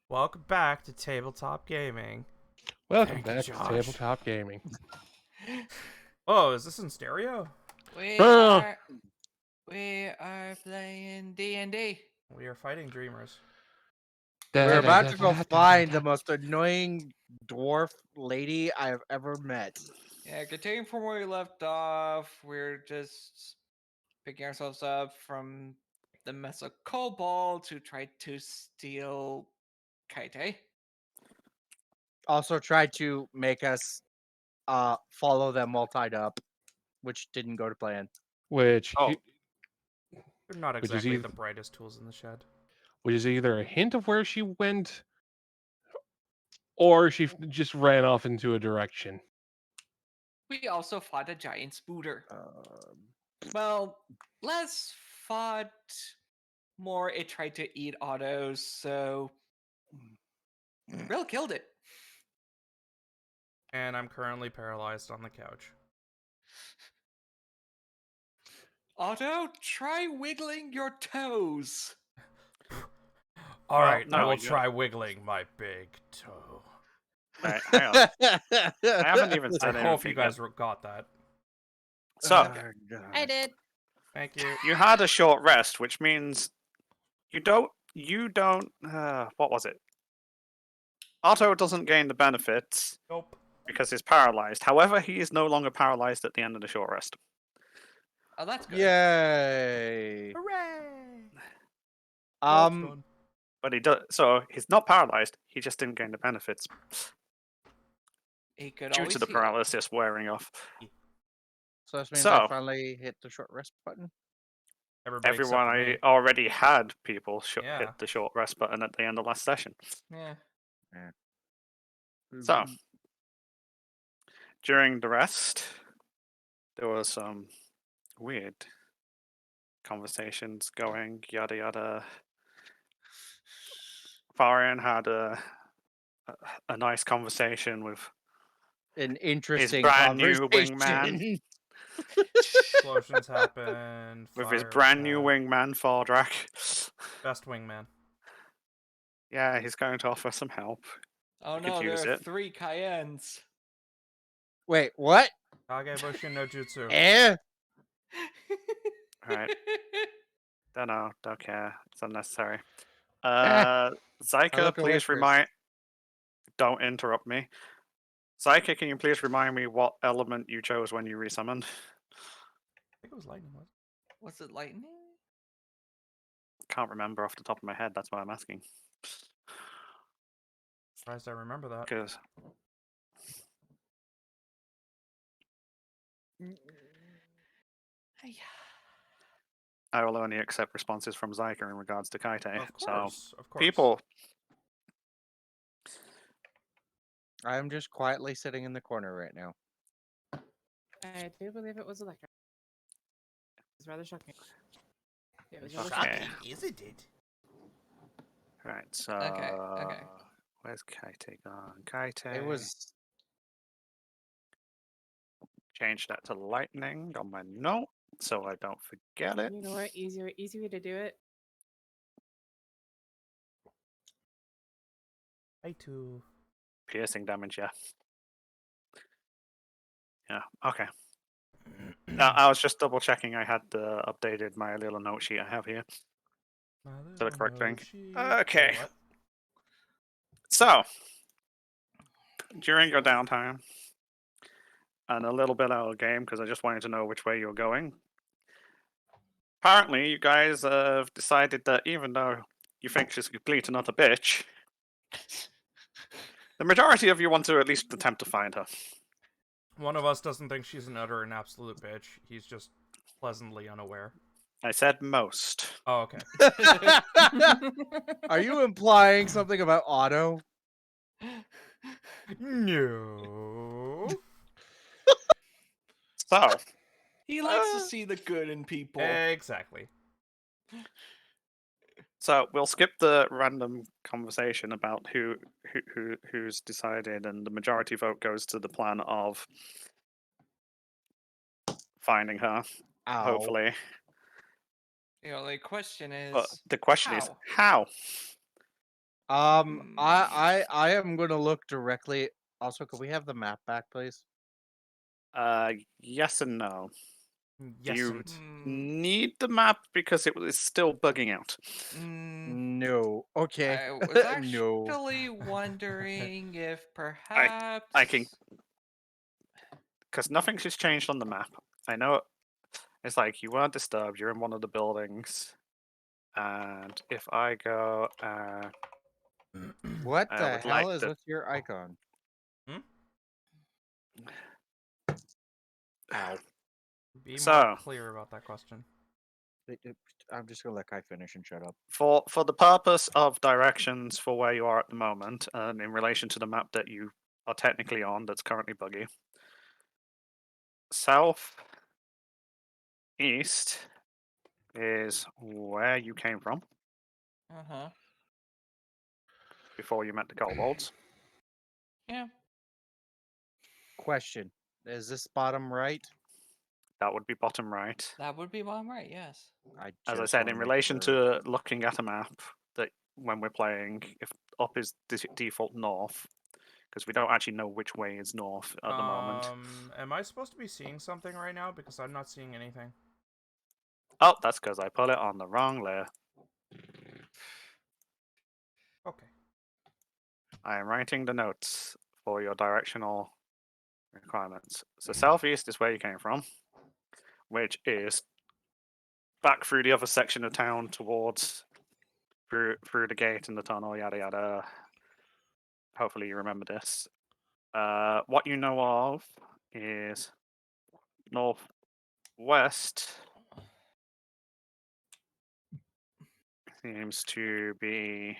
Welcome back to Tabletop Gaming. Welcome Thank you, back to Josh. Tabletop Gaming. Oh, is this in stereo? We Ah. are we are playing D&D. We are fighting dreamers. We're about to go find the most annoying dwarf lady I've ever met. Yeah, continuing from where we left off, we're just picking ourselves up from the mess of Kobold to try to steal Kaite. Also tried to make us follow them all tied up, which didn't go to plan. Which They're not Which is exactly either- the brightest tools in the shed. which is either a hint of where she went, or she just ran off into a direction. We also fought a giant spooter. Um, Well, less fought, more it tried to eat autos, so Rill killed it. And I'm currently paralyzed on the couch. Otto, try wiggling your toes. Alright, no, I will you- try wiggling my big toe. Right, hang on. I haven't even I said hope anything you yet. guys got that. So, I did. Thank you. you had a short rest, which means you don't. What was it? Otto doesn't gain the benefits Nope. because he's paralyzed. However, he is no longer paralyzed at the end of the short rest. Oh, that's good. Yay! Hooray! Um, But he does. So he's not paralyzed. He just didn't gain the benefits He could due always to the heal. paralysis wearing off. so this means So- I finally hit the short rest button. Everybody except Everyone for me. already had people Yeah. hit the short rest button at the end of last session. Yeah. So, during the rest, there was some weird conversations going, yada yada. Farian had a nice conversation with An interesting brand new conversation. wingman. Explosions happen. with his fire brand new attack. wingman, Fardrak. Best wingman. Yeah, he's going to offer some help. Oh You could no, use there are it. 3 Cayennes. Wait, what? Kagebushin no Jutsu. Alright, don't care. It's unnecessary. I Zyka, look away please first. remind. Don't interrupt me. Zyka, can you please remind me what element you chose when you resummoned? I think it was lightning. Was it? Was it lightning? Can't remember off the top of my head. That's why I'm asking. Surprised I remember that. Because I will only accept responses from Zyka in regards to Kaite. Of So course, of course. people, I'm just quietly sitting in the corner right now. I do believe it was electric. It was rather shocking. It was rather Okay. shocking. Isn't it? right? So Okay. where's Kaite gone? Kaite. It was Change that to lightning on my note so I don't forget it. You know what? Easy way to do it. I too. Piercing damage, yeah. Yeah, okay. I was just double checking I had updated my little note sheet I have here. To the correct thing. Okay. What? So, during your downtime, and a little bit out of the game because I just wanted to know which way you're going. Apparently, you guys have decided that even though you think she's a complete and utter bitch, the majority of you want to at least attempt to find her. One of us doesn't think she's an utter and absolute bitch. He's just pleasantly unaware. I said most. Oh, okay. Are you implying something about Otto? No. So, He likes to see the good in people. Exactly. we'll skip the random conversation about who's decided, and the majority vote goes to the plan of finding her. Ow. Hopefully, The only question is, but the question is how? how. I am gonna look directly. Also, could we have the map back, please? Yes and no. Yes, you- and Need the map because it is still bugging out. No. Okay. I was No. actually wondering if perhaps I can, because nothing's just changed on the map. I know it's like you weren't disturbed. You're in one of the buildings, and if I go, What I the would hell like is to- with your icon? Ow. be more So- clear about that question. I'm just gonna let Kai finish and shut up. for the purpose of directions for where you are at the moment, and in relation to the map that you are technically on, that's currently buggy. South east is where you came from uh-huh. before you met the kobolds. Yeah. Question: is this bottom right? That would be bottom right. That would be one right, yes. As I just said, wanna in make relation sure. to looking at a map, that when we're playing, if up is default north, because we don't actually know which way is north at the moment. Am I supposed to be seeing something right now? Because I'm not seeing anything. Oh, that's because I put it on the wrong layer. Okay. I am writing the notes for your directional requirements. So southeast is where you came from, which is back through the other section of town towards through the gate and the tunnel, yada yada. Hopefully you remember this. What you know of is northwest seems to be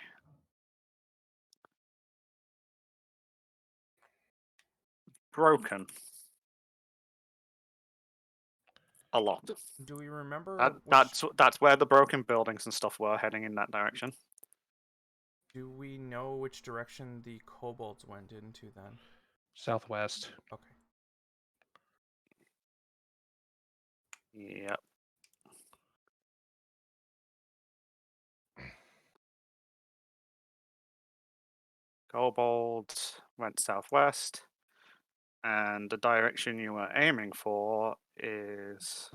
broken a lot. Do we remember That's where the broken buildings and stuff were heading in that direction. Do we know which direction the kobolds went into then? Southwest. Okay. Yep. Kobolds went southwest, and the direction you were aiming for is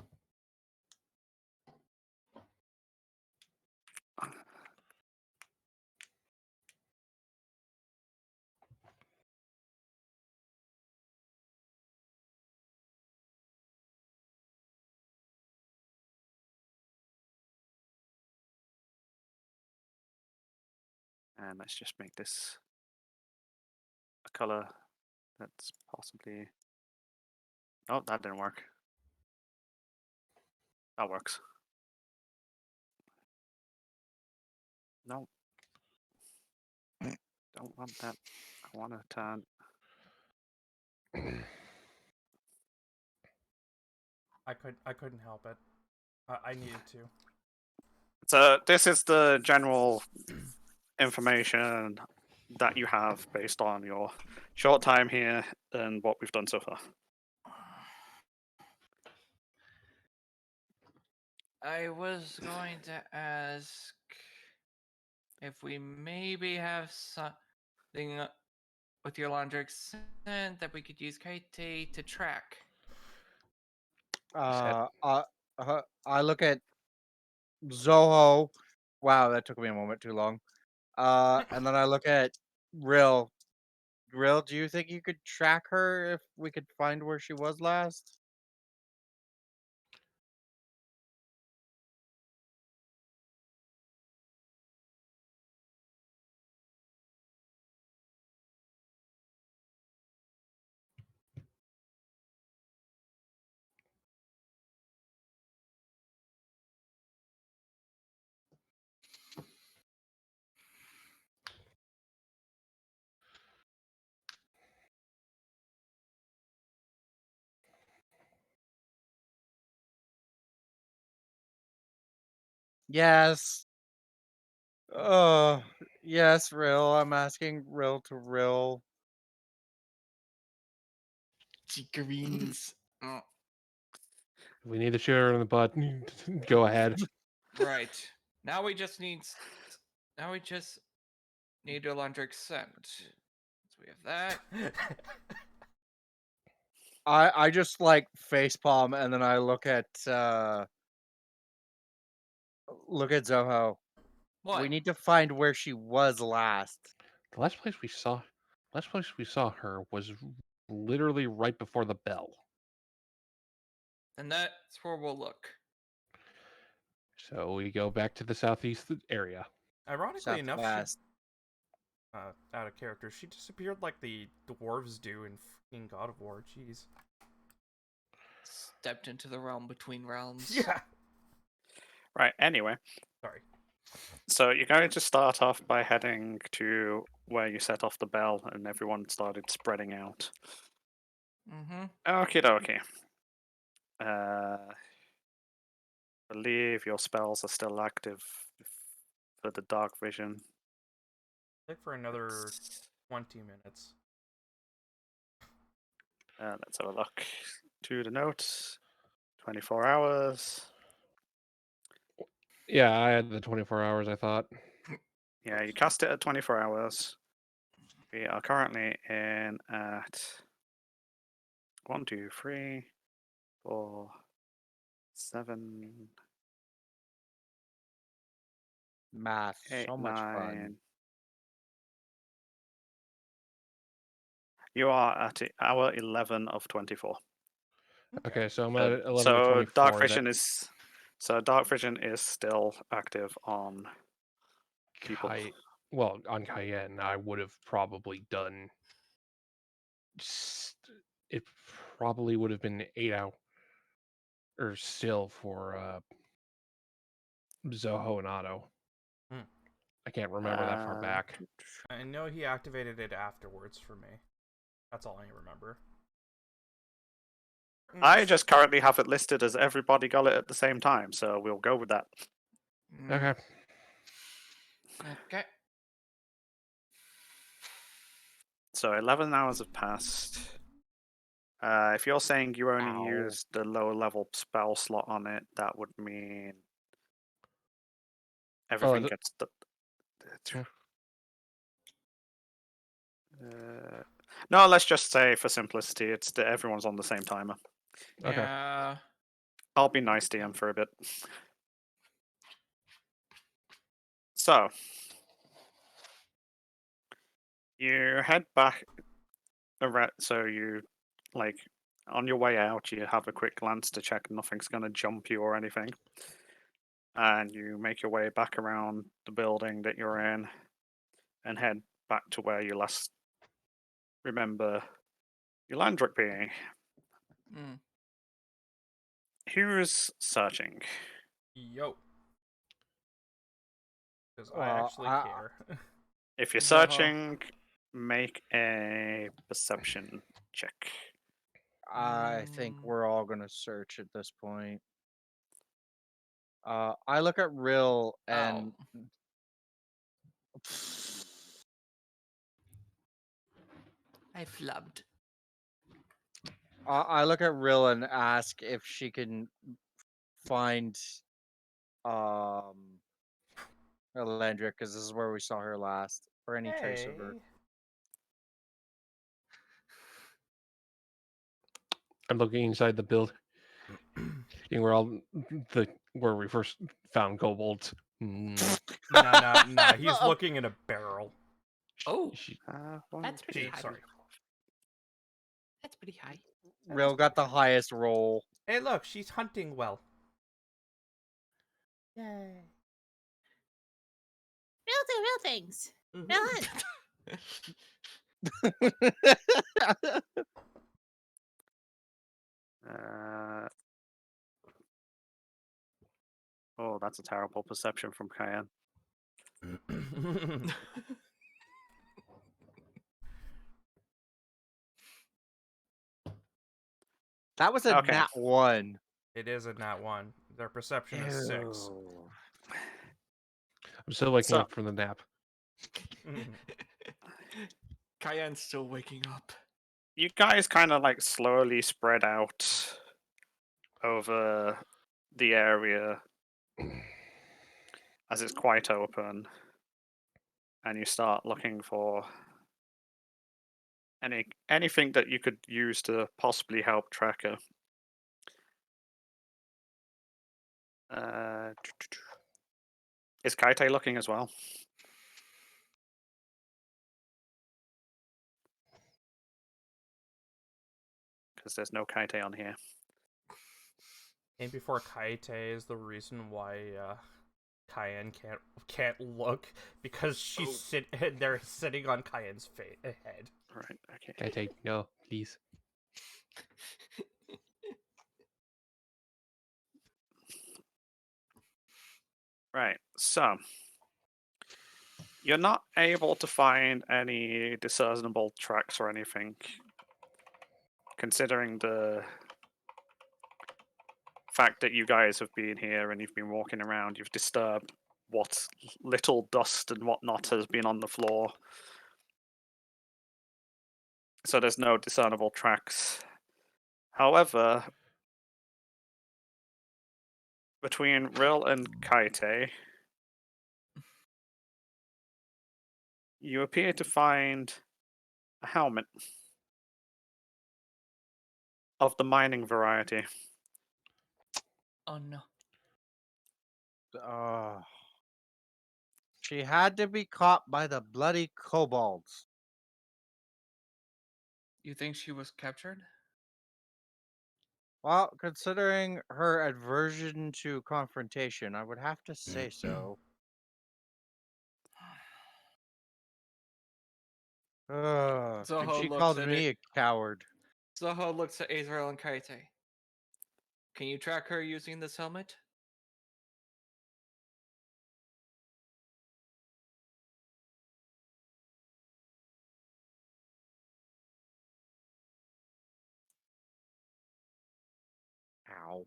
and let's just make this a color that's possibly. Oh, that didn't work. That works. No. Don't want that. I want to turn. I couldn't help it. I needed to. So this is the general information that you have based on your short time here and what we've done so far. I was going to ask if we maybe have something with your laundry accent that we could use KT to track. I look at Zoho. Wow, that took me a moment too long. And then I look at Rill. Rill, do you think you could track her if we could find where she was last? Yes. Yes, Rill. I'm asking Rill to Rill. Chickarines. Oh, If we need to shoot her in the butt, go ahead. right. Now we just need. Now we just Niederlander scent. So we have that. I just like facepalm and then I look at Zoho. What? We need to find where she was last. The last place we saw her was literally right before the bell. And that's where we'll look. So we go back to the southeast area. Ironically enough, Southwest. out of character, she disappeared like the dwarves do in fucking God of War. Jeez. Stepped into the realm between realms. Yeah. Right. Anyway, Sorry. so you're going to start off by heading to where you set off the bell, and everyone started spreading out. Mm-hmm. Okie dokie. Believe your spells are still active for the dark vision. Like for another 20 minutes. Let's have a look. To the notes. 24 hours. Yeah, I had the 24 hours, I thought. Yeah, you cast it at 24 hours. We are currently in at 1, 2, 3, 4, 7, Math. 8, So much 9. fun. You are at hour 11 of 24. Okay, so I'm at 11 to So 24. dark vision is still active on people. Well, on Cayenne, I would have probably done. It probably would have been 8 hours or still for Zoho and Otto. Hmm. I can't remember that far back. I know he activated it afterwards for me. That's all I remember. I just currently have it listed as everybody got it at the same time, so we'll go with that. Okay. Okay. So 11 hours have passed. If you're saying you only Ow. used the lower level spell slot on it, that would mean everything gets no, let's just say for simplicity, it's that everyone's on the same timer. Okay. Yeah. I'll be nice to him for a bit. So you head back around. So you like on your way out, you have a quick glance to check nothing's going to jump you or anything, and you make your way back around the building that you're in, and head back to where you last remember Eulandric being. Mm. Who's searching? Yo. Because I Well, actually I- care. If you're Zoho. searching, make a perception check. I think Mm. we're all gonna search at this point. I look at Rill and I flubbed. I look at Rill and ask if she can find Elandric, because this is where we saw her last, or any trace of her. Hey. I'm looking inside the building where we first found kobolds. Nah. He's looking in a barrel. Oh. That's pretty Gee, high. sorry. That's pretty high. Rill got the highest roll. Hey, look, she's hunting well. Yay. Real do real things. Real hunt. Oh, that's a terrible perception from Cayenne. That was a Okay. nat 1. It is a nat 1. Their perception is 6. Ew. I'm still waking So- up from the nap. Cayenne's still waking up. You guys kind of like slowly spread out over the area as it's quite open. and you start looking for anything that you could use to possibly help track her. Is Kaite looking as well? Because there's no Kaite on here. And before Kaite is the reason why Cayenne can't look, because she's they're sitting on Cayenne's head. Right. Okay. Kaite, no, please. Right. So you're not able to find any discernible tracks or anything, considering the fact that you guys have been here and you've been walking around. You've disturbed what little dust and whatnot has been on the floor. So there's no discernible tracks. However, between Rill and Kaite, you appear to find a helmet of the mining variety. Oh no. She had to be caught by the bloody kobolds. You think she was captured? Well, considering her aversion to confrontation, I would have to say so. And Zoho she looks called at me it. a coward. Zoho looks at Azrael and Kaite. Can you track her using this helmet? Ow.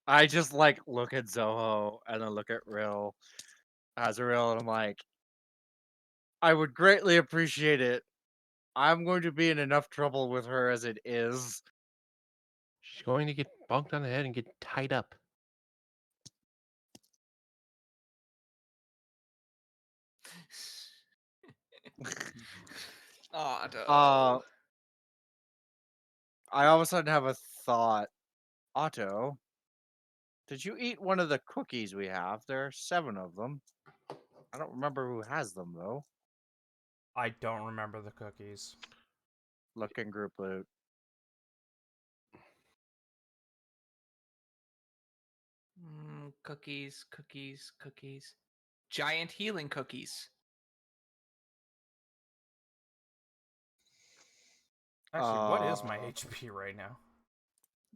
I just like look at Zoho and then look at Rill, Azrael, and I'm like, I would greatly appreciate it. I'm going to be in enough trouble with her as it is. She's going to get bonked on the head and get tied up. Oh, no. I all of a sudden have a thought. Otto, did you eat one of the cookies we have? There are 7 of them. I don't remember who has them though. I don't remember the cookies. Look in group loot. Cookies, cookies, cookies. Giant healing cookies. Actually, what is my HP right now?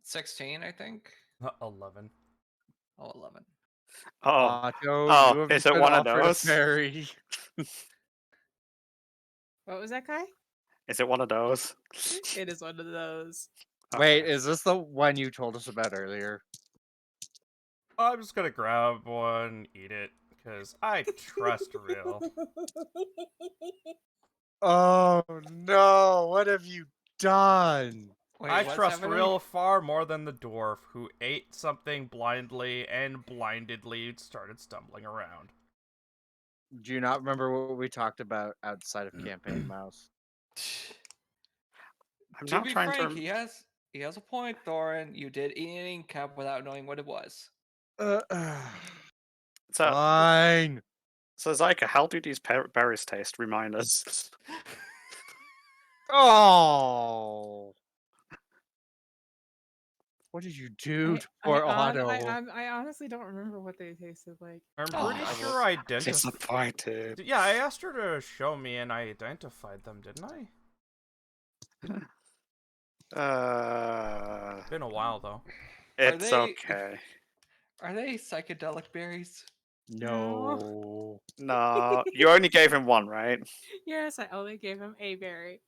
16, I think. 11. Oh, 11. Oh, Otto, oh, you have is it been one of offered a those? fairy. What was that, Kai? is it one of those? It is one of those. Wait, Okay. is this the one you told us about earlier? I'm just gonna grab one, eat it, because I trust Real. Oh no, what have you done? Wait, I what's trust happening? Real far more than the dwarf, who ate something blindly and blindedly started stumbling around. Do you not remember what we talked about outside of Campaign Mouse? I'm To not be trying frank, to. he has a point, Thorin. You did eat an ink cap without knowing what it was. So, Fine. so Zyka, how do these berries taste? Remind us. Oh. What did you do to poor Otto? I honestly don't remember what they tasted like. I'm Oh, pretty I sure I identified. Disappointed. Yeah, I asked her to show me, and I identified them, didn't I? Been a while though. It's they- okay. Are they psychedelic berries? No. No, you only gave him one, right? Yes, I only gave him a berry.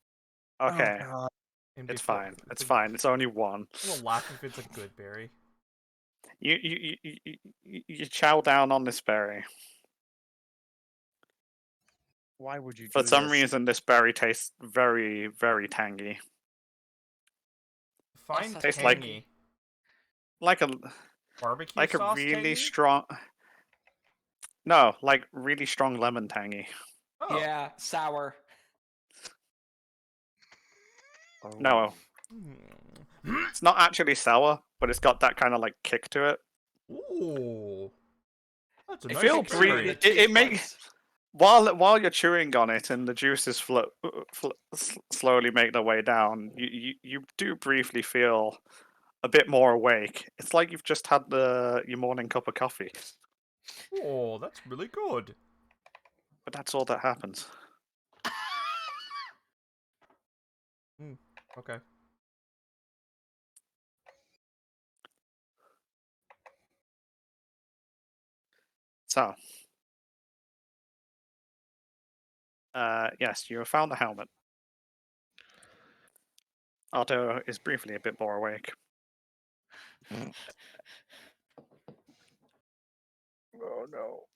Okay, Oh, God. And it's before- fine. It's a- fine. It's only one. We'll laugh if it's a good berry. You chow down on this berry. Why would you For do some this? reason, this berry tastes very, very tangy. Fine that Tastes like- tangy. Like a Barbecue sauce really tangy? strong. No, like really strong lemon tangy. Oh. Yeah, sour. No, Hmm. it's not actually sour, but it's got that kind of like kick to it. Ooh. That's a I nice feel Kicks berry. in the it taste makes buds. while you're chewing on it and the juices slowly make their way down. You do briefly feel a bit more awake. It's like you've just had your morning cup of coffee, Oh, that's really good. but that's all that happens. Okay. So, yes, you have found the helmet. Otto is briefly a bit more awake. Oh, no.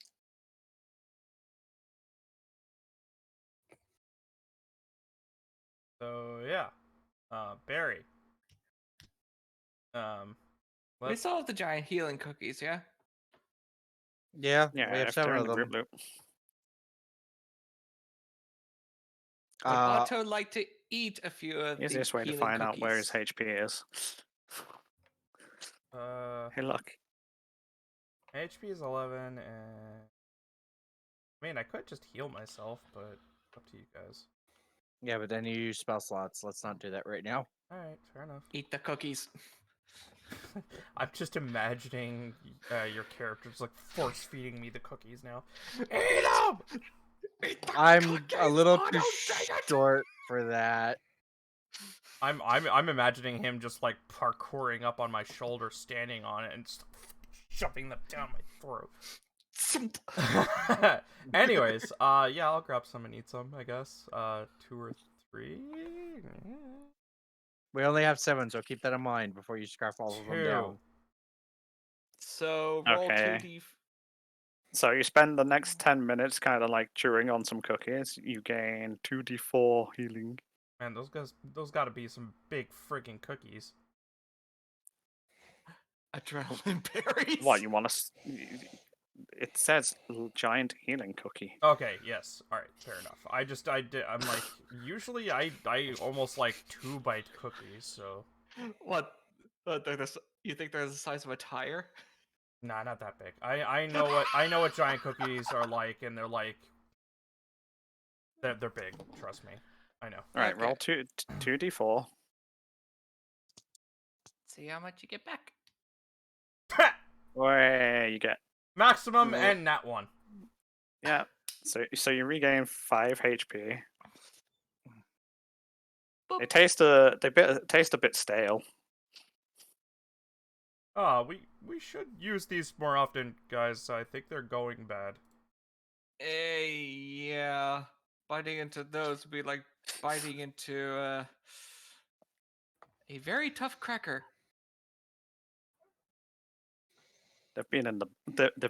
So yeah. Berry. We Let's still have the giant healing cookies, yeah? Yeah, Yeah, we have if they're 7 in of the them. group loop. Would Uh, Otto like to eat a few of the Easiest way to healing find out where his cookies? HP is. Hey, look. HP is 11 and I mean I could just heal myself, but up to you guys. yeah, but then you use spell slots. Let's not do that right now. Alright, fair enough. Eat the cookies. I'm just imagining your characters like force feeding me the cookies now. Eat them! I'm a little too short for that. I'm imagining him just like parkouring up on my shoulder, standing on it, and just shoving them down my throat. Anyways, yeah, I'll grab some and eat some, I guess. 2 or 3. We only have 7, so keep that in mind before you scarf all of them down. 2. So roll Okay. 2d. So you spend the next 10 minutes kind of like chewing on some cookies. You gain 2d4 healing. Man, those gotta be some big freaking cookies. Adrenaline berries. What, you want to... It says giant healing cookie. Okay, yes. Alright, fair enough. I'm like, usually I almost like 2 bite cookies, so. What? You think they're the size of a tire? Nah, not that big. I know what giant cookies are like, and they're like they're big. Trust me, I know. All right, Okay. roll 2d4. See how much you get back. Where you get... Maximum Well- and nat 1. Yeah. So you regain 5 HP. They taste a bit stale. We should use these more often, guys. I think they're going bad. Yeah. Biting into those would be like biting into a very tough cracker. They've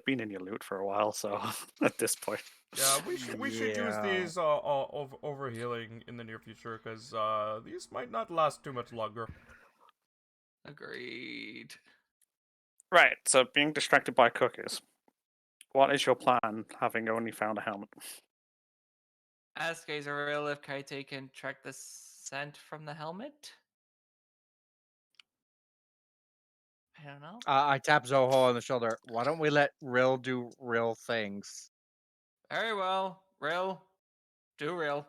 been in your loot for a while, so at this point. Yeah, we should use Yeah. these over healing in the near future, because these might not last too much longer. Agreed. Right, so being distracted by cookies. What is your plan, having only found a helmet? Ask Azrael if Kaite can track the scent from the helmet. I don't know. I tap Zoho on the shoulder. Why don't we let Rill do real things? Very well. Real. Do real.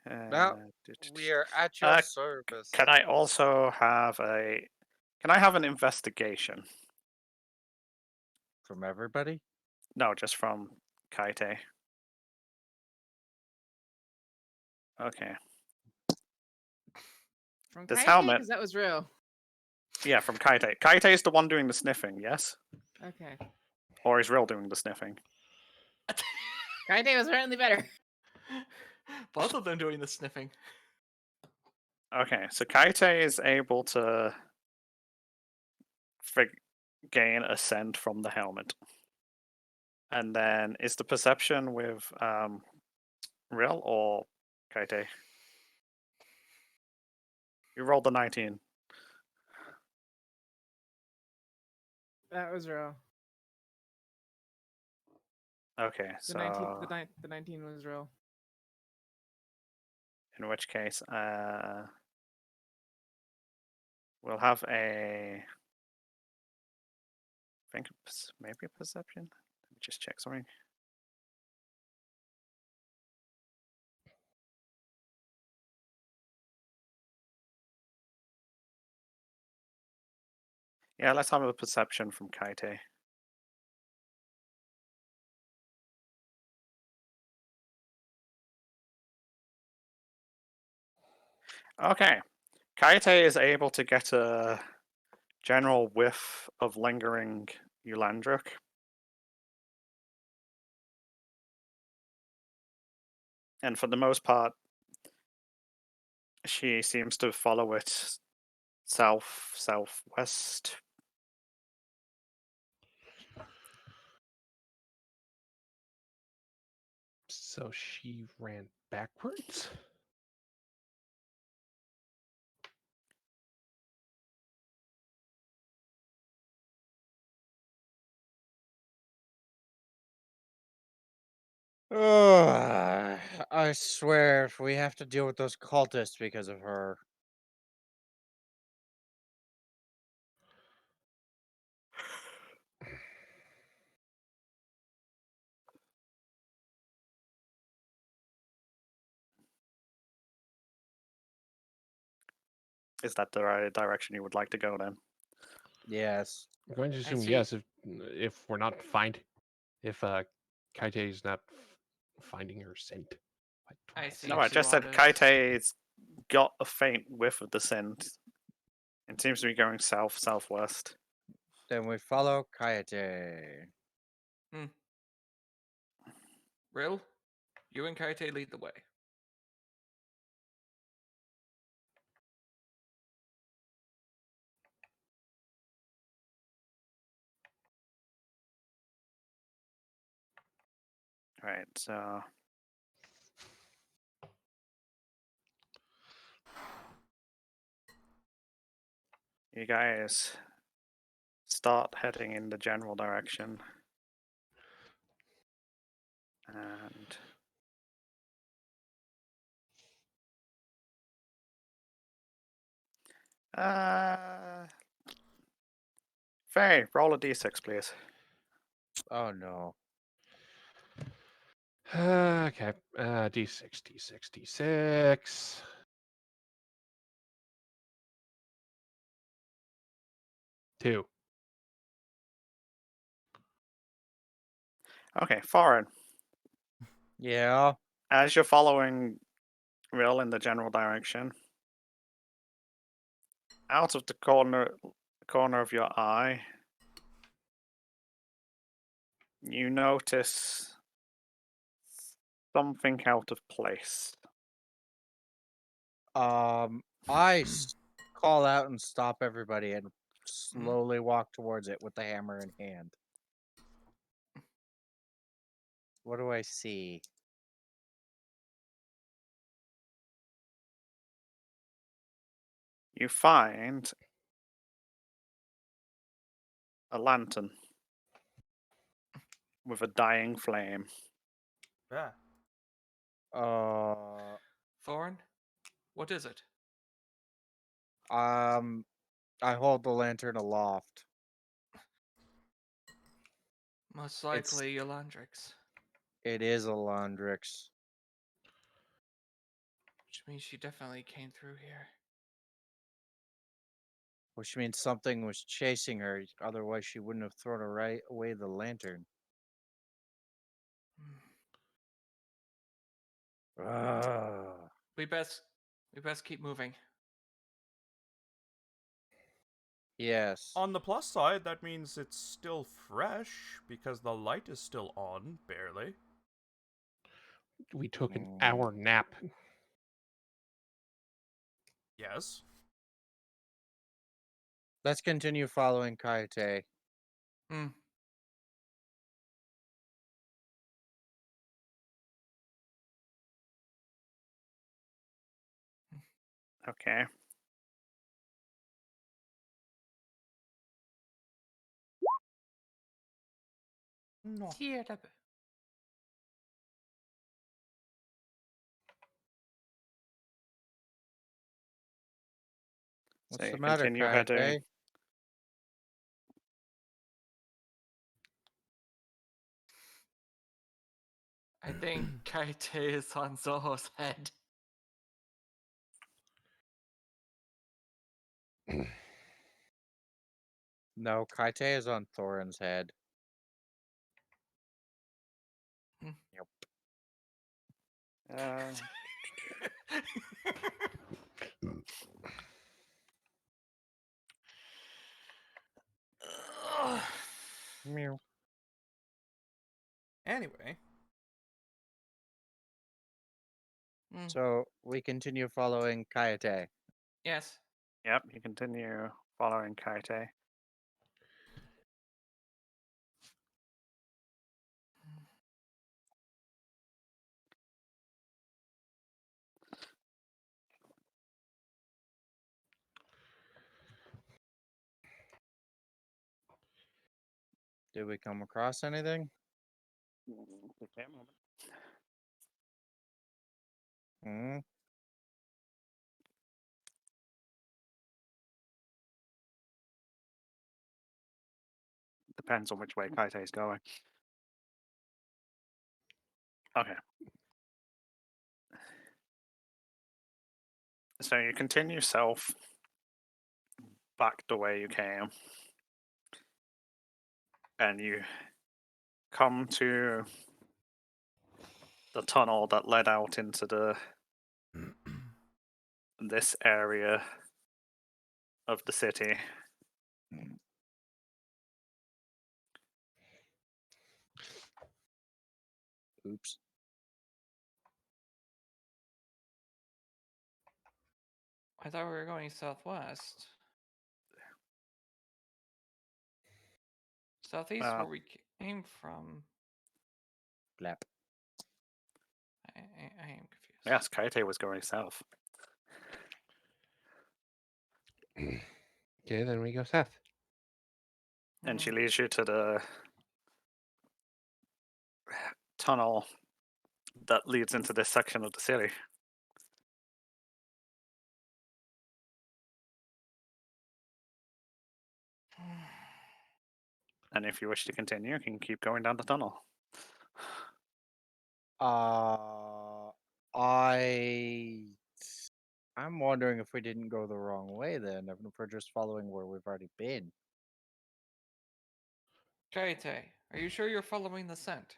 Well, We are at your Uh, service. Can I also have a... Can I have an investigation? From everybody? No, just from Kaite. Okay. From This Kaite, helmet- because that was real. Yeah, from Kaite. Kaite is the one doing the sniffing, yes? Okay. Or is Real doing the sniffing? Kaite was certainly better. Both of them doing the sniffing. Okay, so Kaite is able to gain a scent from the helmet. And then is the perception with Real or Kaite? You rolled the 19. That was real. Okay, The so 19, the 19 was real. in which case, we'll have a. I think maybe a perception. Let me just check something. Yeah, let's have a perception from Kaite. Okay. Kaite is able to get a general whiff of lingering Eulandric. And for the most part, she seems to follow it southwest. So she ran backwards? Ugh, I swear, if we have to deal with those cultists because of her. Is that the right direction you would like to go then? Yes. I'm going to I assume see. yes if we're not if Kaite is not finding her scent. I see. No, I just said Suarez. Kaite's got a faint whiff of the scent. It seems to be going southwest. Then we follow Kaite. Real, you and Kaite lead the way. Right, so you guys start heading in the general direction. And Faye, roll a d6, please. Oh no. Okay. D6, D6, D6. Two. Okay, Foreign. Yeah. As you're following Real in the general direction, out of the corner of your eye, you notice something out of place. Call out and stop everybody and slowly walk towards it with the hammer in hand. What do I see? You find a lantern with a dying flame. Yeah. Foreign, what is it? I hold the lantern aloft. Most It's- likely Eulandrix, It is a Landrix. which means she definitely came through here. Which means something was chasing her, otherwise she wouldn't have thrown away the lantern. Ah. We best keep moving. Yes. On the plus side, that means it's still fresh because the light is still on, barely. We took an Mm. hour nap. Yes. Let's continue following Kaite. Hmm. Okay. No. What's So the you matter, continue heading. Kaite? I think Kaite is on Zoho's head. No, Kaite is on Thorin's head. Uh, Meow. Anyway, Hmm. So we continue following Kaite. Yes. yep, you continue following Kaite. Did we come across anything? Okay, a moment. Hmm? Depends on which way Kaite is going. Okay. So you continue south back the way you came. And you come to the tunnel that led out into this area of the city. Oops. I thought we were going southwest. Southeast Well, where we came from. Blap. I am confused. yes, Kaite was going south. Okay, then we go south. And she Hmm. leads you to the tunnel that leads into this section of the city. And if you wish to continue, you can keep going down the tunnel. I'm wondering if we didn't go the wrong way then, if we're just following where we've already been. Kaite, are you sure you're following the scent?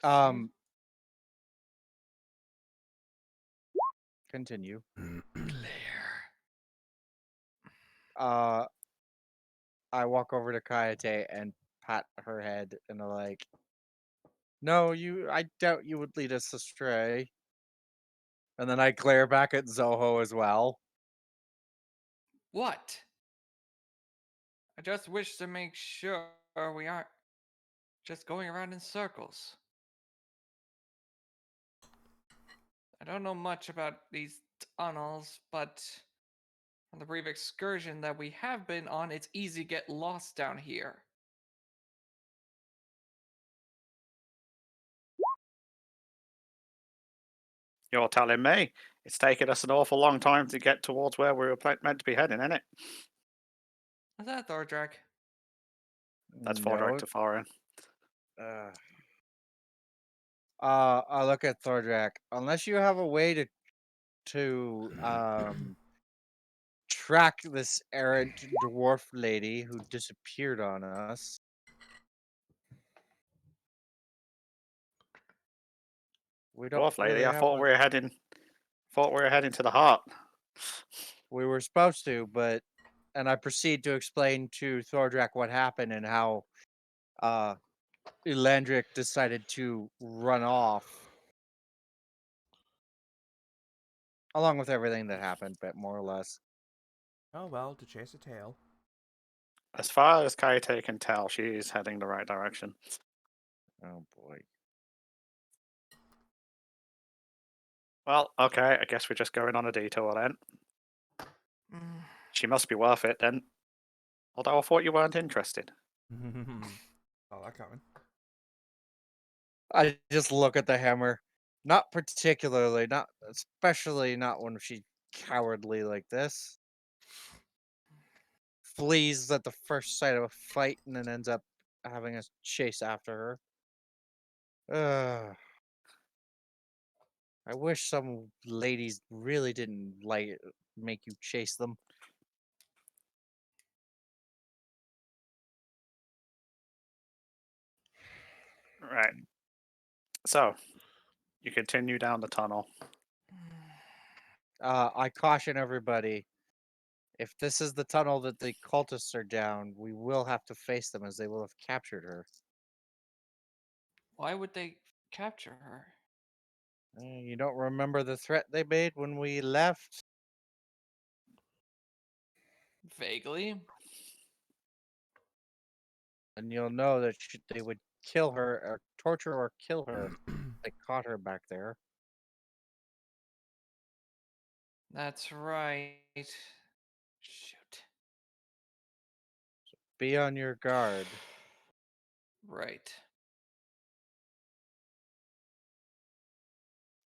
Um, continue. Blair. I walk over to Kaite and pat her head and I'm like, no, I doubt you would lead us astray. And then I glare back at Zoho as well. What? I just wish to make sure we aren't just going around in circles. I don't know much about these tunnels, but on the brief excursion that we have been on, it's easy to get lost down here. You're telling me it's taken us an awful long time to get towards where we were meant to be heading, isn't it? Is that Thordrak? That's No. Fordrak to Thorin. I look at Thordrak. Unless you have a way to to track this errant dwarf lady who disappeared on us. We don't Dwarf lady, really I have thought much. we were heading. Thought we were heading to the heart. We were supposed to, but and I proceed to explain to Thordrak what happened and how Elandric decided to run off, along with everything that happened, but more or less. Oh well, to chase a tail. As far as Kaite can tell, she's heading the right direction. Oh boy. Well, okay, I guess we're just going on a detour then. Mm, She must be worth it then. Although I thought you weren't interested. Saw that coming. I just look at the hammer. Not particularly, not especially not when she's cowardly like this. Flees at the first sight of a fight and then ends up having us chase after her. I wish some ladies really didn't like make you chase them. Right. So, you continue down the tunnel. I caution everybody. If this is the tunnel that the cultists are down, we will have to face them as they will have captured her. Why would they capture her? You don't remember the threat they made when we left? Vaguely. And you'll know that they would kill her, or torture or kill her. They caught her back there. That's right. Shoot. Be on your guard. Right.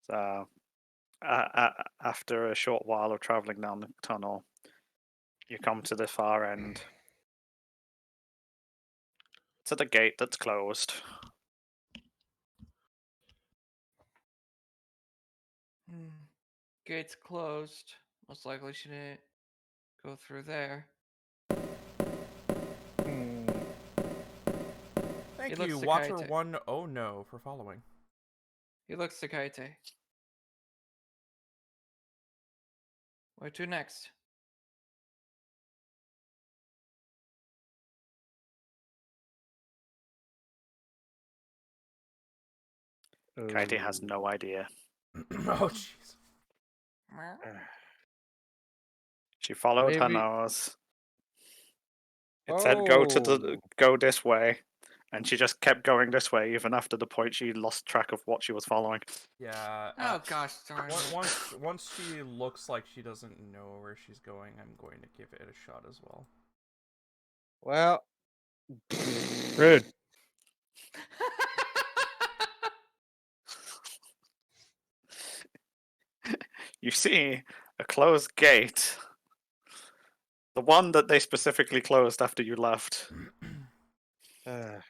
So, after a short while of traveling down the tunnel, you come to the far end. To the gate that's closed. Hmm. Gate's closed. Most likely she didn't go through there. Hmm. Thank looks you, to Watcher Kaite. 109, for following. He looks to Kaite. Where to next? Kaite has Ooh. no idea. Oh, jeez. She followed her Maybe- nose. It said go this way, and she just kept going this way even after the point she lost track of what she was following. Yeah. Oh gosh darn it. Once she looks like she doesn't know where she's going, I'm going to give it a shot as well. Well, Rude. You see a closed gate. The one that they specifically closed after you left. uh,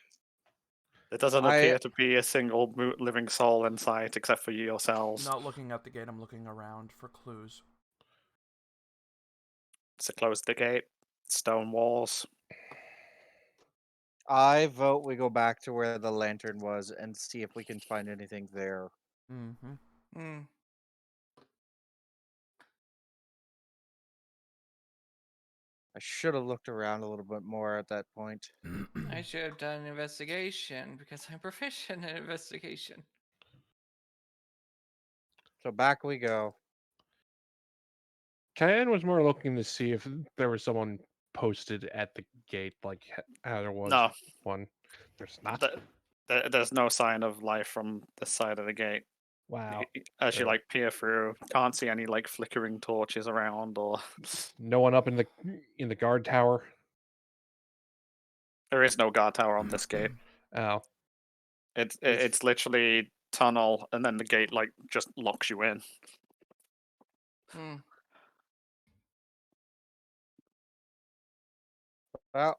There doesn't I- appear to be a single living soul in sight except for yourselves. Not looking at the gate, I'm looking around for clues. So close the gate. Stone walls. I vote we go back to where the lantern was and see if we can find anything there. Mm-hmm. Hmm. I should have looked around a little bit more at that point. I should have done an investigation because I'm proficient in investigation. So back we go. Cayenne was more looking to see if there was someone posted at the gate, like how there was No, one. There's not. there's no sign of life from this side of the gate. Wow. As you So- like peer through, can't see any like flickering torches around, or No one up in the guard tower. there is no guard tower on this gate. Oh, It's literally tunnel, and then the gate like just locks you in. Hmm. Well,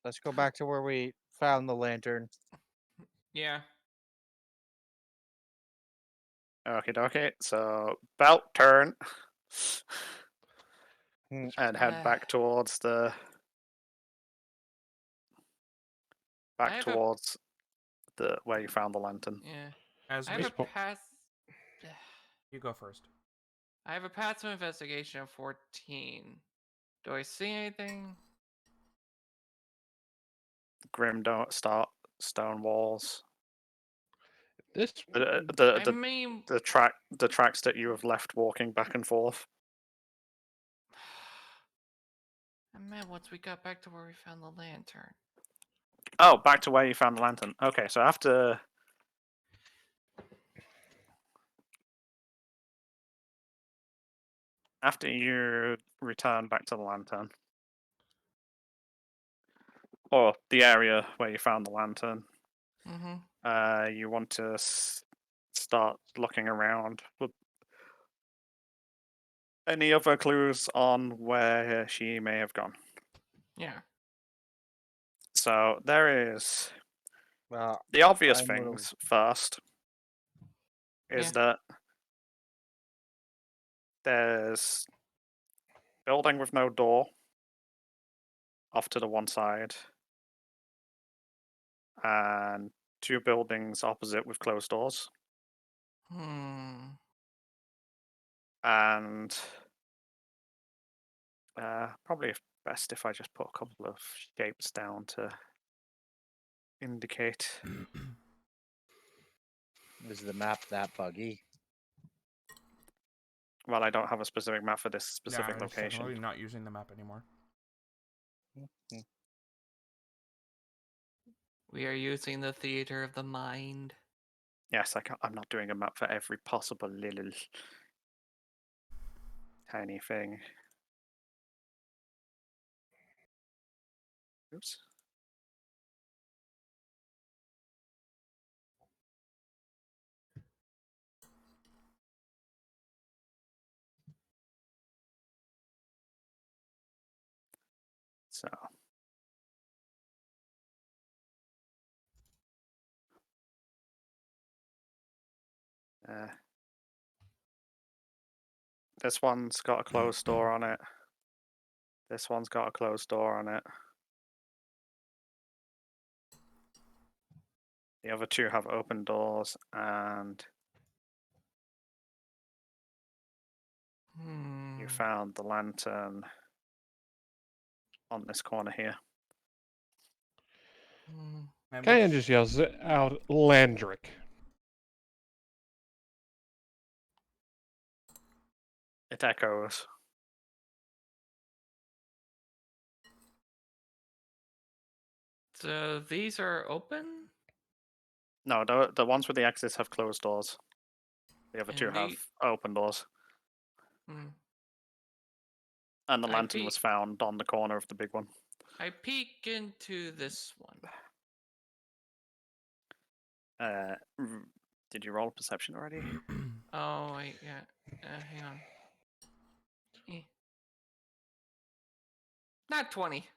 let's go back to where we found the lantern. Yeah. Okay, dokie. So belt turn Hmm. and head Uh, back towards the I have a- towards the where you found the lantern. Yeah. As I have we, a path. you go first. I have a path to investigation of 14. Do I see anything? Grim don't start stone walls. This I mean, The tracks that you have left walking back and forth. I meant once we got back to where we found the lantern. Oh, back to where you found the lantern. Okay, so after you return back to the lantern, or the area where you found the lantern, Mm-hmm. you want to start looking around for any other clues on where she may have gone. Yeah. So there is Well, the obvious I'm gonna- things first. Is Yeah. that there's building with no door off to the one side, and two buildings opposite with closed doors, Hmm. and probably best if I just put a couple of shapes down to indicate. Is the map that buggy? Well, I don't have a specific map for this specific Yeah, it's location. definitely not using the map anymore. We are using the theater of the mind. Yes, I'm not doing a map for every possible little tiny thing. Oops. So. This one's got a closed door on it. This one's got a closed door on it. The other two have open doors, and Hmm. you found the lantern on this corner here. Hmm. And Kayan which- just yells out Landric. It echoes. So these are open? No, the ones with the exits have closed doors. The other two And have they- open doors. Hmm. And the I lantern was found on the corner of the big one. I peek into this one. Did you roll perception already? Oh, wait, yeah. Hang on. Eh. Not 20.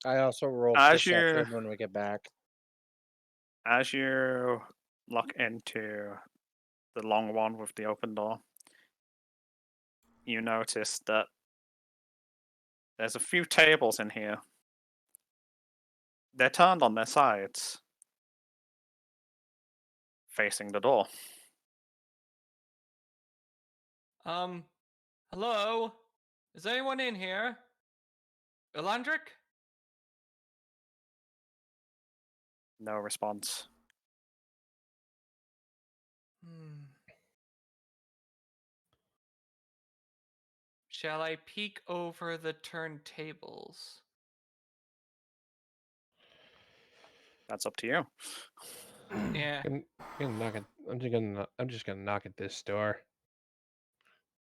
I also rolled As you- perception when we get back. As you look into the long one with the open door, you notice that there's a few tables in here. They're turned on their sides, facing the door. Hello? Is anyone in here? Elandric? No response. Hmm. Shall I peek over the turntables? That's up to you. Yeah. I'm gonna knock it. I'm just gonna knock at this door.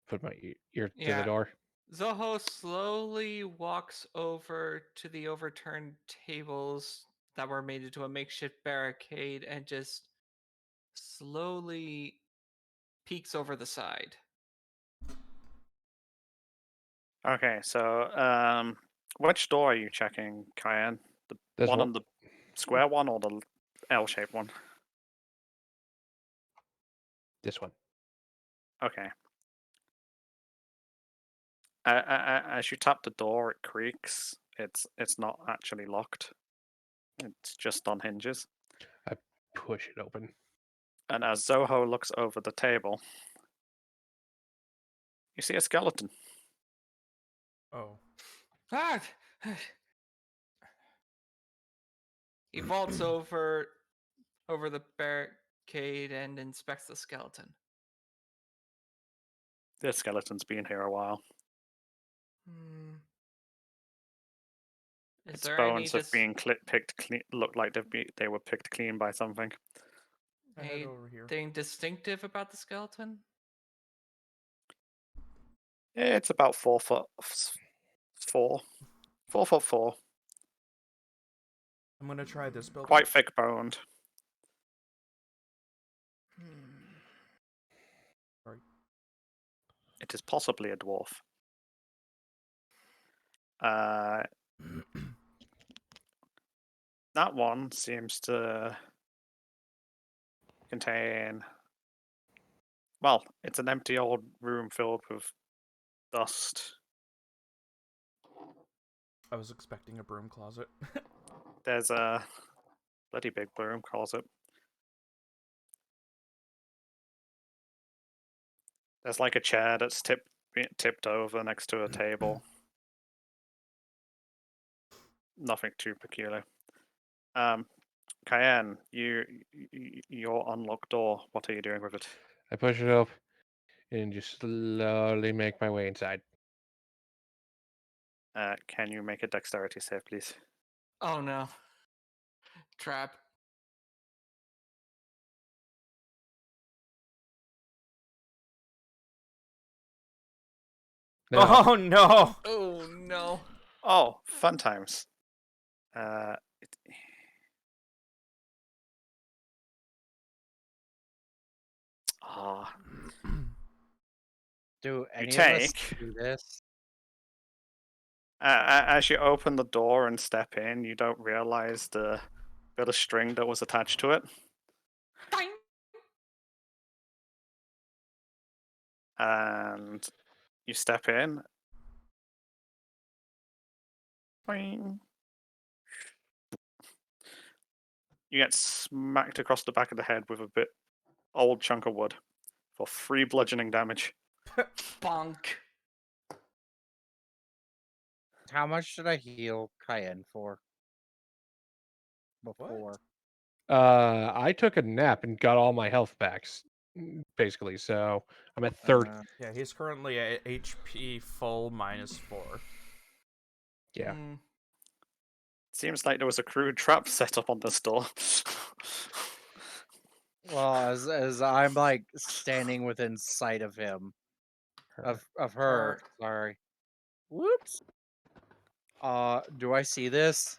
Put my ear to the Yeah. door. Zoho slowly walks over to the overturned tables that were made into a makeshift barricade and just slowly peeks over the side. Okay, so which door are you checking, Cayenne? The This one one. on the square one or the L-shaped one. This one. Okay. As you tap the door, it creaks. It's not actually locked. It's just on hinges. Push it open. And as Zoho looks over the table, you see a skeleton. Oh. Ah! He vaults over the barricade and inspects the skeleton. This skeleton's been here a while. Hmm. Is Its there any bones have been picked clean. Look like they were picked clean by something. I head over here. anything distinctive about the skeleton? Yeah, it's about 4 foot 4. 4'4". I'm gonna try this building. Quite thick boned. Hmm. Sorry. It is possibly a dwarf. That one seems to contain. Well, it's an empty old room filled with dust. I was expecting a broom closet. There's a bloody big broom closet. There's like a chair that's tipped over next to a table. Nothing too peculiar. Cayenne, your unlocked door. What are you doing with it? I push it up and just slowly make my way inside. Can you make a dexterity save, please? Oh no. Trap. No, Oh no! Oh no. Oh, fun times. Ah, Do any of us take- do this? as you open the door and step in, you don't realize the bit of string that was attached to it. Ding! And you step in. Boing. You get smacked across the back of the head with a bit old chunk of wood for 3 bludgeoning damage. Bonk. How much should I heal Cayenne for? Before. I took a nap and got all my health back, basically. So I'm at 30. Yeah, he's currently at HP full -4. Yeah. Hmm. Seems like there was a crude trap set up on this door. Well, as I'm like standing within sight of him, of her. Sorry. Whoops. Do I see this?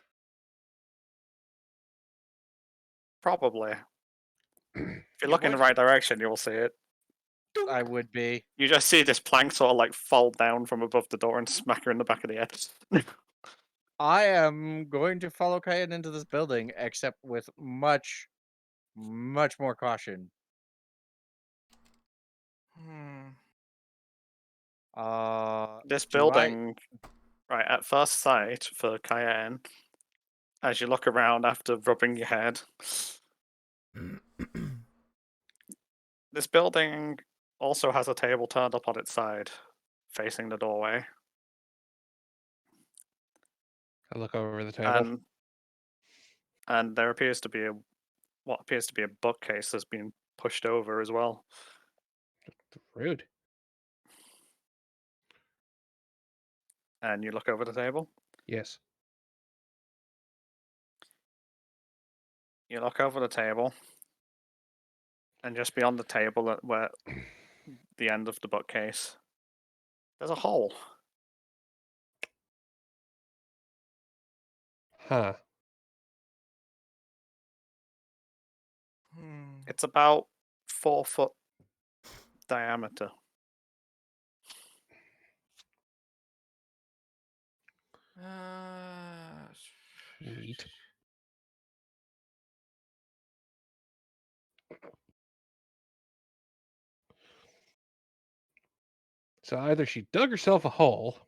Probably. If you You look in the would- right direction, you'll see it. I would be. You just see this plank sort of like fall down from above the door and smack her in the back of the head. I am going to follow Cayenne into this building, except with much, much more caution. Hmm. This do I- building, right, at first sight for Cayenne, as you look around after rubbing your head, this building also has a table turned up on its side, facing the doorway. I look over the table. And there appears to be what appears to be a bookcase that's been pushed over as well. Rude. And you look over the table. Yes. You look over the table, and just beyond the table, at where the end of the bookcase, there's a hole. Huh. Hmm. It's about 4 foot diameter. Uh, Neat. So either she dug herself a hole,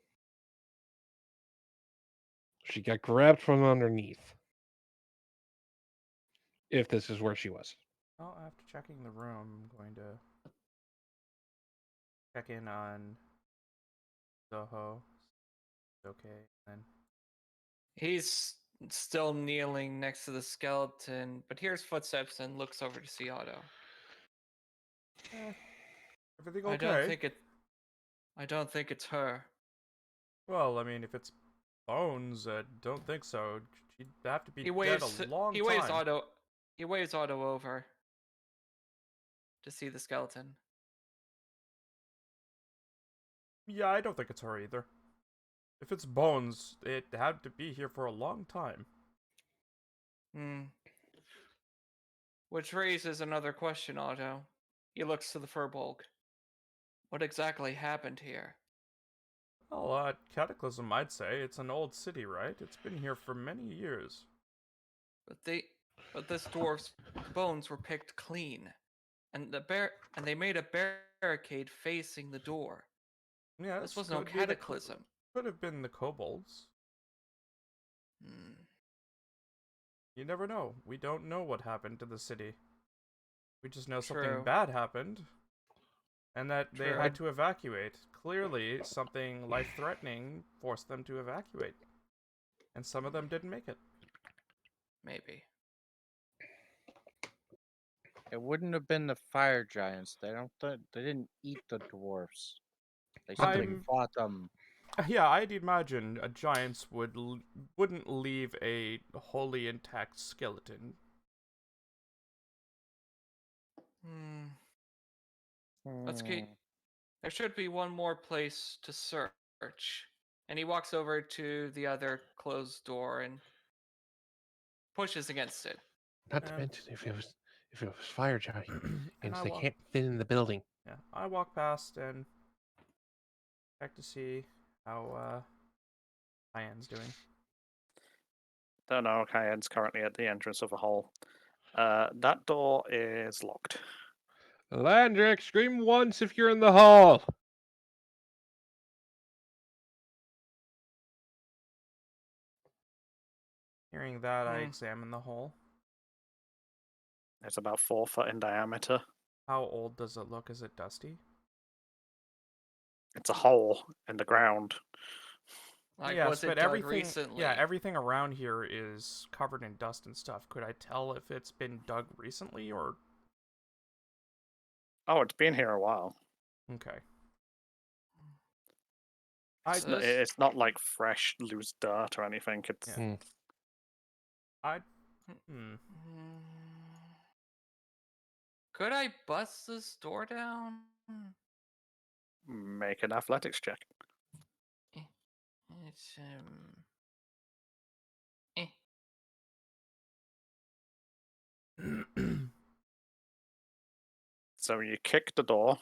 she got grabbed from underneath. If this is where she was. Well, after checking the room, I'm going to check in on Zoho. Okay, then. He's still kneeling next to the skeleton, but hears footsteps and looks over to see Otto. Everything okay? I don't think it's her. Well, I mean, if it's bones, I don't think so. She'd have to be He dead waves. a long He time. waves Otto. He waves Otto over to see the skeleton. Yeah, I don't think it's her either. If it's bones, it had to be here for a long time. Which raises another question, Otto. He looks to the Furbolg. What exactly happened here? Well, Cataclysm, I'd say. It's an old city, right? It's been here for many years. But this dwarf's bones were picked clean, and they made a barricade facing the door. Yeah, This was no cataclysm. Could have been the kobolds. You never know. We don't know what happened to the city. We just know something True. bad happened, and that they True. had to evacuate. Clearly, something life-threatening forced them to evacuate, and some of them didn't make it. Maybe. It wouldn't have been the fire giants. They didn't eat the dwarfs. They simply I'm- fought them. Yeah, I'd imagine giants wouldn't leave a wholly intact skeleton. Let's keep. There should be one more place to search. And he walks over to the other closed door and pushes against it. Not to And- mention if it was fire giants, And I they walk- can't fit in the building. Yeah, I walk past and check to see how Cayenne's doing. Don't know. Cayenne's currently at the entrance of a hole. That door is locked. Landrick, scream once if you're in the hall. Hearing that, I Hmm. examine the hole. It's about 4 foot in diameter. How old does it look? Is it dusty? It's a hole in the ground. Like, yes, was it but dug everything, recently? yeah, everything around here is covered in dust and stuff. Could I tell if it's been dug recently or? Oh, it's been here a while. Okay. It's not like fresh, loose dirt or anything. It's Yeah. Could I bust this door down? Make an athletics check. It's So you kick the door.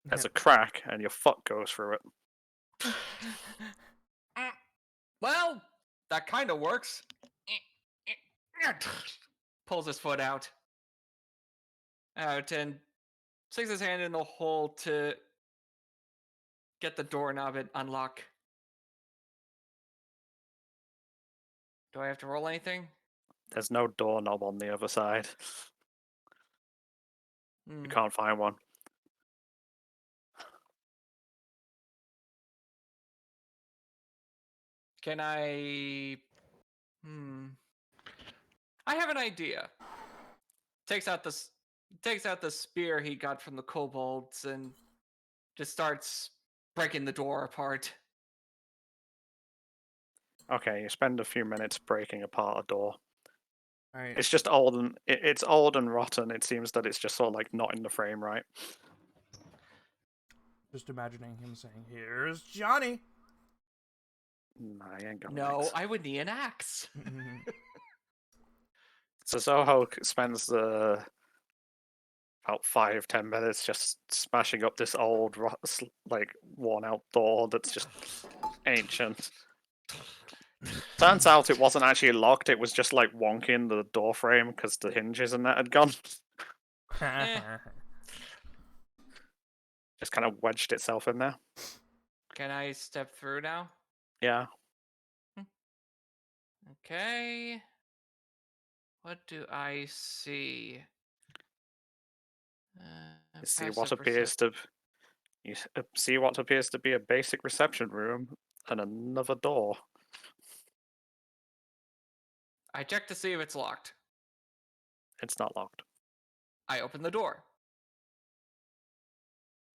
There's a crack, and your foot goes through it. Well, that kind of works. Pulls his foot out and sticks his hand in the hole to get the doorknob and unlock. Do I have to roll anything? There's no doorknob on the other side. You can't find one. Can I? I have an idea. Takes out the spear he got from the kobolds and just starts breaking the door apart. Okay, you spend a few minutes breaking apart a door. Alright. It's just old and it's old and rotten. It seems that it's just sort of like not in the frame right. Just imagining him saying, "Here's Johnny." Nah, I ain't got No, legs. I would need an axe. So Zoho spends about 5-10 minutes just smashing up this old, like worn-out door that's just ancient. Turns out it wasn't actually locked. It was just like wonking the door frame because the hinges and that had gone. It's kind of wedged itself in there. Can I step through now? Yeah. Okay. What do I see? You see Passive what appears to see what appears to be a basic reception room and another door. I check to see if it's locked. It's not locked. I open the door.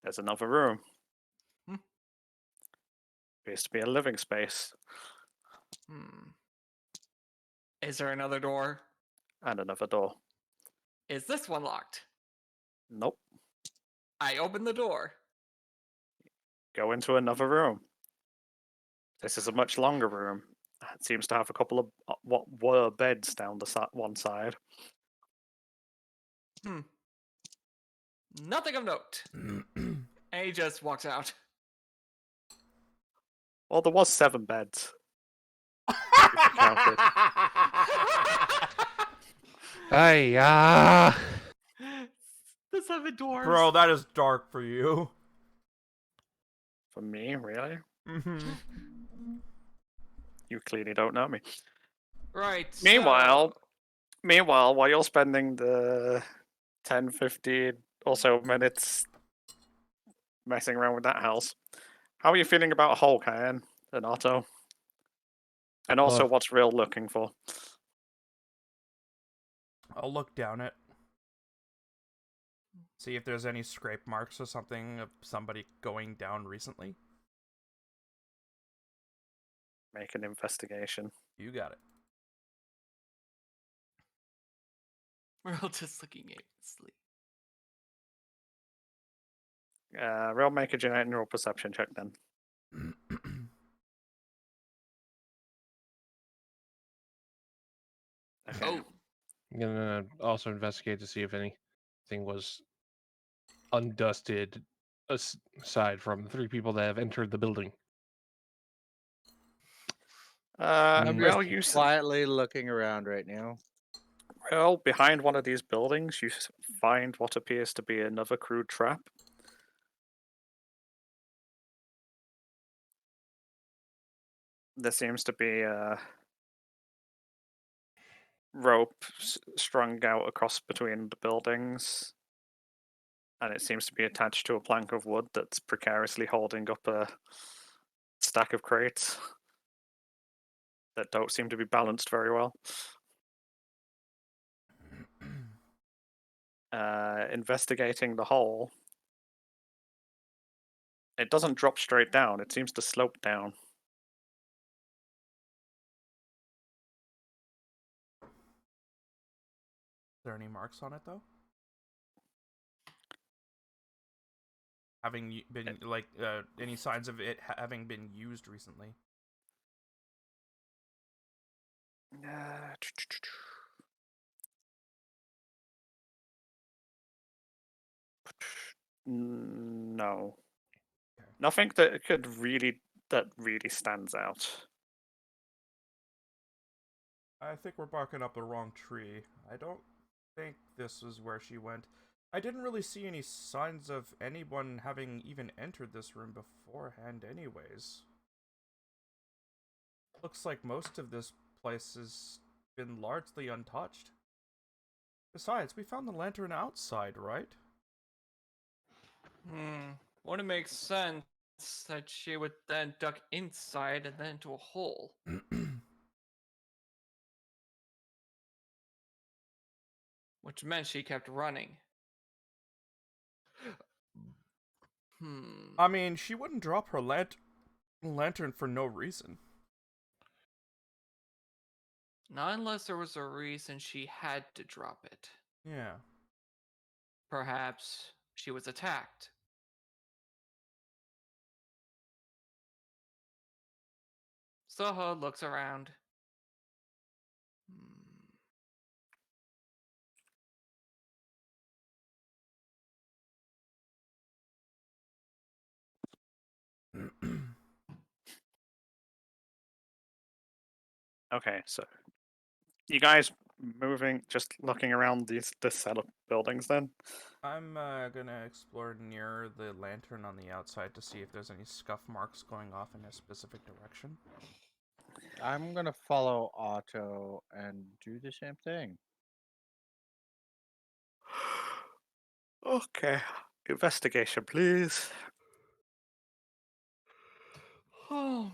There's another room. Hmm. Appears to be a living space Hmm. Is there another door? and another door. Is this one locked? Nope. I open the door. Go into another room. This is a much longer room. It seems to have a couple of what were beds down the one side. Hmm. Nothing of note. And he just walks out. Well, there was 7 beds. counted. Ay, The 7 dwarves. Bro, that is dark for you. For me, really? Mhm. You clearly don't know me. Right. Meanwhile, so- while you're spending the 10, 15 or so minutes messing around with that house, how are you feeling about Hulk, Ian and Otto? And also, Well, what's Real looking for? I'll look down it. See if there's any scrape marks or something of somebody going down recently. Make an investigation. You got it. We're all just looking aimlessly. Real, make a general perception check then. Okay. Oh, I'm gonna also investigate to see if anything was undusted aside from the 3 people that have entered the building. I'm Real, just quietly looking around right now. Well, behind one of these buildings, you find what appears to be another crude trap. There seems to be a rope strung out across between the buildings, and it seems to be attached to a plank of wood that's precariously holding up a stack of crates that don't seem to be balanced very well. Investigating the hole, it doesn't drop straight down, it seems to slope down. Is there any marks on it though? Having been like any signs of it having been used recently? No. Okay. Nothing that really stands out. I think we're barking up the wrong tree. I don't think this is where she went. I didn't really see any signs of anyone having even entered this room beforehand anyways. Looks like most of this place has been largely untouched. Besides, we found the lantern outside, right? Wouldn't make sense that she would then duck inside and then into a hole. Which meant she kept running. I mean, she wouldn't drop her lantern for no reason. Not unless there was a reason she had to drop it. Yeah. Perhaps she was attacked. Soho looks around. Okay, so you guys moving, just looking around this set of buildings then. I'm gonna explore near the lantern on the outside to see if there's any scuff marks going off in a specific direction. I'm gonna follow Otto and do the same thing. Okay. Investigation, please. Oh.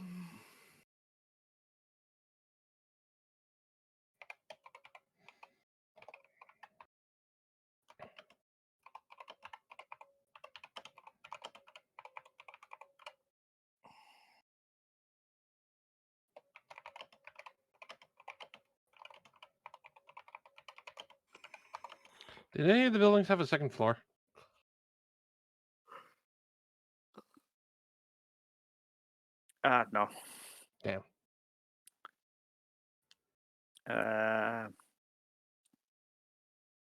Did any of the buildings have a second floor? No. Damn.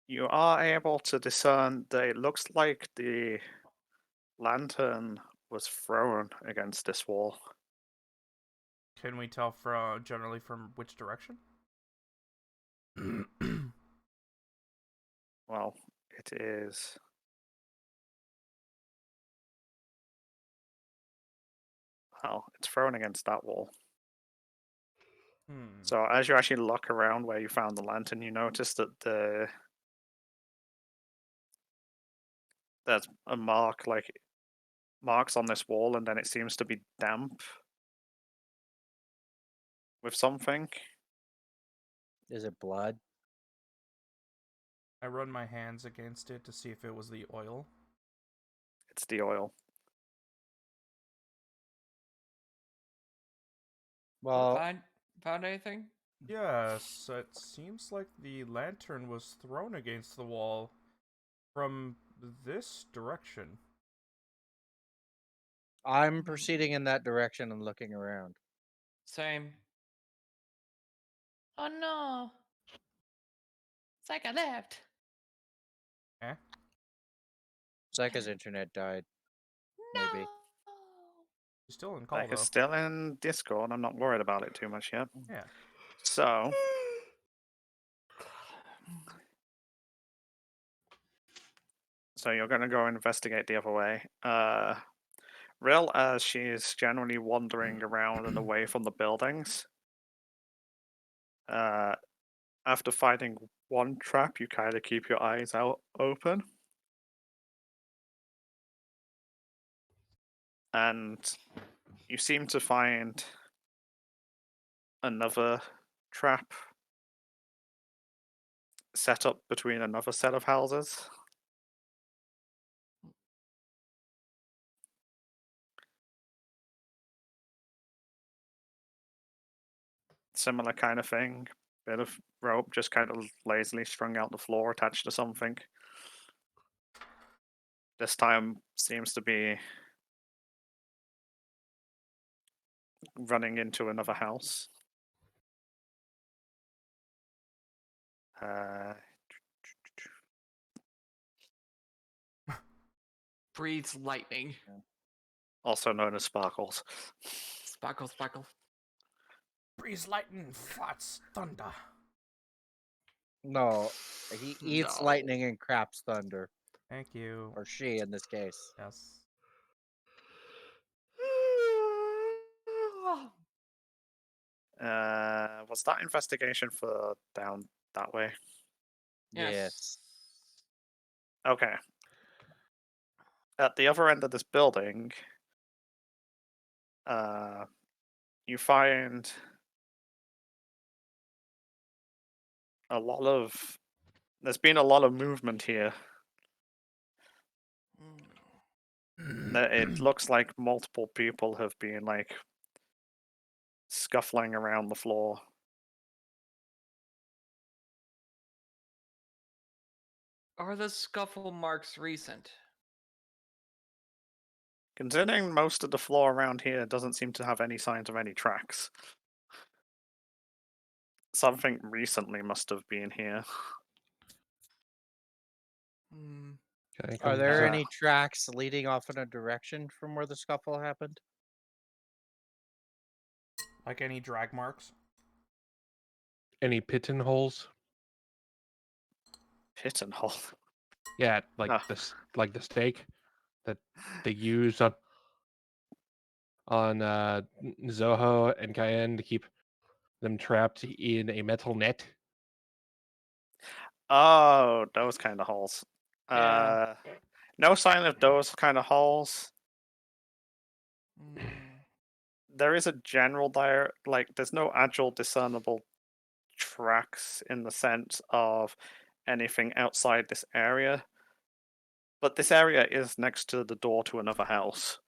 You are able to discern that it looks like the lantern was thrown against this wall. Can we tell generally from which direction? Well, it is. Well, it's thrown against that wall. Hmm. So as you actually look around where you found the lantern, you notice that there's a mark, like marks on this wall, and then it seems to be damp with something. Is it blood? I run my hands against it to see if it was the oil. It's the oil. Well, Found anything? Yes, it seems like the lantern was thrown against the wall from this direction. I'm proceeding in that direction and looking around. Same. Oh no. It's like I left. Eh? Psycha's internet died. Maybe. No. She's still in call, Like it's though. still in Discord. I'm not worried about it too much yet. Yeah. So you're gonna go investigate the other way. Rill, as she's generally wandering around and away from the buildings. After finding one trap, you kind of keep your eyes out open. And you seem to find another trap set up between another set of houses. Similar kind of thing. Bit of rope just kind of lazily strung out the floor, attached to something. This time seems to be running into another house. Breathes lightning. Also known as Sparkles. Sparkle, sparkle. Breeze lightning, farts thunder. No, he eats No. lightning and craps thunder. Thank you. Or she, in this case. Yes. Was that investigation for down that way? Yes. Okay. At the other end of this building, you find there's been a lot of movement here. It looks like multiple people have been like scuffling around the floor. Are the scuffle marks recent? Considering most of the floor around here doesn't seem to have any signs of any tracks. Something recently must have been here. Hmm. Can I Are there confirm- any tracks leading off in a direction from where the scuffle happened? Like any drag marks? any pigeonholes? Pit and hole. Yeah, like Ah. like the stake that they use on Zoho and Cayenne to keep them trapped in a metal net. Oh, those kind of holes. Yeah. No sign of those kind of holes. Mm. There is a general there's no actual discernible tracks in the sense of anything outside this area. But this area is next to the door to another house.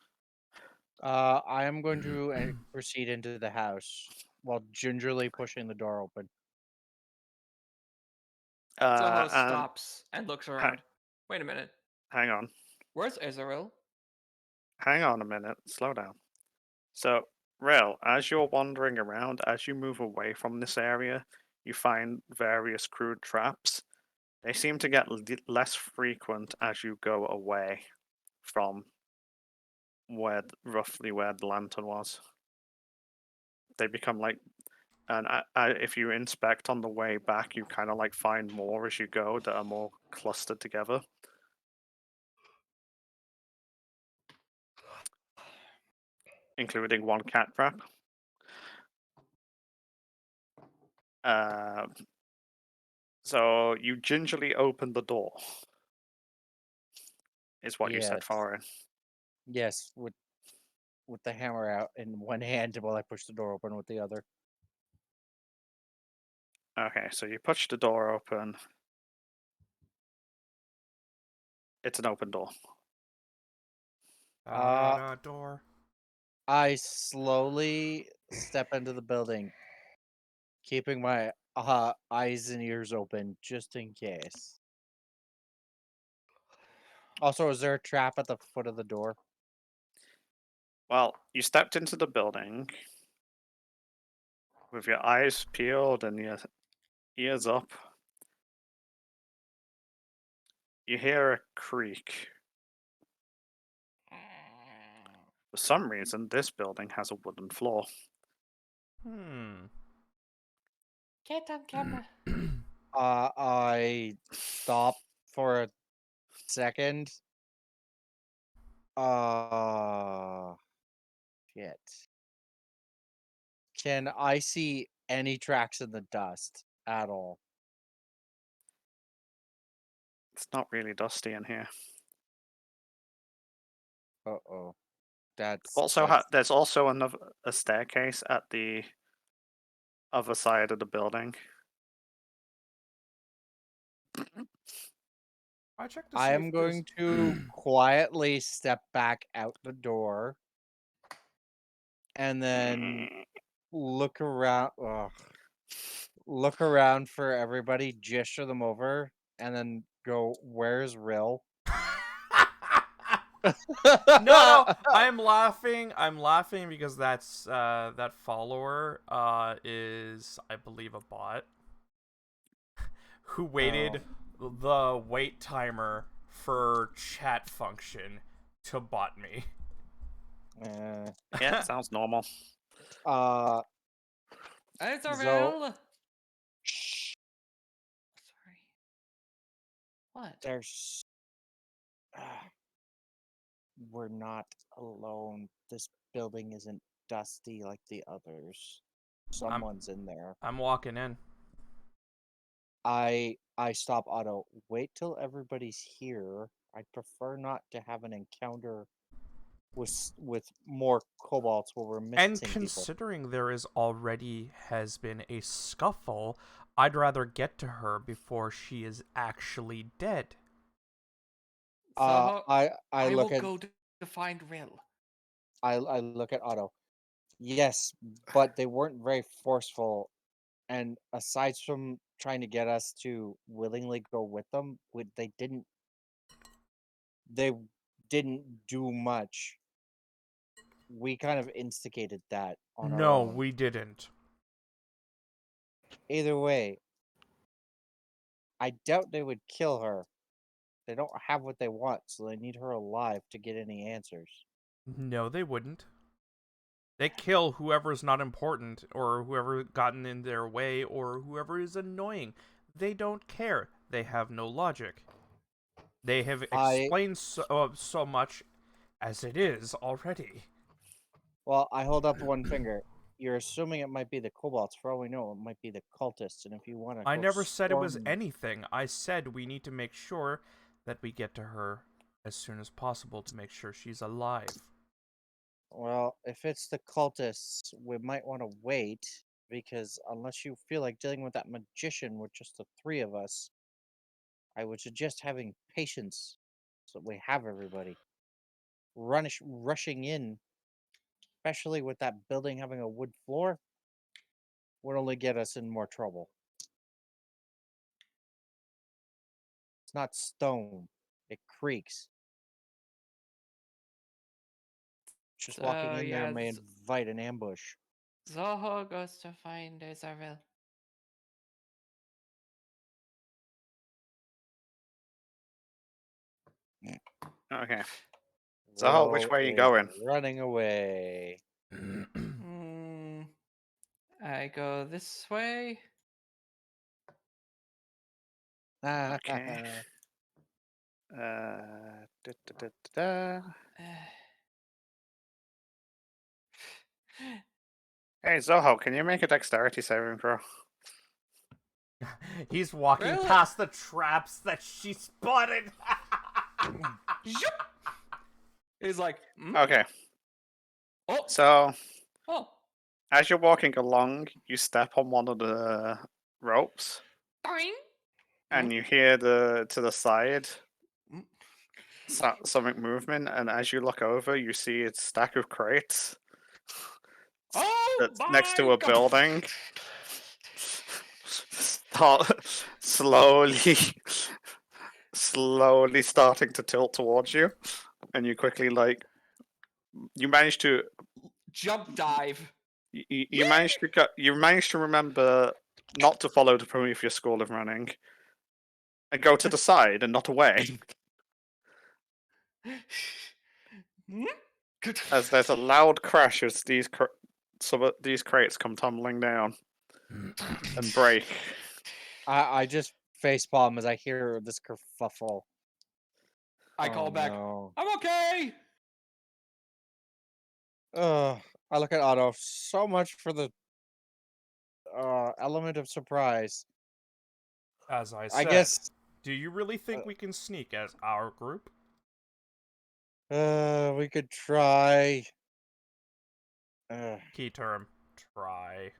I am going to proceed into the house while gingerly pushing the door open. Zoho And stops and looks around. Wait a minute. hang on. Where's Israel? Hang on a minute. Slow down. So, Rel, as you're wandering around, as you move away from this area, you find various crude traps. They seem to get less frequent as you go away from roughly where the lantern was. They become like, and if you inspect on the way back, you kind of like find more as you go that are more clustered together. Including one cat trap. So you gingerly open the door. Is what you said, Yes. Foreign. Yes, with the hammer out in one hand while I push the door open with the other. Okay, so you push the door open. It's an open door. Door. I slowly step into the building, keeping my eyes and ears open just in case. Also, is there a trap at the foot of the door? Well, you stepped into the building with your eyes peeled and your ears up. You hear a creak. For some reason, this building has a wooden floor. Get on camera. I stop for a second. Shit. Can I see any tracks in the dust at all? It's not really dusty in here. Uh-oh. That's There's also a staircase at the other side of the building. I checked to see I if am going to quietly step back out the door and then look around. Look around for everybody, gesture them over, and then go, "Where's Rill?" No, I'm laughing. I'm laughing because that's that follower is, I believe, a bot who waited the wait timer for chat function to bot me. Yeah, sounds normal. Israel. Shh. Sorry. What? There's. We're not alone. This building isn't dusty like the others. Someone's in there. I'm walking in. I stop Otto. Wait till everybody's here. I'd prefer not to have an encounter with more kobolds where we're missing And people. considering there is already has been a scuffle, I'd rather get to her before she is actually dead. Zoho, I will look at go to find Rill. I look at Otto. Yes, but they weren't very forceful, and aside from trying to get us to willingly go with them, they didn't do much. We kind of instigated that on our No, own. we didn't. Either way, I doubt they would kill her. They don't have what they want, so they need her alive to get any answers. No, they wouldn't. They kill whoever's not important, or whoever gotten in their way, or whoever is annoying. They don't care. they have no logic. They have I- explained so much as it is already. Well, I hold up one finger. You're assuming it might be the kobolds. For all we know, it might be the cultists. And if you want to, I never said it was anything. I said we need to make sure that we get to her as soon as possible to make sure she's alive. Well, if it's the cultists, we might want to wait because unless you feel like dealing with that magician with just the three of us, I would suggest having patience so that we have everybody. Rushing in, especially with that building having a wood floor, would only get us in more trouble. It's not stone; it creaks. Just walking So, in there may yes. invite an ambush. Zoho goes to find Azarel. Okay. So, which way are you going? Running away. I go this way. Okay. Da, da, da, da. Hey, Zoho, can you make a dexterity saving throw? He's walking Really? past the traps that she spotted. He's like, "Hmm? Okay. Oh, So, oh, as you're walking along, you step on one of the ropes, boing." and you hear to the side Mm. something movement, and as you look over, you see a stack of crates Oh, that's next to my a God. building. Start slowly starting to tilt towards you, and you quickly you manage to Jump dive. you manage to you manage to remember not to follow the Prometheus school of running and go to the side and not away, Hmm? as there's a loud crash as some of these crates come tumbling down and break. I just facepalm as I hear this kerfuffle. I call back. No. I'm okay. I look at Otto. So much for the element of surprise. As I said, I guess. do you really think we can sneak as our group? We could try. Key term, try.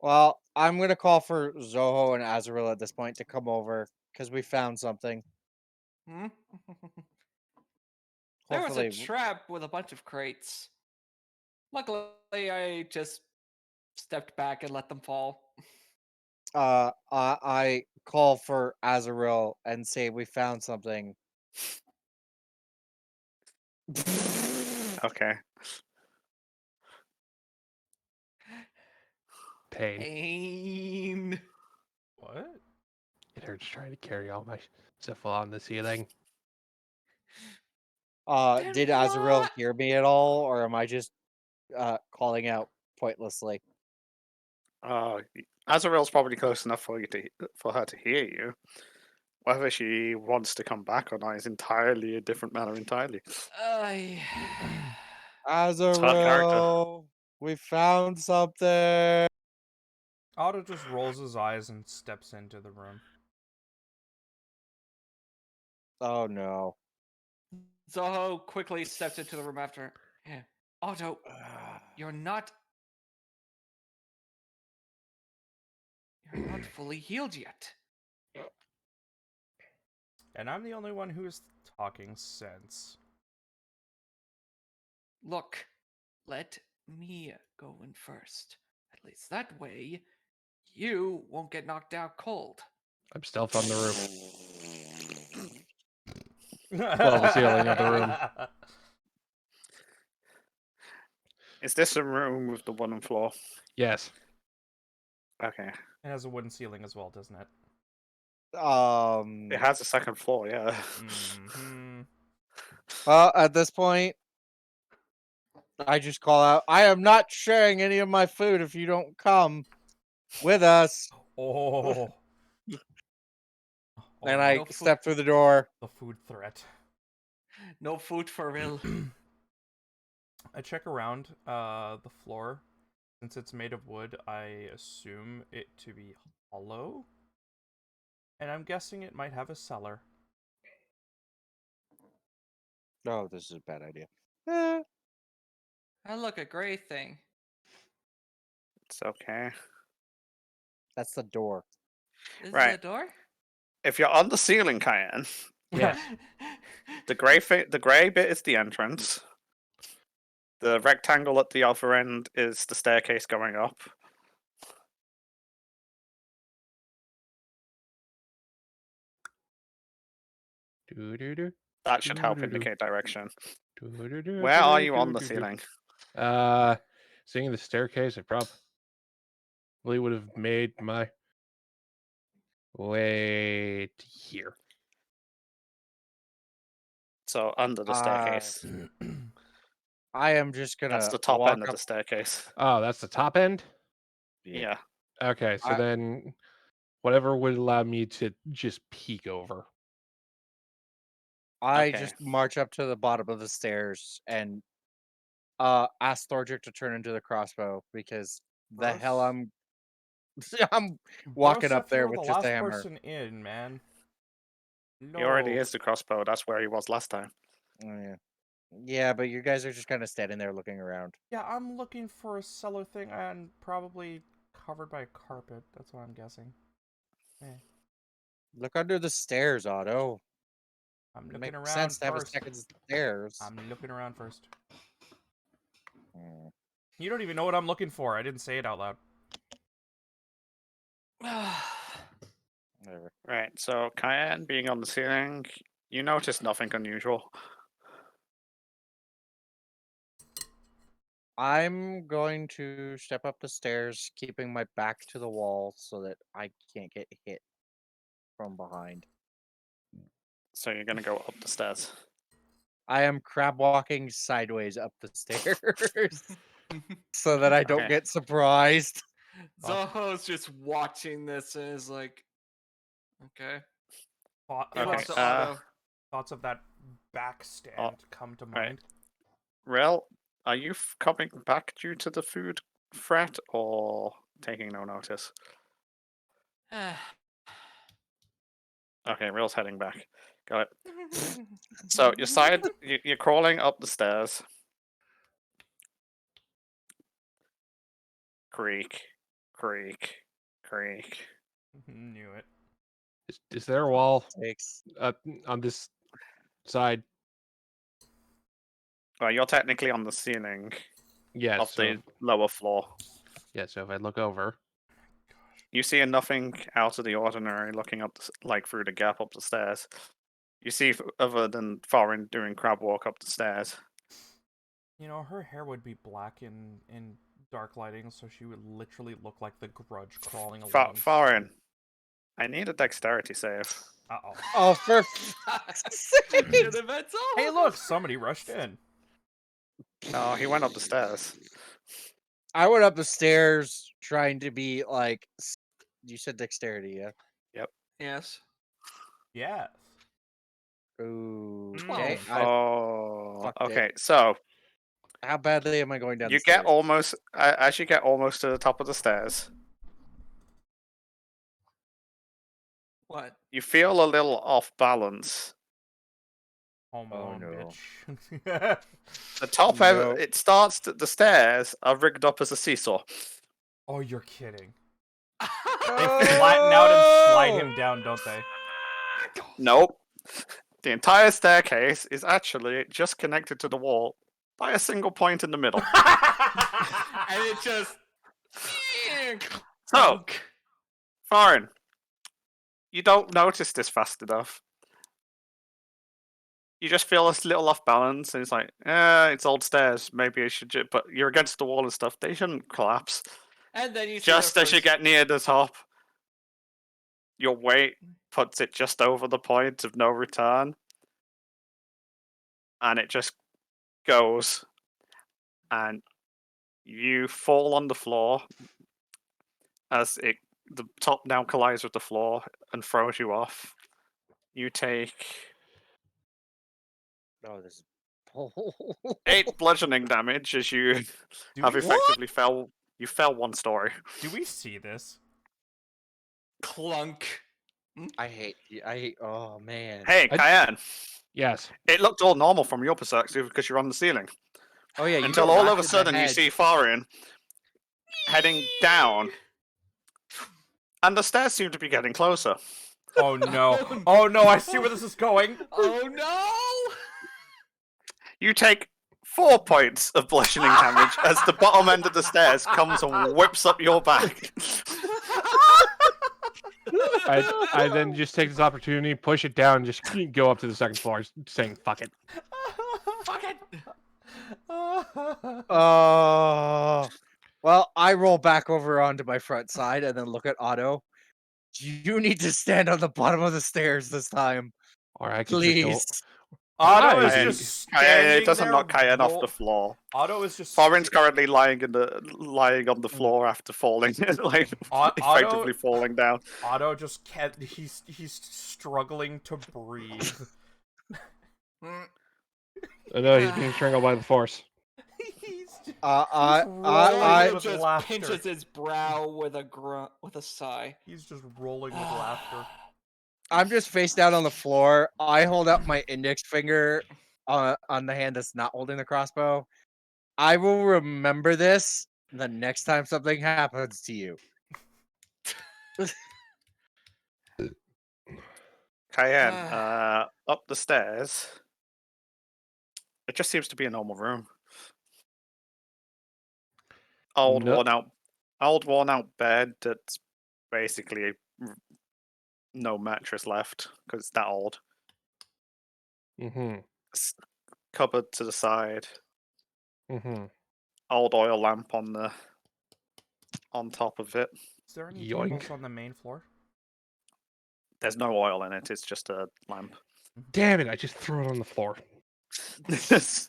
Well, I'm gonna call for Zoho and Azrael at this point to come over because we found something. Hmm? There was Hopefully, a trap with a bunch of crates. Luckily, I just stepped back and let them fall. I call for Azrael and say we found something. Okay. Pain. Pain. What? It hurts trying to carry all my stuff along the ceiling. Then Did Azrael what? hear me at all, or am I just calling out pointlessly? Azrael's probably close enough for her to hear you. Whether she wants to come back or not is entirely a different matter entirely. Azrael, we found something. Otto just rolls his eyes and steps into the room. Oh no. Zoho quickly steps into the room after. Yeah. Otto, you're not fully healed yet. And I'm the only one who's talking sense. Look, let me go in first. At least that way, you won't get knocked out cold. I'm stealth on the roof. Well, the ceiling of the room. Is this a room with the wooden floor? Yes. Okay. It has a wooden ceiling as well, doesn't it? It has a second floor, yeah. Mm-hmm. Well, at this point, I just call out, I am not sharing any of my food if you don't come with us. Oh. And Oh, I No food. step through the door. the food threat. No food for real. I check around the floor. Since it's made of wood, I assume it to be hollow. And I'm guessing it might have a cellar. Oh, this is a bad idea. Eh, Oh, look, a gray thing. It's okay. that's the door. This is Right. the door? If you're on the ceiling, Cayenne, Yes. the grey bit is the entrance. The rectangle at the other end is the staircase going up. Doo-doo-doo, That should help Doo-doo-doo. indicate direction. doo-doo-doo, Where are you on the doo-doo-doo-doo. ceiling? Seeing the staircase, I probably would have made my way to here. So under the staircase. I am just gonna. That's the top walk end of up. the staircase. Oh, that's the top end? Yeah. Okay, so I- then whatever would allow me to just peek over. I Okay. just march up to the bottom of the stairs and ask Thorgic to turn into the crossbow because the hell Bros- I'm walking Broseph, up there you're with the just last a hammer. person in, man. No. He already is the crossbow. That's where he was last time. Oh, yeah. Yeah, but you guys are just kind of standing there looking around. Yeah, I'm looking for a cellar thing and probably covered by carpet. That's what I'm guessing. Look under the stairs, Otto. I'm It looking makes around sense to have a first. second stairs. I'm looking around first. Mm. You don't even know what I'm looking for. I didn't say it out loud. Whatever. Right. So Cayenne being on the ceiling, you notice nothing unusual. I'm going to step up the stairs, keeping my back to the wall so that I can't get hit from behind. So you're gonna go up the stairs. I am crab walking sideways up the stairs so that I don't Okay. get surprised. Zoho's just watching this and is like, okay. Thoughts Talks Okay, to Otto. thoughts of that back stand come to right. mind. Rel, are you coming back due to the food threat or taking no notice? Okay, Rel's heading back. Got it. So you're crawling up the stairs. Creak, creak, creak. Knew it. Is there a wall Takes. on this side? Well, you're technically on the ceiling Yes. of So, the lower floor. yeah, so if I look over, You see nothing out of the ordinary looking up, like through the gap up the stairs. You see, other than Thorin doing crab walk up the stairs. You know, her hair would be black in dark lighting, so she would literally look like the Grudge crawling along. Thorin, I need a dexterity save. Uh-oh. Oh, for fuck's sake! Should have been Zoho. Hey, look! Somebody rushed in. Oh, he went up the stairs. I went up the stairs trying to be like. You said dexterity, yeah? Yes. Yeah. Ooh. 12. Okay. Oh, fucked it. okay. So How badly am I going down you the stairs? get almost as you get almost to the top of the stairs. What? You feel a little off balance. Home Oh, alone, no. bitch. The top No. it starts. The stairs are rigged up as a seesaw. Oh, you're kidding. They flatten out and slide him down, don't they? Nope. The entire staircase is actually just connected to the wall by a single point in the middle. And it just. So, Thorin, you don't notice this fast enough. You just feel a little off balance, and it's like, it's old stairs. Maybe I should just. But you're against the wall and stuff. They shouldn't collapse. And then you see Just the as you first- get near the top, your weight puts it just over the point of no return. And it just goes. And you fall on the floor as the top now collides with the floor and throws you off. You take Oh, this is 8 bludgeoning damage as you Do have we- effectively fell. You fell 1 story. Do we see this? Clunk. I hate. Oh man. Hey, I- Cayenne. Yes. It looked all normal from your perspective because you're on the ceiling. Oh yeah. You Until get all of whacked a in the sudden you head. see Farin heading down, and the stairs seem to be getting closer. Oh no! Oh no! I see where this is going. Oh no! You take 4 points of bludgeoning damage as the bottom end of the stairs comes and whips up your back. I then just take this opportunity, push it down, and just go up to the second floor, saying "fuck it." Fuck it! Oh. Well, I roll back over onto my front side and then look at Otto. You need to stand on the bottom of the stairs this time, Or I could just go. please. Otto is Hi. just Cayenne, standing it doesn't there. knock Cayenne off roll- the floor. Otto is just. Farin's currently lying on the floor after falling, like Otto- effectively falling down. Otto just can't. He's struggling to breathe. Mm, I know he's being strangled by the force. He's just, I rolling with just laughter. pinches his brow with a with a sigh. He's just rolling with laughter. I'm just face down on the floor. I hold up my index finger on the hand that's not holding the crossbow. I will remember this the next time something happens to you. Cayenne, up the stairs. It just seems to be a normal room. Old No- worn out bed that's basically no mattress left because it's that old. Mm-hmm. Cupboard to the side. Mm-hmm. Old oil lamp on top of it. Is there any Yoink. tables on the main floor? There's no oil in it. It's just a lamp. Damn it! I just threw it on the floor. Is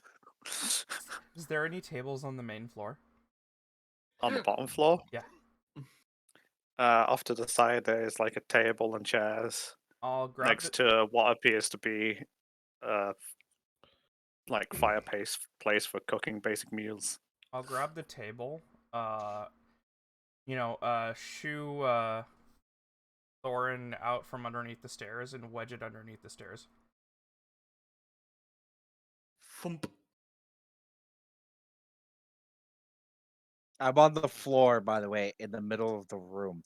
there any tables on the main floor? On the bottom floor. Yeah. Off to the side, there's like a table and chairs I'll grab next to what appears to be like fireplace place for cooking basic meals. I'll grab the table. Shoo Thorin out from underneath the stairs and wedge it underneath the stairs. Thump. I'm on the floor, by the way, in the middle of the room.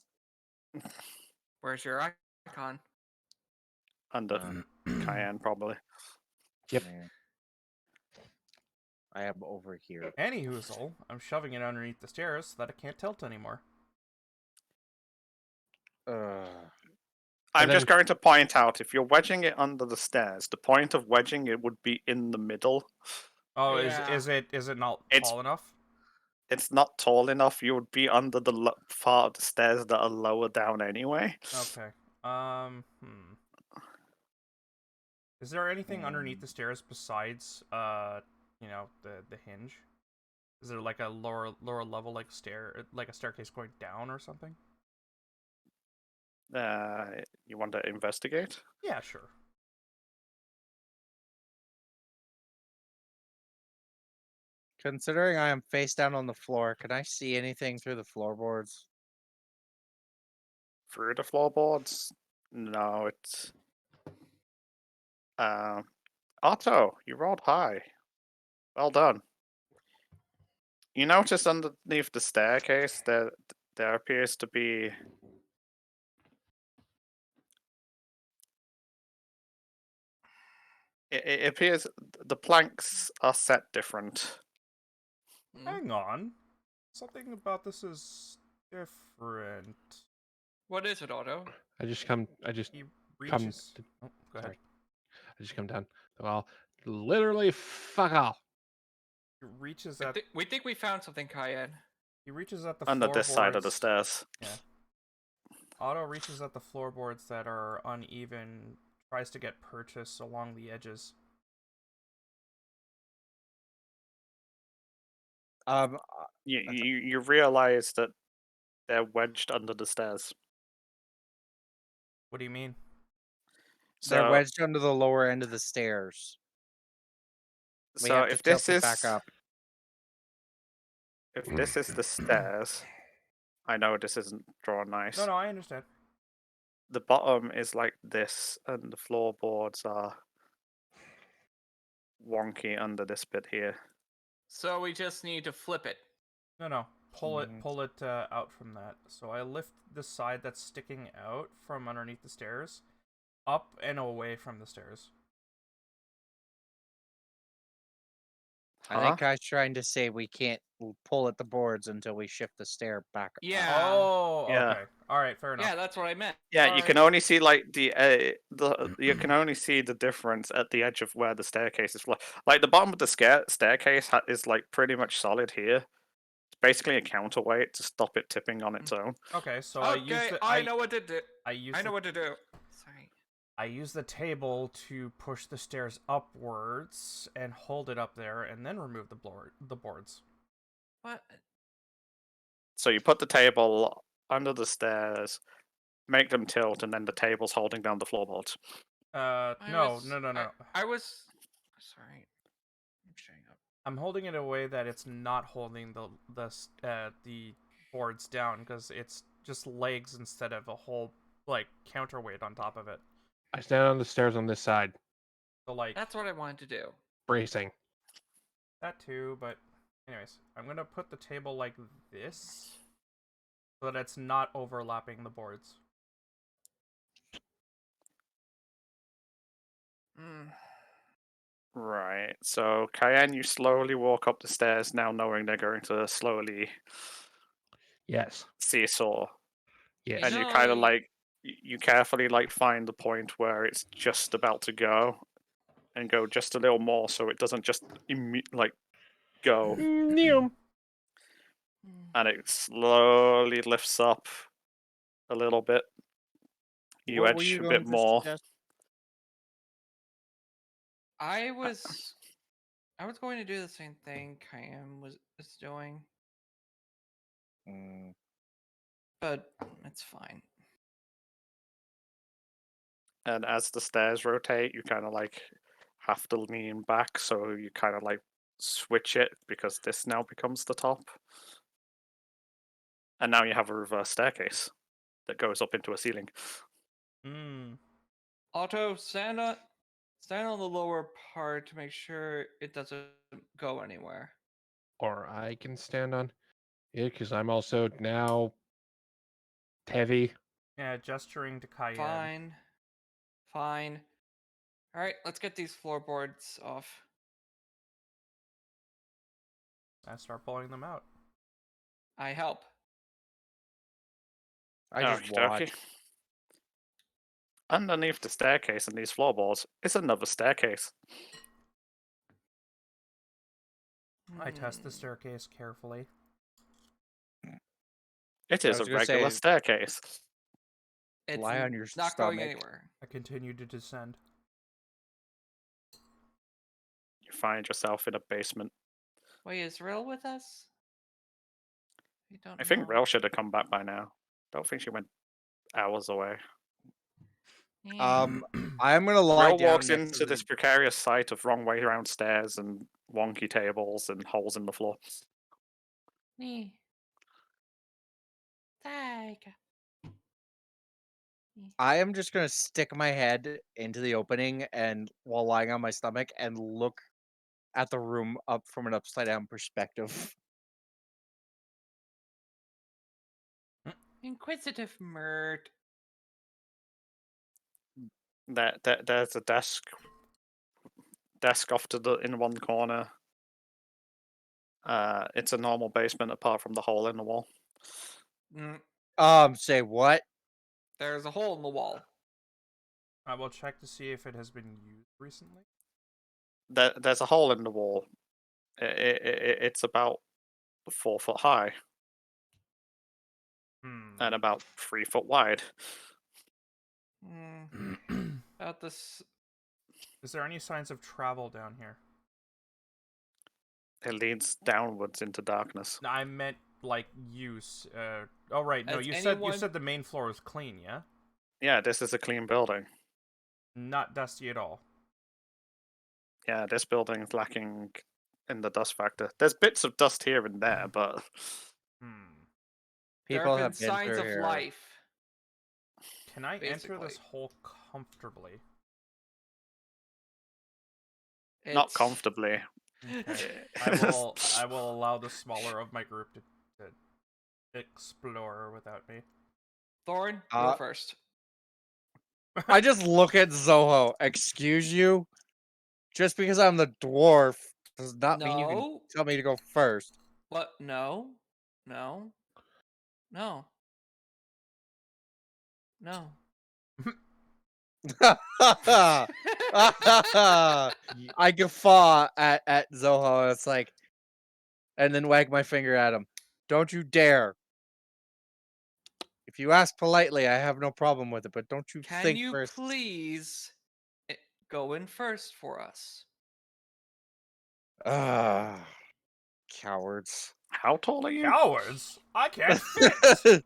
Where's your icon? Under Cayenne, probably. Yep. Yeah. I am over here. Anyhoozle, I'm shoving it underneath the stairs so that it can't tilt anymore. I'm then- just going to point out, if you're wedging it under the stairs, the point of wedging it would be in the middle. Oh, Yeah. is it not It's- tall enough? It's not tall enough. You would be under the part of the stairs that are lower down anyway. Okay. Is there anything underneath the stairs besides the hinge? Is there like a lower level like a staircase going down or something? You want to investigate? Yeah, sure. Considering I am face down on the floor, can I see anything through the floorboards? Through the floorboards? No, it's. Otto, you rolled high. Well done. You notice underneath the staircase there appears to be. It appears the planks are set different. Mm. Hang on. Something about this is different. What is it, Otto? I just He come. reaches. Oh, go ahead. Sorry. I just come down. Well, literally, fuck off. He reaches We, at we think we found something, Cayenne. the Under this side of the floorboards. stairs. Otto reaches at the floorboards that are uneven, tries to get purchase along the edges. You realize that they're wedged under the stairs. What do you mean? They're So, wedged under the lower end of the stairs. We so have to if tilt this it is back up. if this is the stairs, I know this isn't drawn nice. No, I understand. The bottom is like this, and the floorboards are wonky under this bit here. So we just need to flip it. No. Pull Mhm. it out from that. So I lift the side that's sticking out from underneath the stairs, up and away from the stairs. I think I was trying to say we can't pull at the boards until we shift the stair back up. Yeah. Oh, Yeah. okay. All right, fair enough. Yeah, that's what I meant. Yeah, you Alright. can only see like you can only see the difference at the edge of where the staircase is. Like the bottom of the staircase is like pretty much solid here. It's basically a counterweight to stop it tipping on its own. Okay, so Okay, I know what to do. I use I know the, what to do. Sorry. I use the table to push the stairs upwards and hold it up there, and then remove the boards. What? So you put the table under the stairs, make them tilt, and then the table's holding down the floorboards. No. I was. Sorry. I'm shutting up. I'm holding it in a way that it's not holding the boards down because it's just legs instead of a whole like counterweight on top of it. I stand on the stairs on this side, So like That's what I wanted to do. bracing. that too, but anyways, I'm gonna put the table like this so that it's not overlapping the boards. Mm. Right. So Cayenne, you slowly walk up the stairs, now knowing they're going to slowly Yes. seesaw, Yes. and You you know, kind of like you carefully like find the point where it's just about to go, and go just a little more so it doesn't just like go, Neum. and it slowly lifts up a little bit. You What were edge you a going bit to more. suggest? I was going to do the same thing Kayam was doing, Mm, but it's fine. And as the stairs rotate, you kind of like have to lean back, so you kind of like switch it because this now becomes the top. And now you have a reverse staircase that goes up into a ceiling. Otto, stand on the lower part to make sure it doesn't go anywhere. Or I can stand on it because I'm also now heavy. Yeah, gesturing to Cayenne. Fine. All right, let's get these floorboards off. I start pulling them out. I help. I just Okey-dokey. watch. Underneath the staircase and these floorboards is another staircase. I test the Hmm. staircase carefully. It is a was gonna regular say- staircase. It's Lie on your not going stomach. anywhere. I continue to descend. You find yourself in a basement. Wait, is Rill with us? I don't I think know. Rel should have come back by now. Don't think she went hours away. Yeah. I'm gonna lie Rel down walks next into to this the- precarious sight of wrong way around stairs and wonky tables and holes in the floor. Nee. Tag. I am just gonna stick my head into the opening and while lying on my stomach and look at the room up from an upside down perspective. Inquisitive Mert. There's a desk off to the in one corner. It's a normal basement apart from the hole in the wall. Say what? There's a hole in the wall. I will check to see if it has been used recently. There's a hole in the wall. It's about 4 foot high and about 3 foot wide. About this. Is there any signs of travel down here? It leads downwards into darkness. No, I meant like use. Oh right, no, Has you anyone- said the main floor was clean, yeah? Yeah, this is a clean building. Not dusty at all. Yeah, this building's lacking in the dust factor. There's bits of dust here and there, but Hmm. There People have been have been signs through of here. life. Can I enter this Basically. hole comfortably? not It's- comfortably. Okay. I will allow the smaller of my group to explore without me. Thorn, you Uh, go first. I just look at Zoho. Excuse you? Just because I'm the dwarf does not mean you can No. tell me to go first. What? No. No. No. No. I guffaw at Zoho. It's like, and then wag my finger at him. Don't you dare. If you ask politely, I have no problem with it, but don't you Can think you first. please go in first for us? Ah, cowards. How tall are you? Cowards! I can't fit!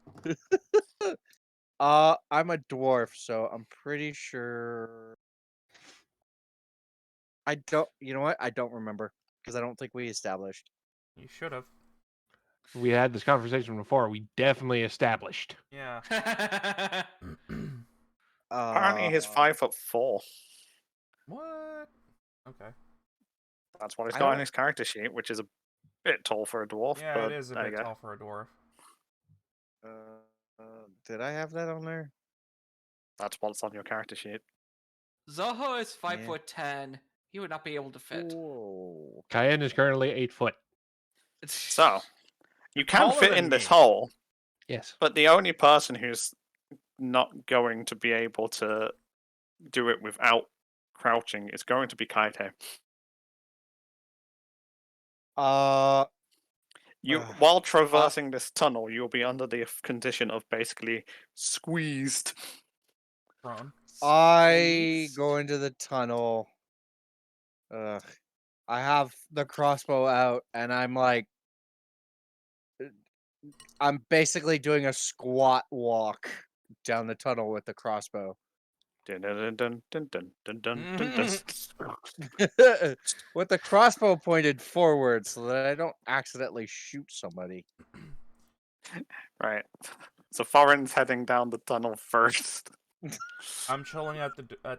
I'm a dwarf, so I'm pretty sure. I don't. You know what? I don't remember because I don't think we established. You should have. We had this conversation before. We definitely established. Yeah. Apparently, he's 5'4". What? Okay. That's what he's I got on don't- his character sheet, which is a bit tall for a dwarf. Yeah, but it is a there you bit go. tall for a dwarf. Did I have that on there? That's what's on your character sheet. Zoho is 5'10". Yeah. He would not be able to fit. Whoa. Cayenne is currently 8 foot. So, you can Taller fit than in this me. hole, Yes. but the only person who's not going to be able to do it without crouching is going to be Kaite. You, Ugh. while traversing this tunnel, you'll be under the condition of basically squeezed. Prone. I Squeezed. go into the tunnel. Ugh. I have the crossbow out, and I'm like, I'm basically doing a squat walk down the tunnel with the crossbow. Dun, dun, dun, dun, dun, dun, dun, dun, dun. With the crossbow pointed forward so that I don't accidentally shoot somebody. Right. So Foreign's heading down the tunnel first. I'm chilling at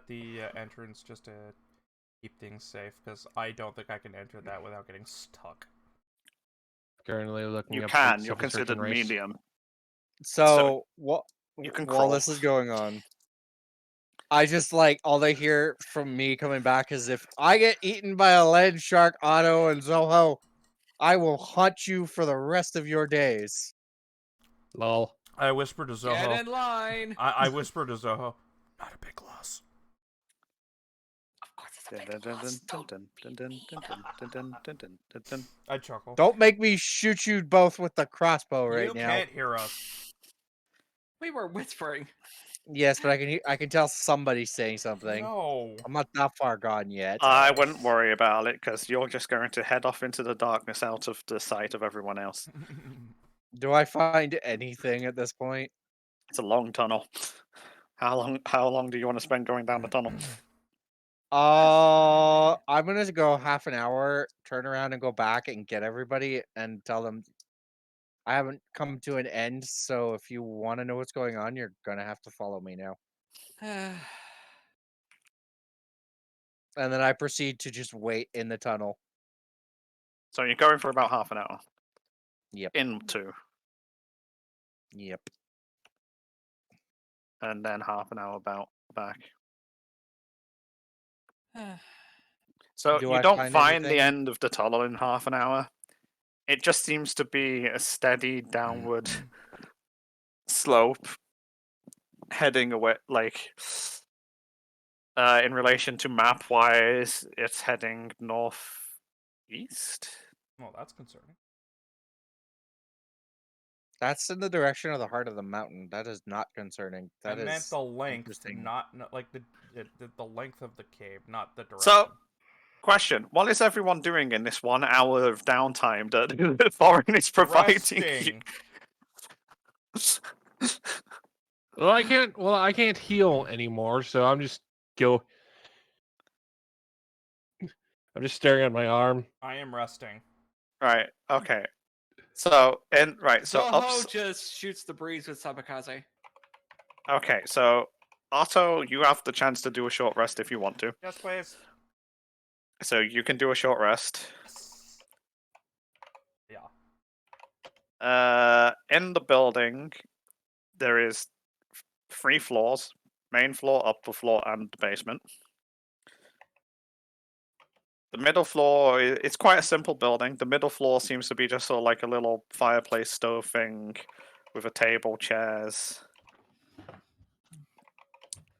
the entrance just to keep things safe because I don't think I can enter that without getting stuck. Currently looking You up. can. rates You're of a certain considered race. medium. So, what? you can while this crawl. is going on, I just like all they hear from me coming back is if I get eaten by a land shark, Otto and Zoho, I will haunt you for the rest of your days. Lol. I whisper to Get Zoho. in line. I whisper to Zoho. Not a big loss. Of course, it's a Dun, big dun, dun, loss. dun, Don't dun, dun, dun, dun, dun, dun, dun, dun, dun, dun. I chuckle. Don't make me shoot you both with the crossbow right you now. can't hear us. We were whispering. Yes, but I can tell somebody's saying something. No. I'm not that far gone yet. I wouldn't worry about it because you're just going to head off into the darkness out of the sight of everyone else. Do I find anything at this point? It's a long tunnel. How long do you want to spend going down the tunnel? I'm gonna go half an hour, turn around and go back and get everybody and tell them I haven't come to an end, so if you want to know what's going on, you're gonna have to follow me now. And then I proceed to just wait in the tunnel. So you're going for about half an hour. Yep. Into, Yep. and then half an hour back. So Do you I don't find find the anything? end of the tunnel in half an hour. It just seems to be a steady downward slope heading away, like in relation to map wise, it's heading northeast. Well, that's concerning. That's in the direction of the heart of the mountain. That is not concerning. That I is meant the length, interesting. not like the length of the cave, not the direction. So, question: what is everyone doing in this 1 hour of downtime that Foreign is providing you? Resting. Well, I can't. Well, I can't heal anymore, so I'm just Go. I'm just staring at my arm. I am resting. Right. Okay. So So Zoho just shoots the breeze with Sabakaze. Okay. So Otto, you have the chance to do a short rest if you want to. Yes, please. So you can do a short rest. Yes. Yeah. In the building, there is 3 floors: main floor, upper floor, and the basement. The middle floor, it's quite a simple building. The middle floor seems to be just sort of like a little fireplace stove thing with a table, chairs,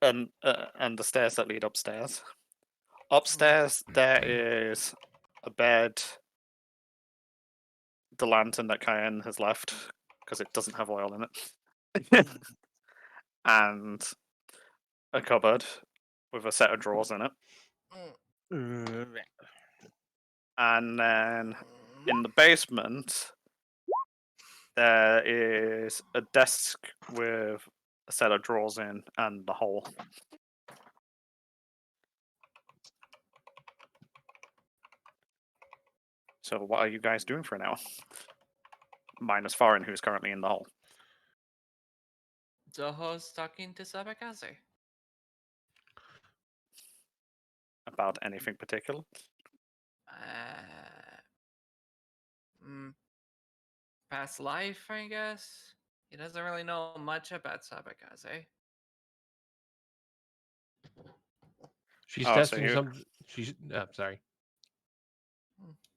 and the stairs that lead upstairs. Upstairs, there is a bed, the lantern that Cayenne has left because it doesn't have oil in it, and a cupboard with a set of drawers in it. And then in the basement, there is a desk with a set of drawers in and the hole. So what are you guys doing for now? Minus Farin, who's currently in the hole. Zoho's talking to Sabakaze. About anything particular? Past life, I guess. He doesn't really know much about Sabakaze. She's Oh, so testing you- some. She's. Sorry.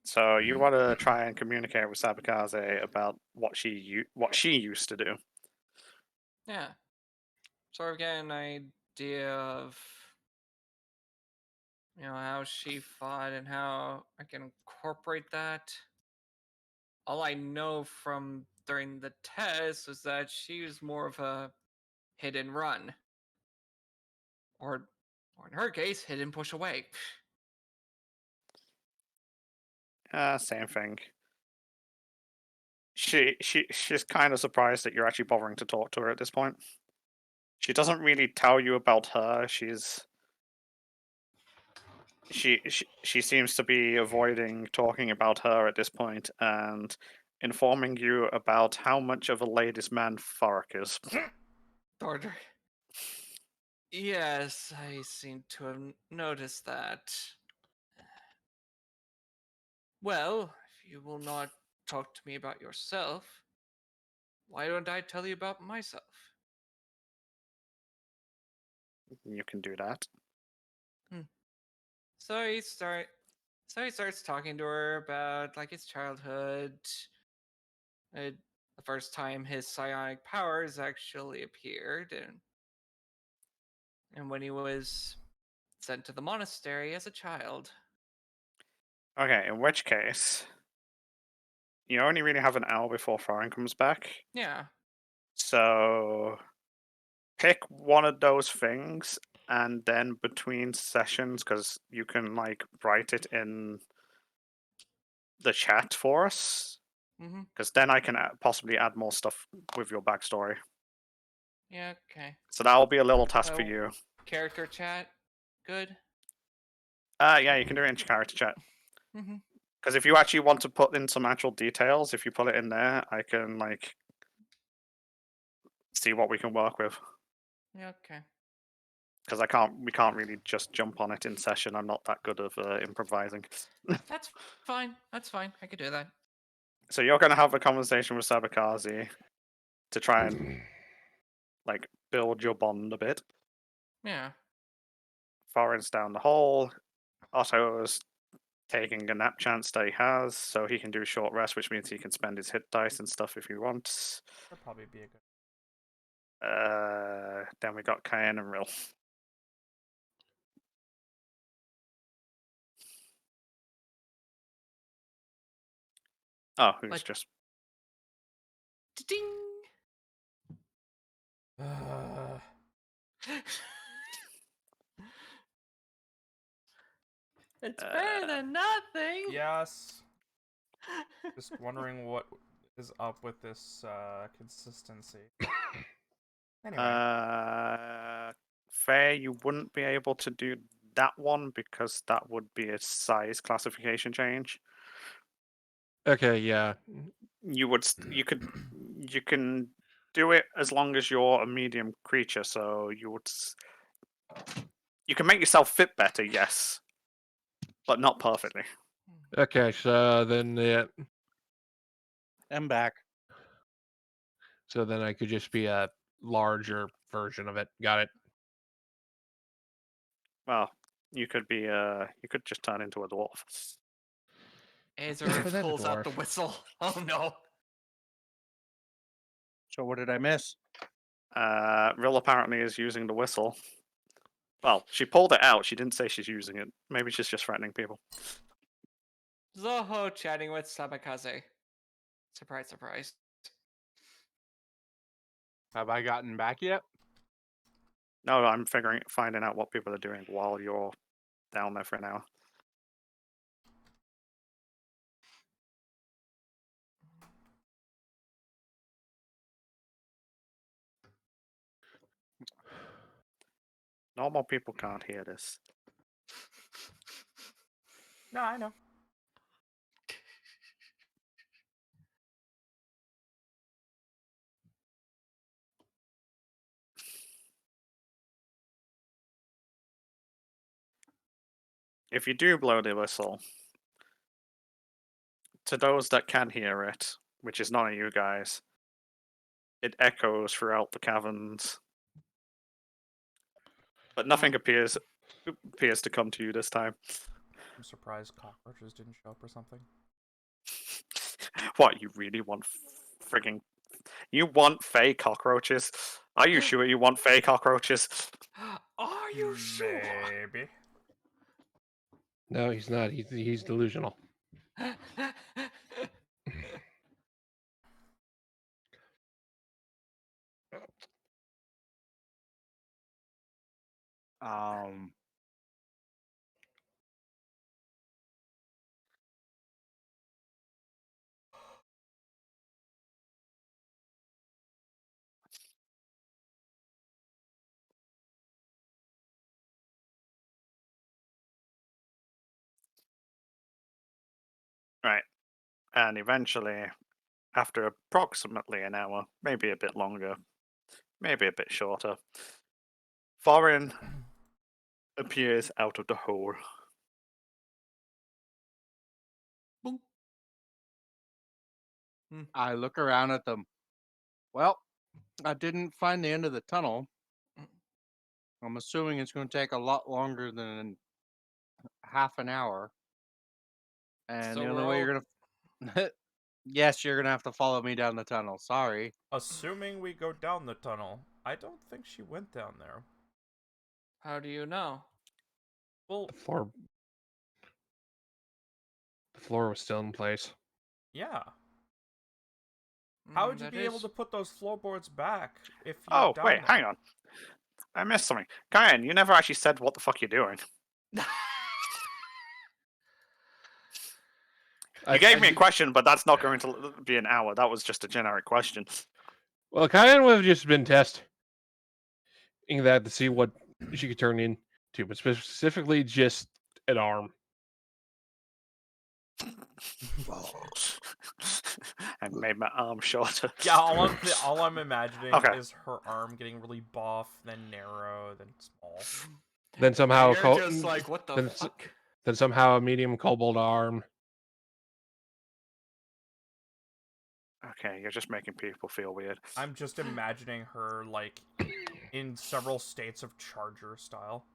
So you want to try and communicate with Sabakaze about what she used to do. Yeah. Sort of get an idea of how she fought and how I can incorporate that. All I know from during the test was that she was more of a hit and run. Or in her case, hit and push away. Same thing. She's kind of surprised that you're actually bothering to talk to her at this point. She doesn't really tell you about her. She seems to be avoiding talking about her at this point and informing you about how much of a ladies' man Farak is. Order. Yes, I seem to have noticed that. Well, if you will not talk to me about yourself, why don't I tell you about myself? You can do that. So he starts talking to her about like his childhood, the first time his psionic powers actually appeared, and when he was sent to the monastery as a child. Okay, in which case, you only really have an hour before Farin comes back. Yeah. So pick one of those things, and then between sessions, because you can like write it in the chat for us, Mm-hmm. because then I can possibly add more stuff with your backstory. Yeah. Okay. So that'll be a little task for Oh. you. Character chat. Good. Yeah, you can do it in character chat. Mm-hmm. Because if you actually want to put in some actual details, if you put it in there, I can like see what we can work with. Yeah. Okay. Because we can't really just jump on it in session. I'm not that good of improvising. That's fine. That's fine. I could do that. So you're going to have a conversation with Sabakaze to try and like build your bond a bit. Yeah. Farin's down the hole. Otto's taking a nap chance that he has, so he can do a short rest, which means he can spend his hit dice and stuff if he wants. That'd probably be a good. Then we got Cayenne and Rill. Oh, who's But- just Ding. It's better than nothing. Yes. Just wondering what is up with this consistency. Anyway. fair, you wouldn't be able to do that one because that would be a size classification change. Okay, yeah. You would you can do it as long as you're a medium creature, so you can make yourself fit better, yes, but not perfectly. Okay, so then I'm back. so then I could just be a larger version of it. Got it. Well, you could just turn into a dwarf. Azor but then a pulls out the dwarf. whistle. Oh no. So what did I miss? Rill apparently is using the whistle. Well, she pulled it out. She didn't say she's using it. Maybe she's just threatening people. Zoho chatting with Sabakaze. Surprise, surprise. Have I gotten back yet? No, I'm finding out what people are doing while you're down there for an hour. Normal people can't hear this. No, I know. If you do blow the whistle, to those that can hear it, which is none of you guys, it echoes throughout the caverns. But nothing appears to come to you this time. I'm surprised cockroaches didn't show up or something. What, you really want frigging... You want fake cockroaches? Are you sure you want fake cockroaches? Are you sure? Maybe. No, he's not. He's delusional. Um, Right. And eventually, after approximately an hour, maybe a bit longer, maybe a bit shorter, Thorin appears out of the hole. I look around at them. Well, I didn't find the end of the tunnel. I'm assuming it's going to take a lot longer than half an hour. And So the only we're way all- you're gonna yes, you're gonna have to follow me down the tunnel. Sorry. Assuming we go down the tunnel, I don't think she went down there. How do you know? Well, The floor was still in place. yeah. How would you That be able is- to put those floorboards back if you Oh, down wait, there? hang on. I missed something. Kyan, you never actually said what the fuck you're doing. You gave me a question, but that's not going to be an hour. That was just a generic question. Well, Kyan would have just been testing that to see what she could turn into, but specifically just an arm. I made my arm shorter. Yeah, all I'm imagining Okay. is her arm getting really buff, then narrow, then small. Then somehow, You're just like, what the then, fuck? then somehow a medium kobold arm. Okay, you're just making people feel weird. I'm just imagining her like in several states of charger style.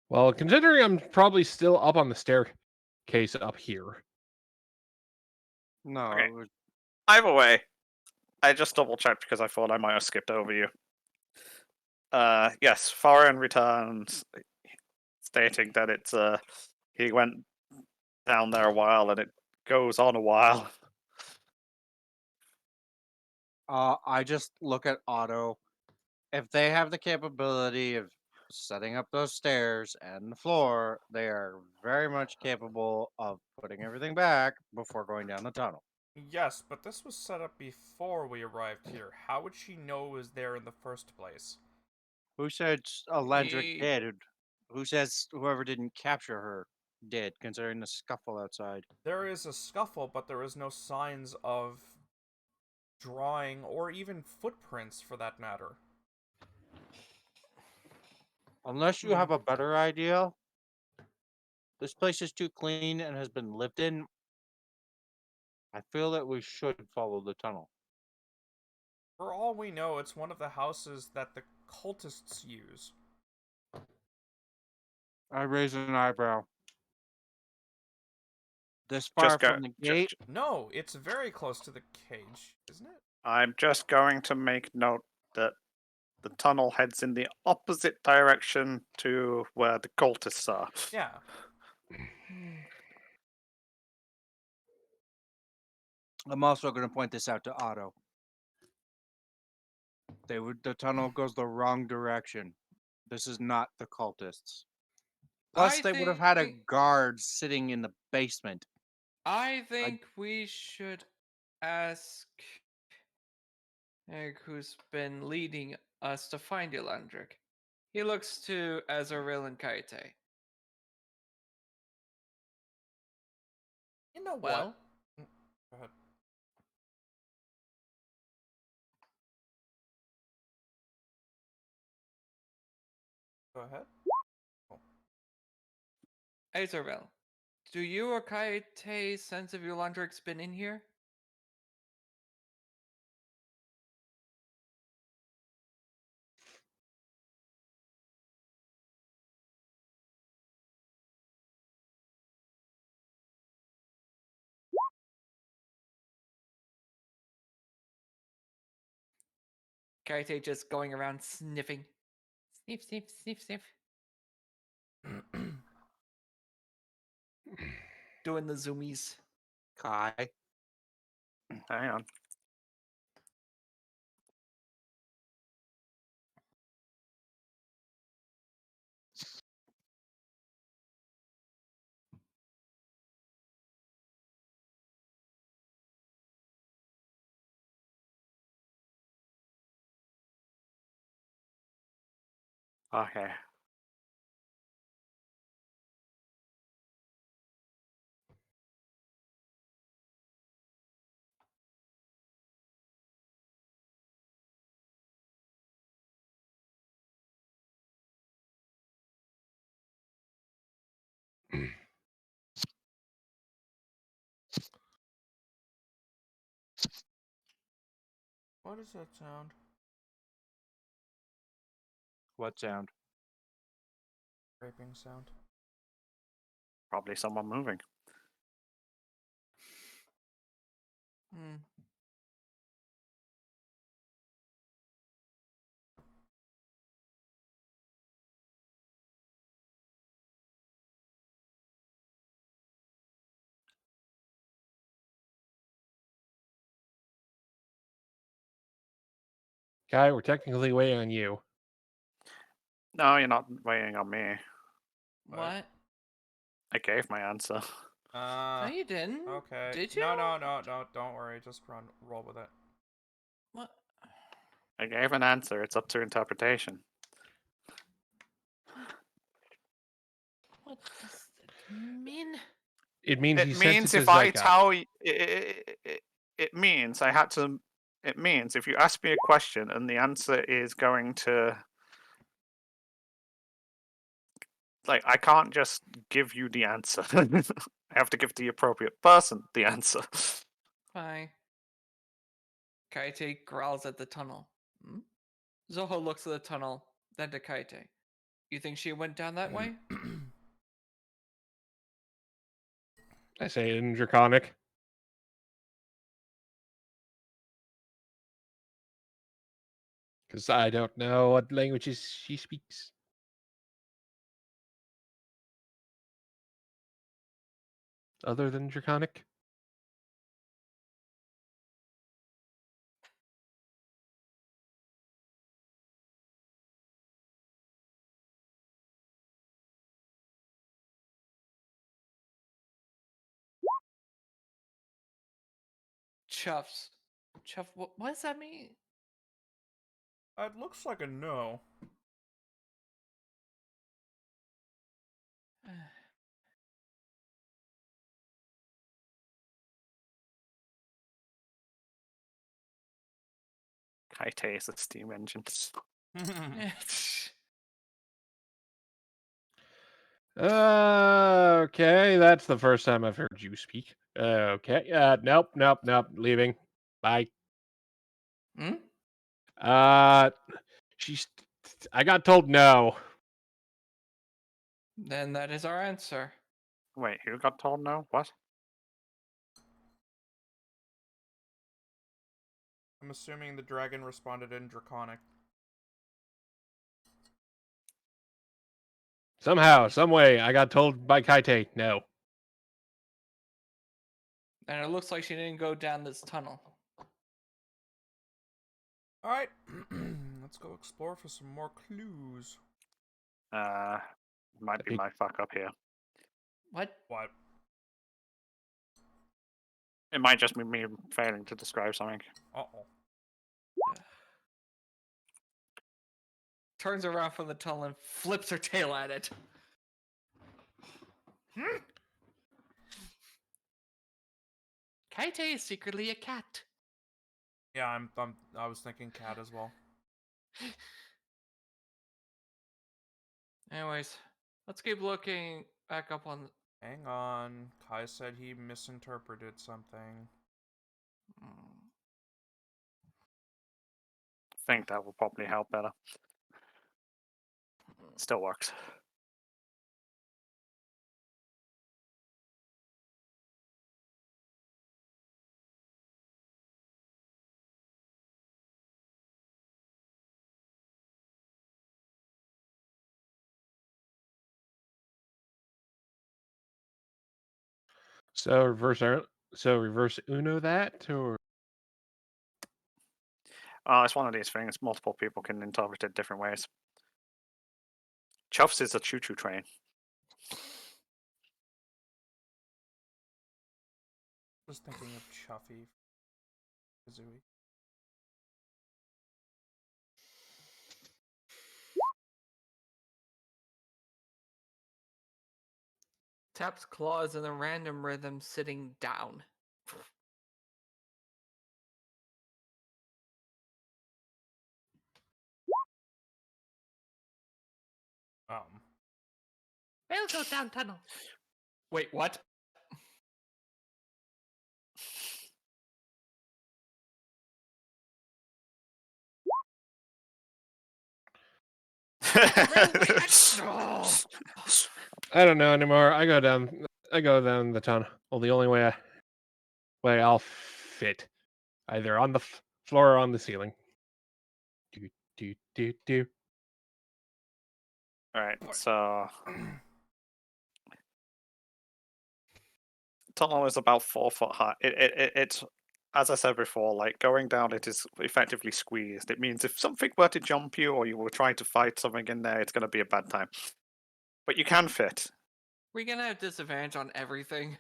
Well, considering I'm probably still up on the staircase up here. No, Okay. it was Either way, I just double checked because I thought I might have skipped over you. Yes, Thorin returns, stating that it's he went down there a while and it goes on a while. I just look at Otto. If they have the capability of setting up those stairs and the floor, they are very much capable of putting everything back before going down the tunnel. Yes, but this was set up before we arrived here. How would she know it was there in the first place? Who said Elandric We- did? Who says whoever didn't capture her did, considering the scuffle outside? There is a scuffle, but there is no signs of drawing or even footprints for that matter. Unless you Hmm. have a better idea, this place is too clean and has been lived in. I feel that we should follow the tunnel. For all we know, it's one of the houses that the cultists use. I raise an eyebrow. This far Just go. from the gate? No, it's very close to the cage, isn't it? I'm just going to make note that the tunnel heads in the opposite direction to where the cultists are. Yeah. I'm also going to point this out to Otto. The tunnel goes the wrong direction. This is not the cultists. Plus, I they would have had a think- guard sitting in the basement. I think we should ask Eric, who's been leading us to find Elandric. He looks to Azaril and Kaite. You know Well- what? Go ahead. Go ahead. Azaril, do you or Kaite sense if Elandric's been in here? Kaite just going around sniffing. Sniff, sniff, sniff, sniff. Doing the zoomies. Kai. Hang on. Okay. What does that sound? What sound? Scraping sound. Probably someone moving. Hmm. Guy, we're technically waiting on you. No, you're not waiting on me. What? I gave my answer. No, you didn't. Okay. Did you? No, don't worry. Just roll with it. What? I gave an answer. It's up to interpretation. What does that mean? It means he It sent means it to if I Zyka. tell you, it means I had to. It means if you ask me a question and the answer is going to, like, I can't just give you the answer. I have to give the appropriate person the answer. Fine. Kaite growls at the tunnel. Hmm? Zoho looks at the tunnel, then to Kaite. You think she went down that way? I say it in Draconic. Because I don't know what languages she speaks. Other than Draconic? Chuffs. Chuff, what does that mean? It looks like a no. Kaite is a steam engine. Okay, that's the first time I've heard you speak. Okay, nope, leaving. Bye. Hmm? She's. I got told no. Then that is our answer. Wait, who got told no? What? I'm assuming the dragon responded in Draconic. Somehow, some way, I got told by Kaite no. And it looks like she didn't go down this tunnel. Alright, let's go explore for some more clues. Might be Okay. my fuck up here. What? What? It might just be me failing to describe something. Uh-oh. Turns around from the tunnel and flips her tail at it. Kaite is secretly a cat. Yeah, I was thinking cat as well. Anyways, let's keep looking back up on. Hang on. Kai said he misinterpreted something. I think that will probably help better. Still works. So reverse Uno that, or It's one of these things. Multiple people can interpret it different ways. Chuffs is a choo-choo train. Just thinking of Chuffy. Kazooie. Taps claws in a random rhythm sitting down. We'll go down tunnel. Wait, what? No. I don't know anymore. I go down the tunnel. Well, the only way I'll fit, either on the floor or on the ceiling. Do. Alright, so tunnel is about 4 foot high. It's, as I said before, like going down it is effectively squeezed. It means if something were to jump you or you were trying to fight something in there, it's going to be a bad time. But you can fit. We're gonna have disadvantage on everything.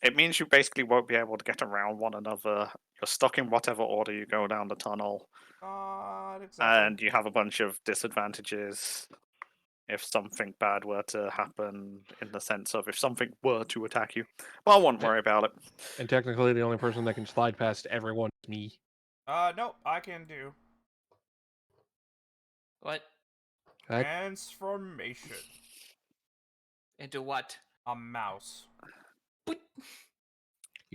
It means you basically won't be able to get around one another. You're stuck in whatever order you go down the tunnel. Not exactly. And you have a bunch of disadvantages if something bad were to happen, in the sense of if something were to attack you. Well, I wouldn't worry about it. And technically, the only person that can slide past everyone is me. Nope, I can do. What? Transformation. Into what? A mouse. You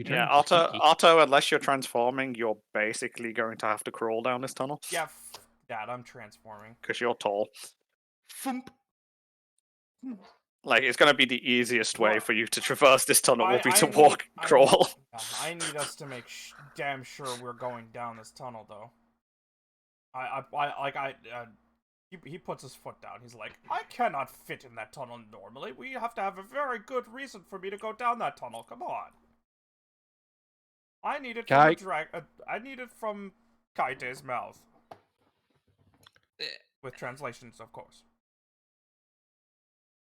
Yeah, turn squeaky. Otto, unless you're transforming, you're basically going to have to crawl down this tunnel. Yeah, Dad, I'm transforming. Because you're tall. Thump. Like, it's going to be the easiest way Well, for you to traverse this tunnel will be to I walk, need- crawl. I need us to make damn sure we're going down this tunnel, though. He puts his foot down. He's like, I cannot fit in that tunnel normally. We have to have a very good reason for me to go down that tunnel. Come on. I need it from I need it from Kaite's mouth. With translations, of course.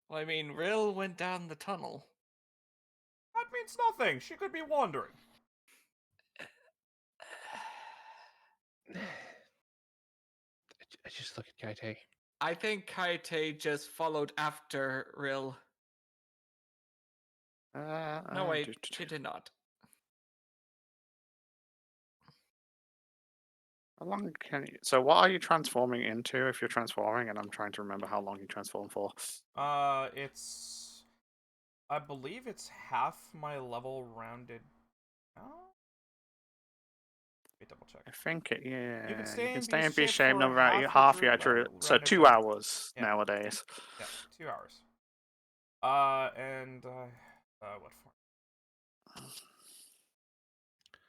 Well, I mean, Rill went down the tunnel. That means nothing. She could be wandering. I just look at Kaite. I think Kaite just followed after Rill. No, wait, she did not. How long can you? So, what are you transforming into if you're transforming? And I'm trying to remember how long you transform for. It's. I believe it's half my level rounded. Oh? Let me double check. I think it, yeah. You can stay in stay in beast beast shape shape for no half matter your half your drew- actual. So rounded 2 journey. hours Yeah. nowadays. Yeah, 2 hours. And what for?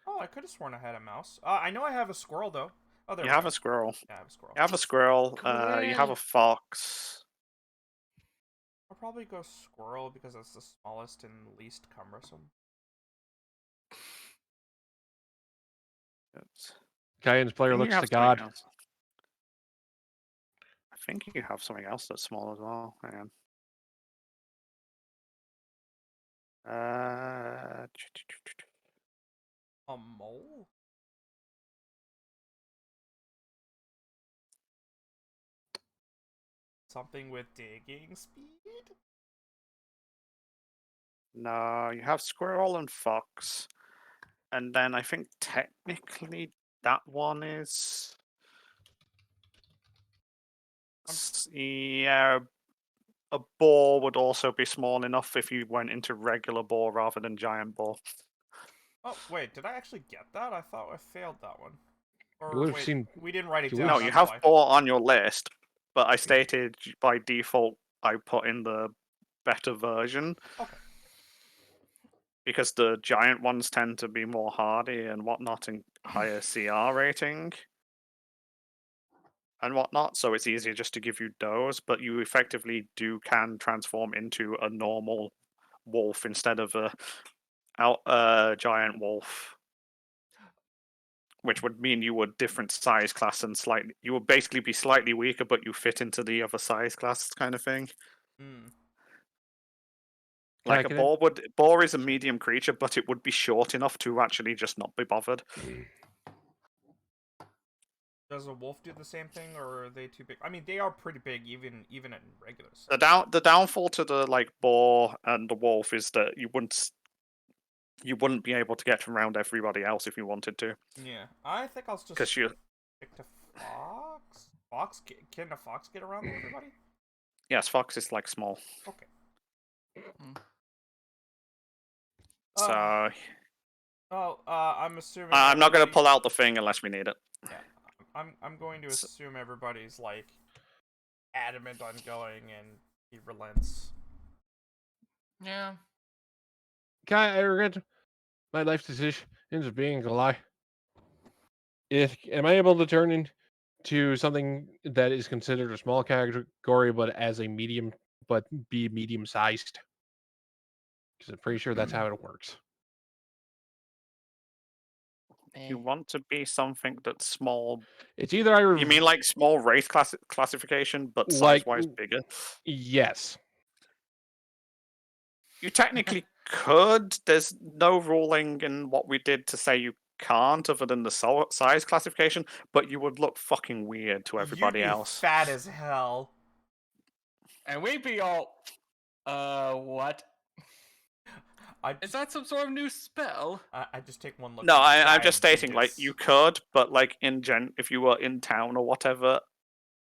Oh, I could have sworn I had a mouse. I know I have a squirrel though. Oh, there You we have go. a squirrel. Yeah, I have a squirrel. You have a squirrel. You have a Quill. fox. I'll probably go squirrel because that's the smallest and least cumbersome. Oops. Kayan's player think you looks have to something God. else. I think you have something else that's small as well. Hang on. A mole? Something with digging speed? No, you have squirrel and fox, and then I think technically that one is. Yeah, a boar would also be small enough if you went into regular boar rather than giant boar. Oh, wait, did I actually get that? I thought I failed that one. You Or would have wait, seen. we didn't write it you down. would've No, you That's have why. boar on your list, but I stated by default I put in the better version. Okay. Because the giant ones tend to be more hardy and whatnot and higher CR rating and whatnot, so it's easier just to give you those, but you effectively can transform into a normal wolf instead of a giant wolf. Which would mean you were different size class and you would basically be slightly weaker, but you fit into the other size class kind of thing. Hmm. Like Can a I- boar is a medium creature, but it would be short enough to actually just not be bothered. Does a wolf do the same thing, or are they too big? I mean, they are pretty big, even in regular size. The downfall to the boar and the wolf is that you wouldn't be able to get around everybody else if you wanted to. Yeah, I think I'll just Because you stick to fox. Fox can a fox get around everybody? yes, fox is like small. Okay. So I'm assuming. I'm not going to everybody- pull out the thing unless we need it. Yeah, I'm going to assume everybody's like adamant on going, and he relents. Yeah. I regret my life decisions of being a lie. Am I able to turn into something that is considered a small category, but as a medium, but be medium sized? Because I'm pretty sure that's how it works. You want to be something that's small. It's either I. You mean like small race classification, but Like- size-wise bigger? Yes. You technically could. There's no ruling in what we did to say you can't, other than the size classification. But you would look fucking weird to everybody You'd be else. fat as hell. And we'd be all, what? Is that some sort of new spell? I just take one look. No, in the sky I'm just and stating, think like, it's- you could, but, like, if you were in town or whatever,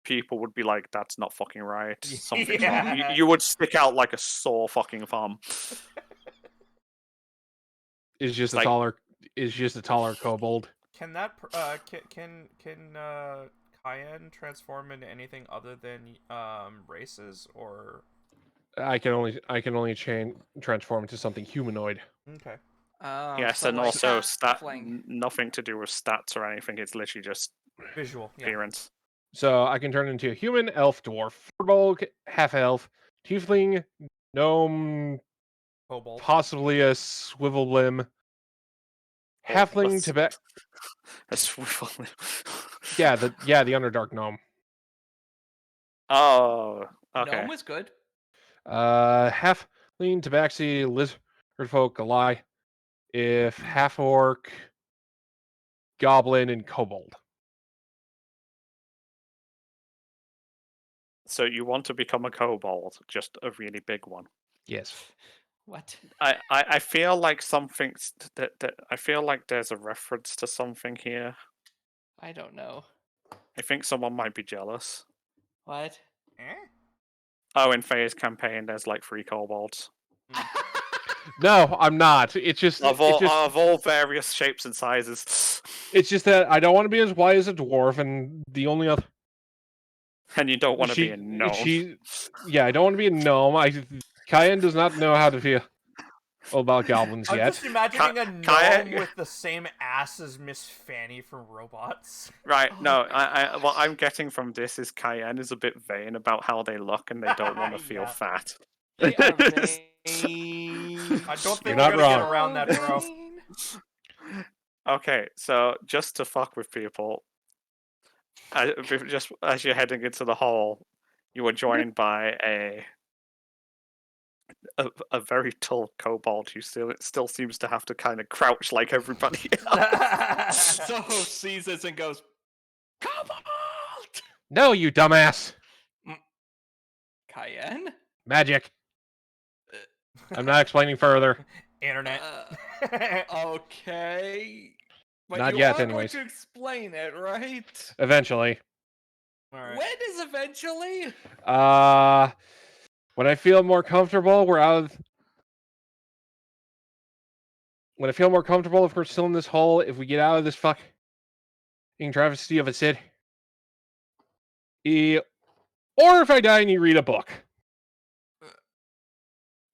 people would be like, that's not fucking right. Something's wrong. Yeah. You would stick out like a sore fucking thumb. Is just Like- a taller kobold. Can that can Cayenne transform into anything other than races, or I can only transform into something humanoid. okay? Yes, So and like also halfling. nothing to do with stats or anything. It's literally just Visual, yeah. appearance. So I can turn into a human, elf, dwarf, furbolg, half elf, tiefling, gnome, Kobold. possibly a swivel limb, halfling, let's- Tibet. A swivel. Yeah, the Underdark gnome. Oh, okay. Gnome was good. Halfling, tabaxi, lizard folk, Galai, if half orc, goblin, and kobold. So you want to become a kobold, just a really big one. Yes. What? I feel like something's that I feel like there's a reference to something here. I don't know. I think someone might be jealous. What? Eh? Oh, in Faye's campaign, there's like 3 kobolds No, I'm not. It's just of all various shapes and sizes, it's just that I don't want to be as white as a dwarf, and the only other and you don't want to be a gnome. yeah, I don't want to be a gnome. Cayenne does not know how to feel about goblins I'm yet. just imagining a gnome Kayak- with the same ass as Miss Fanny from Robots. Right? Oh, No, what I'm getting from this is Cayenne is a bit vain about how they look, and they don't want to feel Yeah. fat. They are vain. I don't think You're we're not gonna wrong. get around that, bro. Vain. Okay, so just to fuck with people, just as you're heading into the hall, you were joined by a very tall kobold who still seems to have to kind of crouch like everybody else. Zoho sees this and goes, Cobalt! No, you dumbass. Cayenne? Magic. I'm not explaining further. Internet. Okay. But Not you yet, are anyways. going to explain it, right? Eventually. Alright. When is eventually? When I feel more comfortable, when I feel more comfortable, if we're still in this hole, if we get out of this fucking travesty of a city, or if I die and you read a book.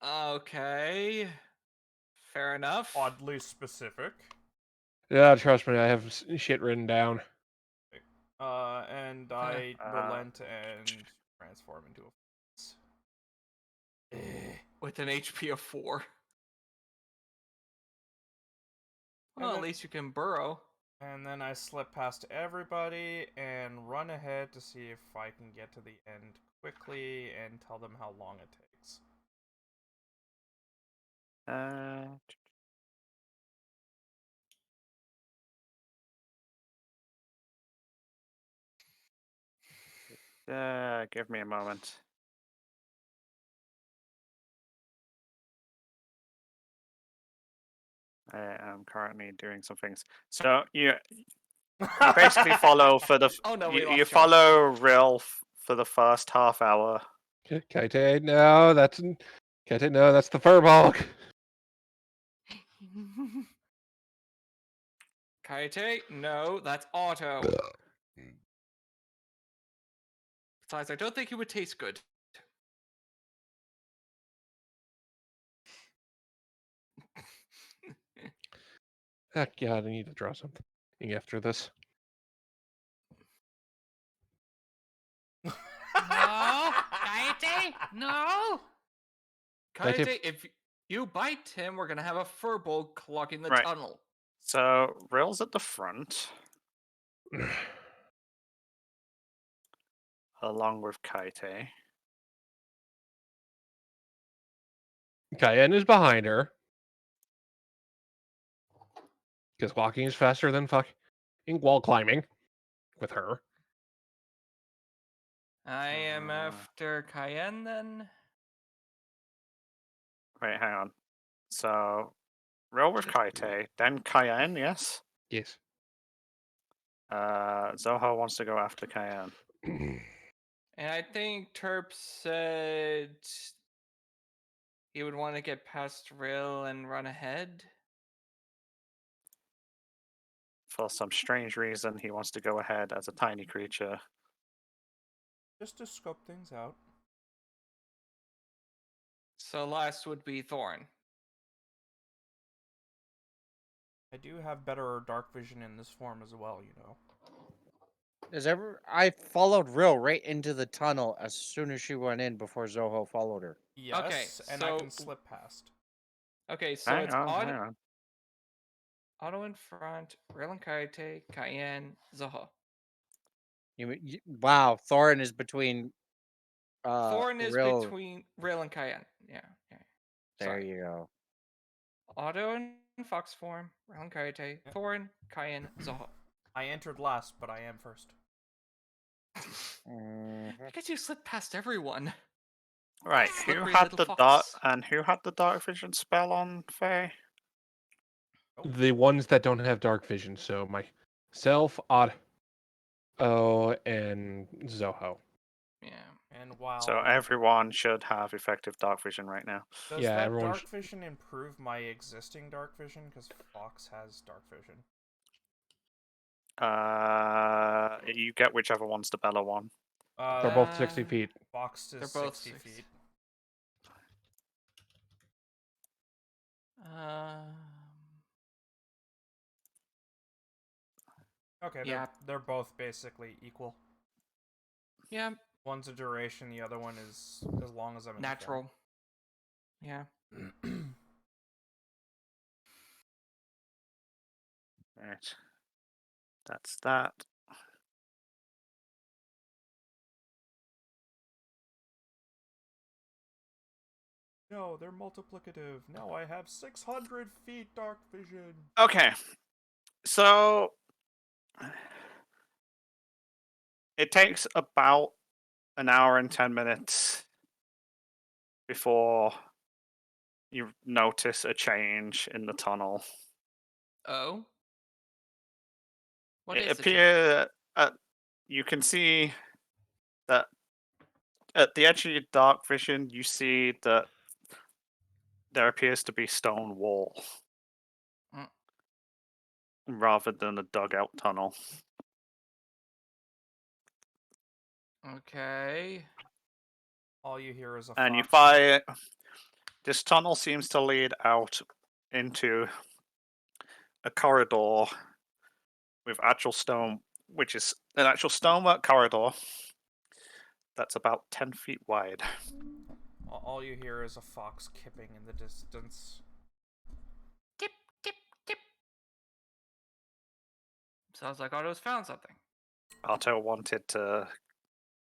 Okay. Fair enough. Oddly specific. Yeah, trust me, I have shit written down. And I relent and transform into a With an HP of 4. Well, at then- least you can burrow. And then I slip past everybody and run ahead to see if I can get to the end quickly and tell them how long it takes. Give me a moment. I am currently doing some things. So you basically follow for the Oh no, we you lost John. follow Rill for the first half hour. Kaite, no, that's the Furbolg. Kaite, no, that's Otto. Besides, I don't think he would taste good. Ah, God, I need to draw something after this. No, Kaite, no. Kaite- Kaite, if you bite him, we're gonna have a furbolg clogging the Right. tunnel. So Rill's at the front, along with Kaite. Cayenne is behind her. Because walking is faster than fucking wall climbing with her. I am Uh. after Cayenne then. Wait, hang on. So Rill with Kaite, then Cayenne, yes? Yes. Zoho wants to go after Cayenne. And I think Terp said he would want to get past Rill and run ahead. For some strange reason, he wants to go ahead as a tiny creature. Just to scope things out. So last would be Thorn. I do have better dark vision in this form as well, you know. I followed Rill right into the tunnel as soon as she went in before Zoho followed her. Yes, and I can so- slip past. Okay, so Hang it's on, Otto, hang on. Otto in front, Rill and Kaite, Cayenne, Zoho. Wow, Thorin is between. Thorn is Rill. between Rill and Cayenne. Yeah. There Sorry. you go. Otto in fox form, Rill and Kaite, Yep. Thorn, Cayenne, Zoho. I entered last, but I am first. Mhm. I guess you slipped past everyone. Right, who Slippery had little the dark fox. and who had the dark vision spell on Faye? The ones that don't have dark vision. So myself, Otto, and Zoho. Yeah. And wow. So everyone should have effective dark vision right now. Does Yeah, that everyone dark vision improve my existing dark vision? Because Fox has dark vision. You get whichever one's the better one. They're both 60 Uh, feet. Fox is they're both 60 six. feet. Okay, Yeah. they're both basically equal. Yeah, One's a duration, the other one is as long as I'm in natural. Yeah. the form. Right. That's that. No, they're multiplicative. Now I have 600 feet dark vision. Okay. So it takes about an hour and 10 minutes before you notice a change in the tunnel. Oh. What It is the change? appears you can see that at the edge of your dark vision, you see that there appears to be stone wall Mm. rather than a dugout tunnel. Okay. All you hear is a And you fox. find this tunnel seems to lead out into a corridor with actual stone, which is an actual stonework corridor that's about 10 feet wide. All you hear is a fox kipping in the distance. Tip, tip, tip. Sounds like Otto's found something. Otto wanted to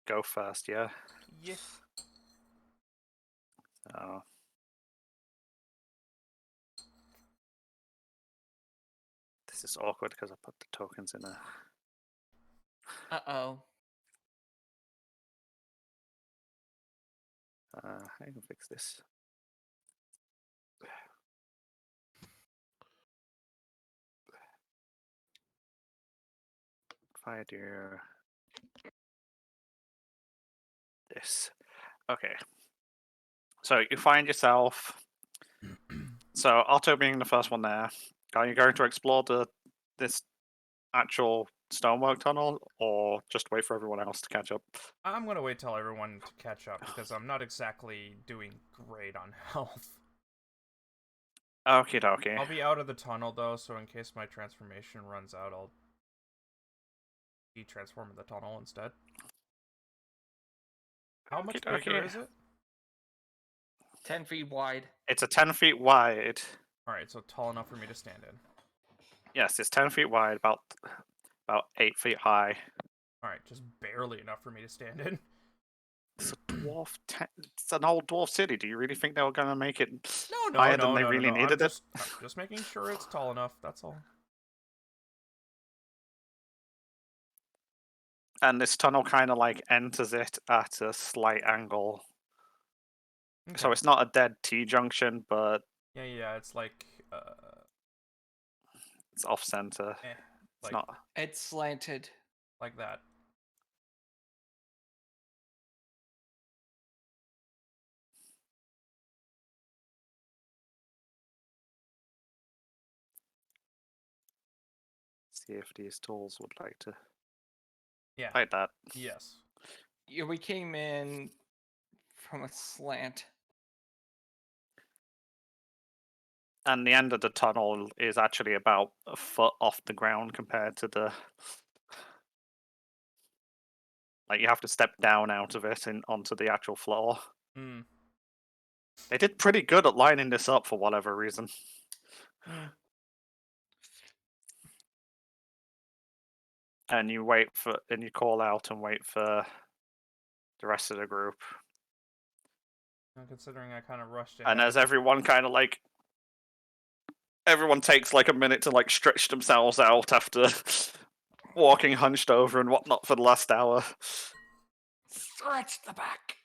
go first, yeah? Yeah. Oh. This is awkward because I put the tokens in a... Uh-oh. I can fix this. If I do this. Okay. So you find yourself... So Otto being the first one there, are you going to explore this actual stonework tunnel or just wait for everyone else to catch up? I'm gonna wait till everyone to catch up because I'm not exactly doing great on health. Okie dokie. I'll be out of the tunnel though, so in case my transformation runs out, I'll de-transform in the tunnel instead. How much Okie bigger dokie. is it? 10 feet wide. It's a 10 feet wide. Alright, so tall enough for me to stand in. Yes, it's 10 feet wide, about 8 feet high. Alright, just barely enough for me to stand in. It's a dwarf. It's an old dwarf city. Do you really think they were gonna make it No, higher than they really I'm needed it? just making sure it's tall enough, that's all. And this tunnel kind of like enters it at a slight angle. So Okay. it's not a dead T junction, but Yeah, it's like, it's off center. It's like, not. It's slanted. like that. See if these tools would like to. Yeah, Like that. yes. Yeah, we came in from a slant. And the end of the tunnel is actually about a foot off the ground compared to the... Like, you have to step down out of it and onto the actual floor. Hmm. They did pretty good at lining this up for whatever reason. And you you call out and wait for the rest of the group. Considering I kind of rushed in. And as everyone kind of like... Everyone takes like a minute to like stretch themselves out after walking hunched over and whatnot for the last hour. Stretch the back.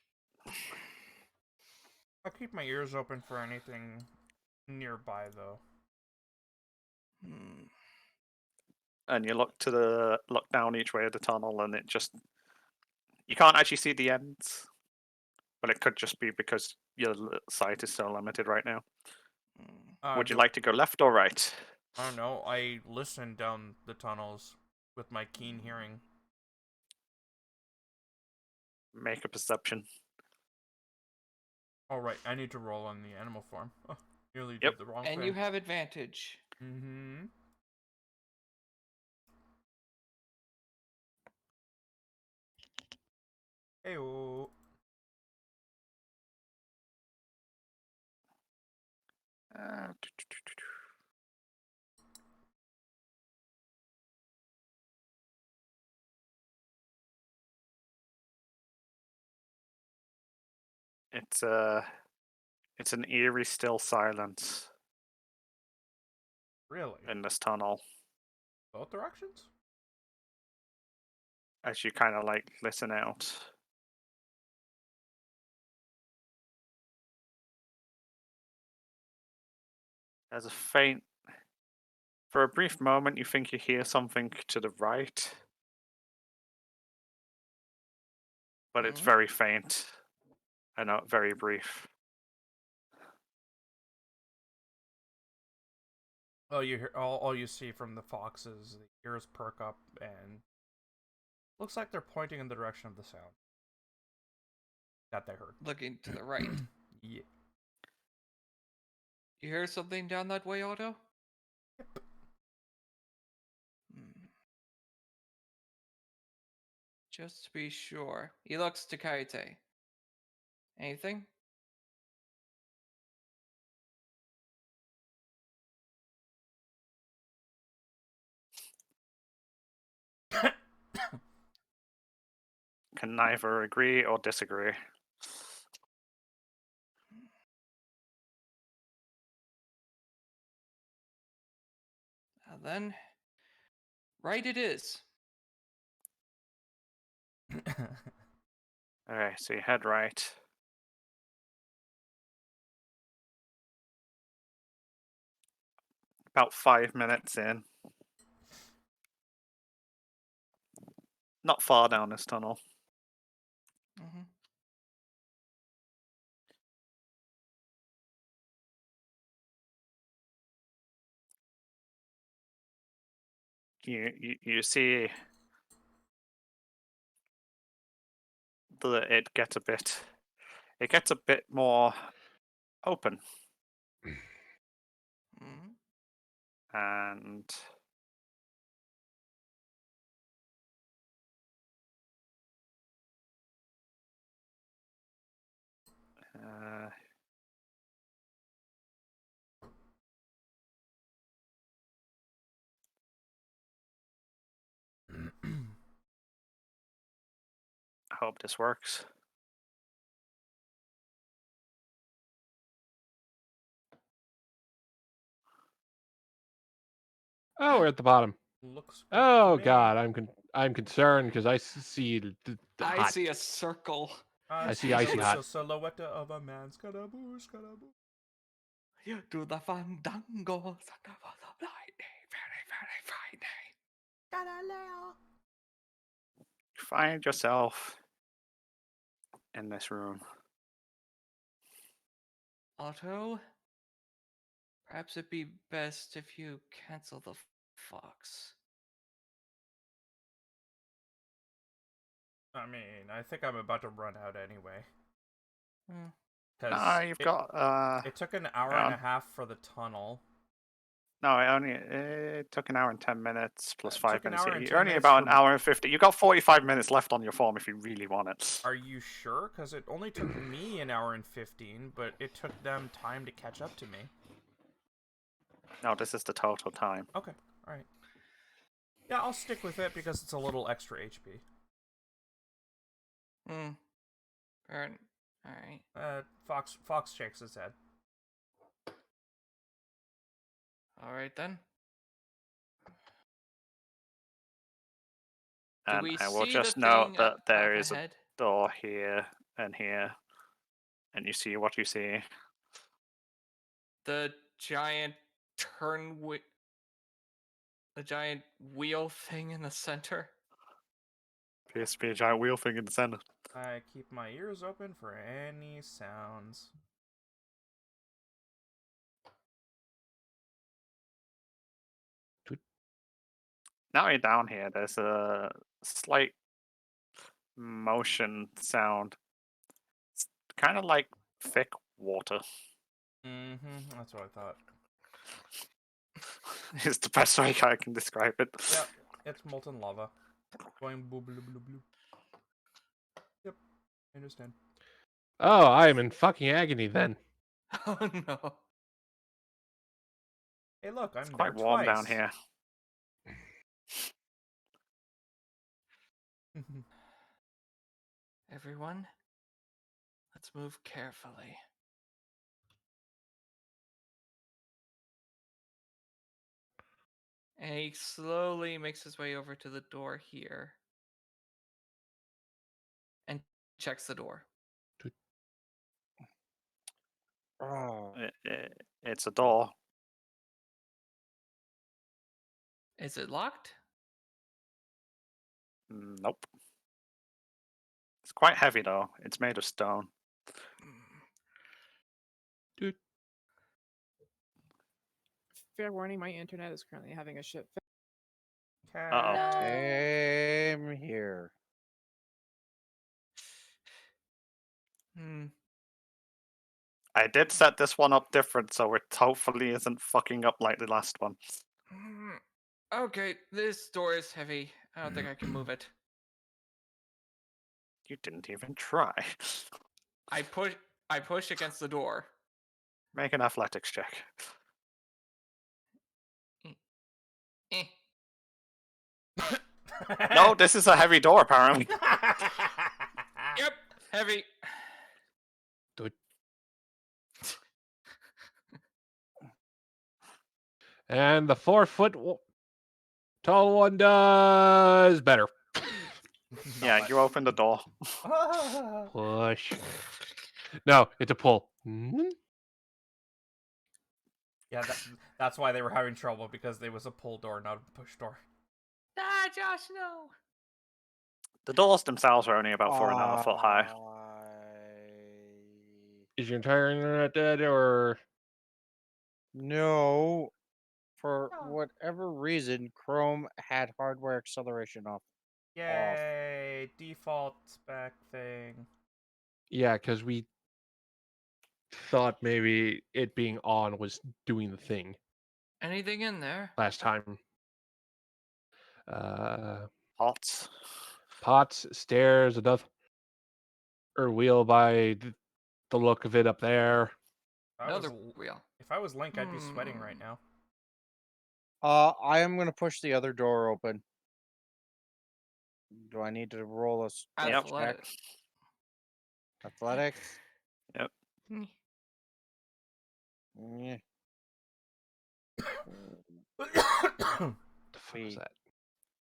I'll keep my ears open for anything nearby, though. Hmm. And you look down each way of the tunnel, and it just you can't actually see the ends. But it could just be because your sight is so limited right now. Would you like to go left or right? I don't know. I listen down the tunnels with my keen hearing. Make a perception. Oh, right. I need to roll on the animal form. Oh, nearly Yep. did the wrong And thing. you have advantage. Mm-hmm. Hey-oh. Uh, It's an eerie still silence Really? in this tunnel Both directions? as you kind of like listen out. There's a faint. For a brief moment, you think you hear something to the right, but it's Mhm. very faint and very brief. Oh, you hear all you see from the foxes, the ears perk up, and looks like they're pointing in the direction of the sound that they heard. Looking to the right. Yeah. You hear something down that way, Otto? Yep. Hmm. Just to be sure. He looks to Kaite. Anything? Can neither agree or disagree. Now then, right it is. Alright, so you head right. About 5 minutes in. Not far down this tunnel. Mm-hmm. You see that it gets a bit more open, Mm-hmm. and uh, I hope this works. Oh, we're at the bottom. Looks good Oh to me. God, I'm concerned because I see the I hot. see a circle. I see icy it's hot. a silhouette of a man. Scadaboo, scadaboo. You do the fandango. Thunder for the lightning. Very, very frightening. Galileo. You find yourself in this room. Otto, perhaps it'd be best if you cancel the fox. I mean, I think I'm about to run out anyway. Hmm. Because You've got it took an hour hang and a on. half for the tunnel. No, it took an hour and 10 minutes plus It 5 took an minutes. hour and You're 10 only minutes about for an hour and 50. You got 45 minutes left on your form if you really want it. Are you sure? Because it only took me an hour and 15, but it took them time to catch up to me. No, this is the total time. Okay, alright. Yeah, I'll stick with it because it's a little extra HP. Hmm. Alright. Fox shakes his head. Alright then. Do And we I will see just the note thing that up there is ahead? a door here and here, and you see what you see. The giant the giant wheel thing in the center. Appears to be a giant wheel thing in the center. I keep my ears open for any sounds. Now you're down here, there's a slight motion sound. It's kind of like thick water. Mm-hmm, that's what I thought. Is the best way I can describe it. Yep, it's molten lava. Going boo blue blue blue. Yep, I understand. Oh, I am in fucking agony then. Oh no. Hey, look, I'm It's quite there warm twice. down here. Everyone, let's move carefully. And he slowly makes his way over to the door here. And checks the door. Oh, It's a door. Is it locked? Nope. It's quite heavy though. It's made of stone. Fair warning, my internet is currently having a shit fit. Uh-oh. same here. Hmm. I did set this one up different, so it hopefully isn't fucking up like the last one. Okay, this door is heavy. I don't think I can move it. You didn't even try. I push against the door. Make an athletics check. Eh. No, this is a heavy door, apparently. Yep, heavy. And the 4-foot tall one does better. Yeah, you open the door. Push. No, it's a pull. Yeah, that's why they were having trouble, because there was a pull door, not a push door. Ah, Josh, no. The doors themselves are only about 4.5 foot high. Is your entire internet dead or? No, for Oh. whatever reason, Chrome had hardware acceleration off. Yay, default spec thing. Yeah, because we thought maybe it being on was doing the thing Anything in there? last time. Pots. Pots, stairs, another wheel by the look of it up there. Another wheel. If I was Link, I'd be sweating right now. I am gonna push the other door open. Do I need to roll a Yep. check? Athletics? Yep. Yeah. The fuck was that?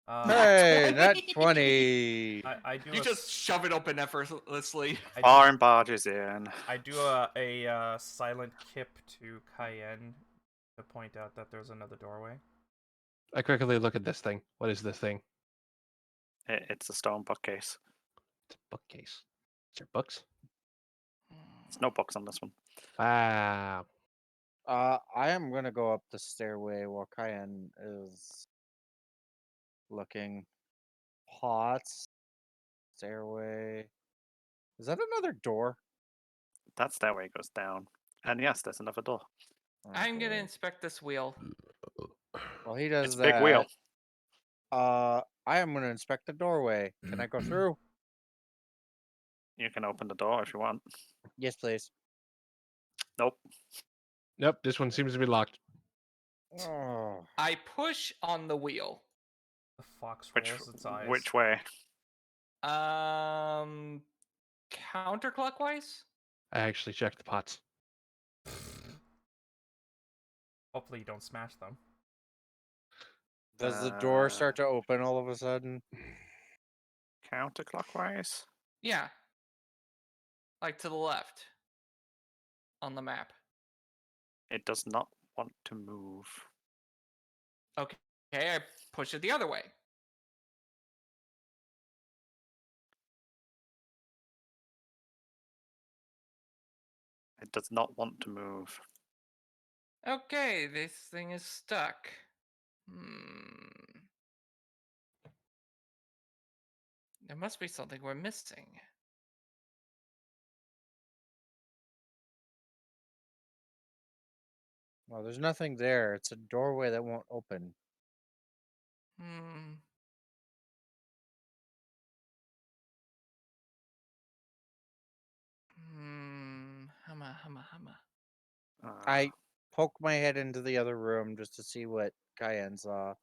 Hey, not 20. 20. I do You just shove it open effortlessly. Foreign barges in. I do a silent kip to Cayenne to point out that there's another doorway. I quickly look at this thing. What is this thing? It's a stone bookcase. It's a bookcase. Is there books? There's no books on this one. Wow. I am gonna go up the stairway while Cayenne is looking. Pots. Stairway. Is that another door? That stairway goes down. And yes, there's another door. I'm gonna Okay. inspect this wheel. Well, he does It's a that. big wheel. I am gonna inspect the doorway. Can I go through? You can open the door if you want. Yes, please. Nope. Nope, this one seems to be locked. Oh. I push on the wheel. The fox Which rolls its eyes. which way? Counterclockwise? I actually checked the pots. Hopefully you don't smash them. Does the door start to open all of a sudden? counterclockwise. Yeah. Like to the left on the map. It does not want to move. Okay, I push it the other way. It does not want to move. Okay, this thing is stuck. Hmm. There must be something we're missing. Well, there's nothing there. It's a doorway that won't open. Hmm. Humma. I poke my head into the other room just to see what Cayenne saw.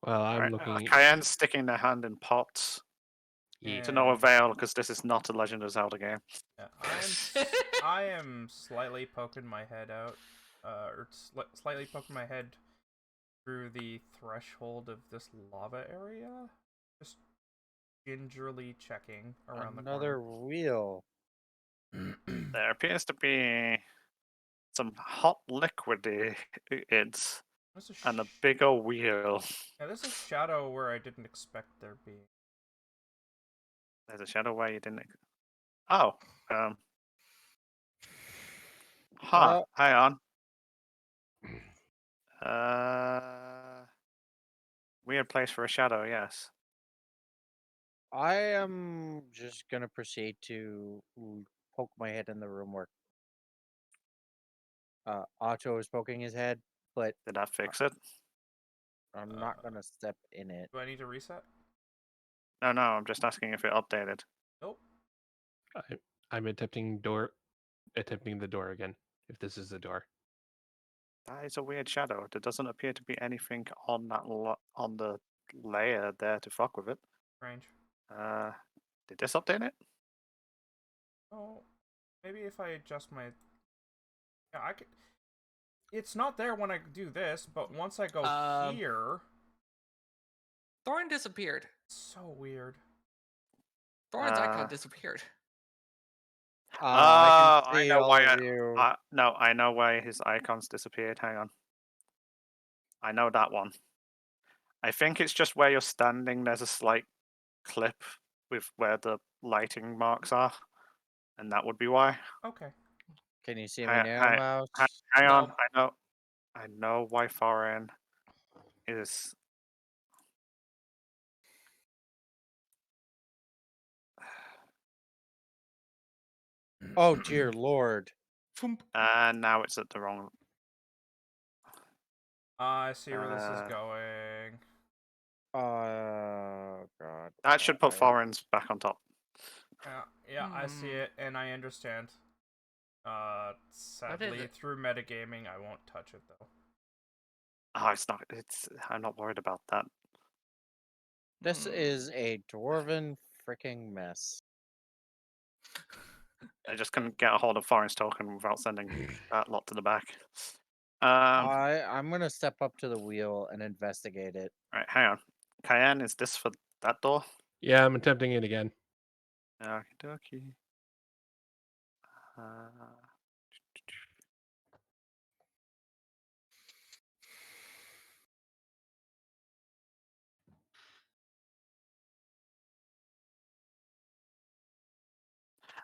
Well, I'm Right, looking. Cayenne's sticking their hand in pots Yeah. to no And- avail because this is not a Legend of Zelda game. Yeah, I am slightly poking my head out, or slightly poking my head through the threshold of this lava area, just gingerly checking around Another wheel. the corner. There appears to be some hot liquidy it's There's and a bigger wheel. yeah, there's a shadow where I didn't expect there being. There's a shadow where you didn't. Oh, huh. Hang on. Weird place for a shadow. Yes. I am just gonna proceed to poke my head in the room where Otto is poking his head, but Did that fix it? I'm not gonna step in it. Do I need to reset? No, I'm just asking if it updated. Nope. I'm attempting the door again. If this is the door. That is a weird shadow. There doesn't appear to be anything on that on the layer there to fuck with it. Strange. Did this update it? Oh, maybe if I adjust my. Yeah, I could. It's not there when I do this, but once I go here, Thorin disappeared. it's so weird. Thorin's icon disappeared. I can I see know all why. of you. No, I know why his icons disappeared. Hang on. I know that one. I think it's just where you're standing. There's a slight clip with where the lighting marks are, and that would be why. Okay. Can you see me Hi- now, hi- Mouse? Hang on. No. I know why Thorin is. Oh dear lord. And now it's at the wrong. I see where this is Uh, going. Oh god. That should put I- Thorin's back on top. Yeah, I see Hmm. it, and I understand. Sadly, it? through metagaming, I won't touch it though. Oh, it's not. I'm not worried about that. This Hmm. is a dwarven freaking mess. I just couldn't get a hold of Thorin's token without sending that lot to the back. I'm gonna step up to the wheel and investigate it. Right, hang on. Cayenne, is this for that door? Yeah, I'm attempting it again. Okie dokie. Uh,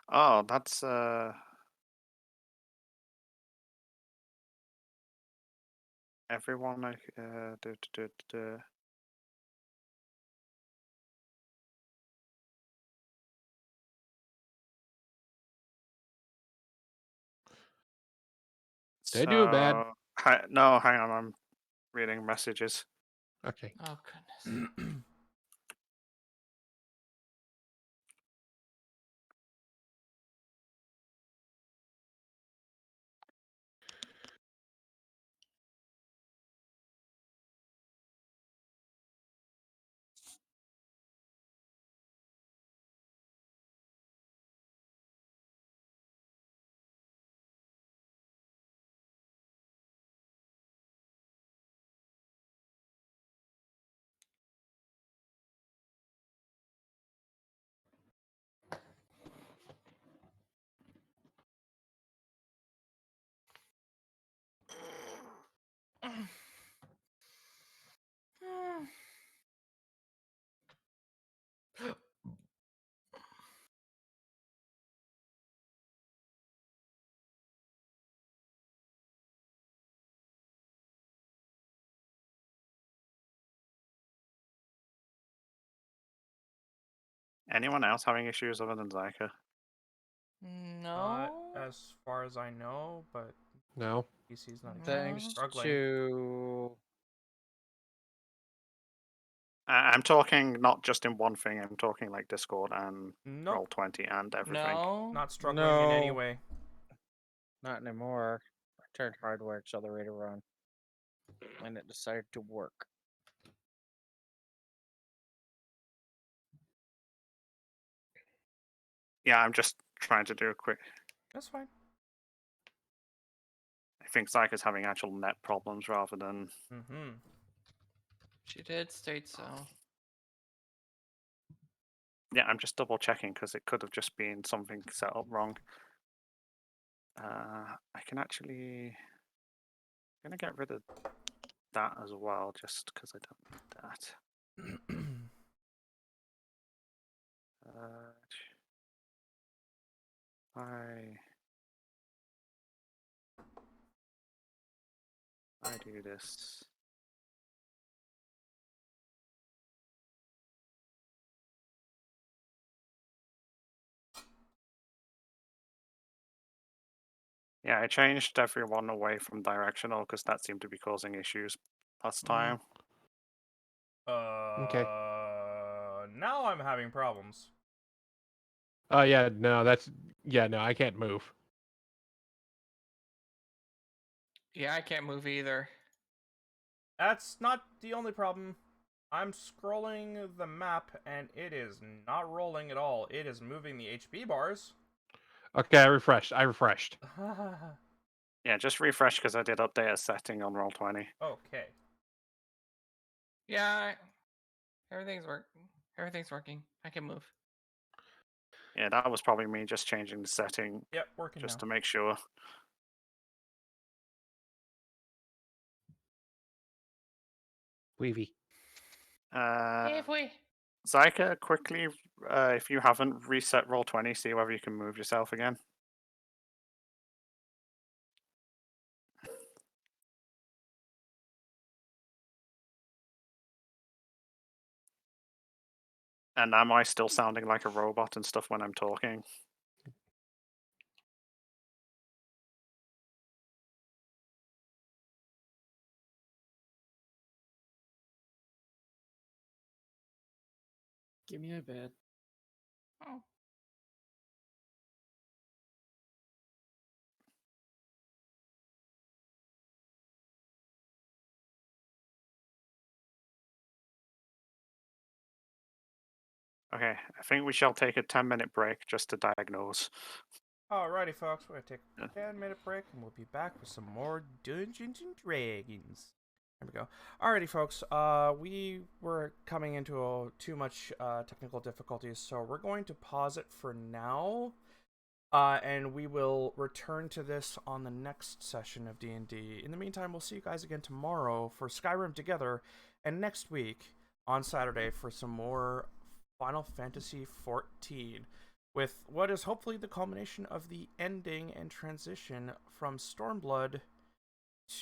oh, that's everyone. Did I do it bad? No, hang on. I'm reading messages. Okay. Oh goodness. Anyone else having issues other than Zyka? No. As far as I know, but No. PC's not Thanks struggling. to I'm talking not just in one thing. I'm talking like Discord and Nope, Roll20 and everything. No. not struggling in any No. way. not anymore. I turned hardware accelerator on, and it decided to work. Yeah, I'm just trying to do a quick. That's fine. I think Zyka's having actual net problems rather than. Mm-hmm. She did state so. Yeah, I'm just double checking because it could have just been something set up wrong. I can actually. I'm gonna get rid of that as well, just because I don't need that. I do this. Yeah, I changed everyone away from directional because that seemed to be causing issues last time. Okay. Now I'm having problems. Oh yeah, no, that's no, I can't move. Yeah, I can't move either. That's not the only problem. I'm scrolling the map and it is not rolling at all. It is moving the HP bars. Okay, I refreshed. Yeah, just refresh because I did update a setting on Roll20. Okay. Yeah, everything's working. I can move. Yeah, that was probably me just changing the setting Yep, working just now. to make sure. Weavy. If we. Zyka, quickly, if you haven't reset Roll20, see whether you can move yourself again. And am I still sounding like a robot and stuff when I'm talking? Give me a bit. Oh. Okay, I think we shall take a 10-minute break just to diagnose. Alrighty, folks, we're gonna take Yeah. a 10-minute break and we'll be back with some more Dungeons and Dragons. There we go. Alrighty, folks, we were coming into too much technical difficulties, so we're going to pause it for now. And we will return to this on the next session of D&D. In the meantime, we'll see you guys again tomorrow for Skyrim Together, and next week on Saturday for some more Final Fantasy XIV, with what is hopefully the culmination of the ending and transition from Stormblood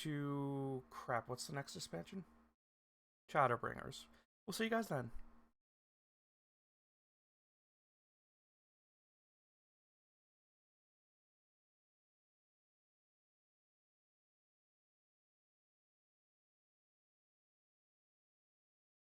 to... crap, what's the next expansion? Shadowbringers. We'll see you guys then.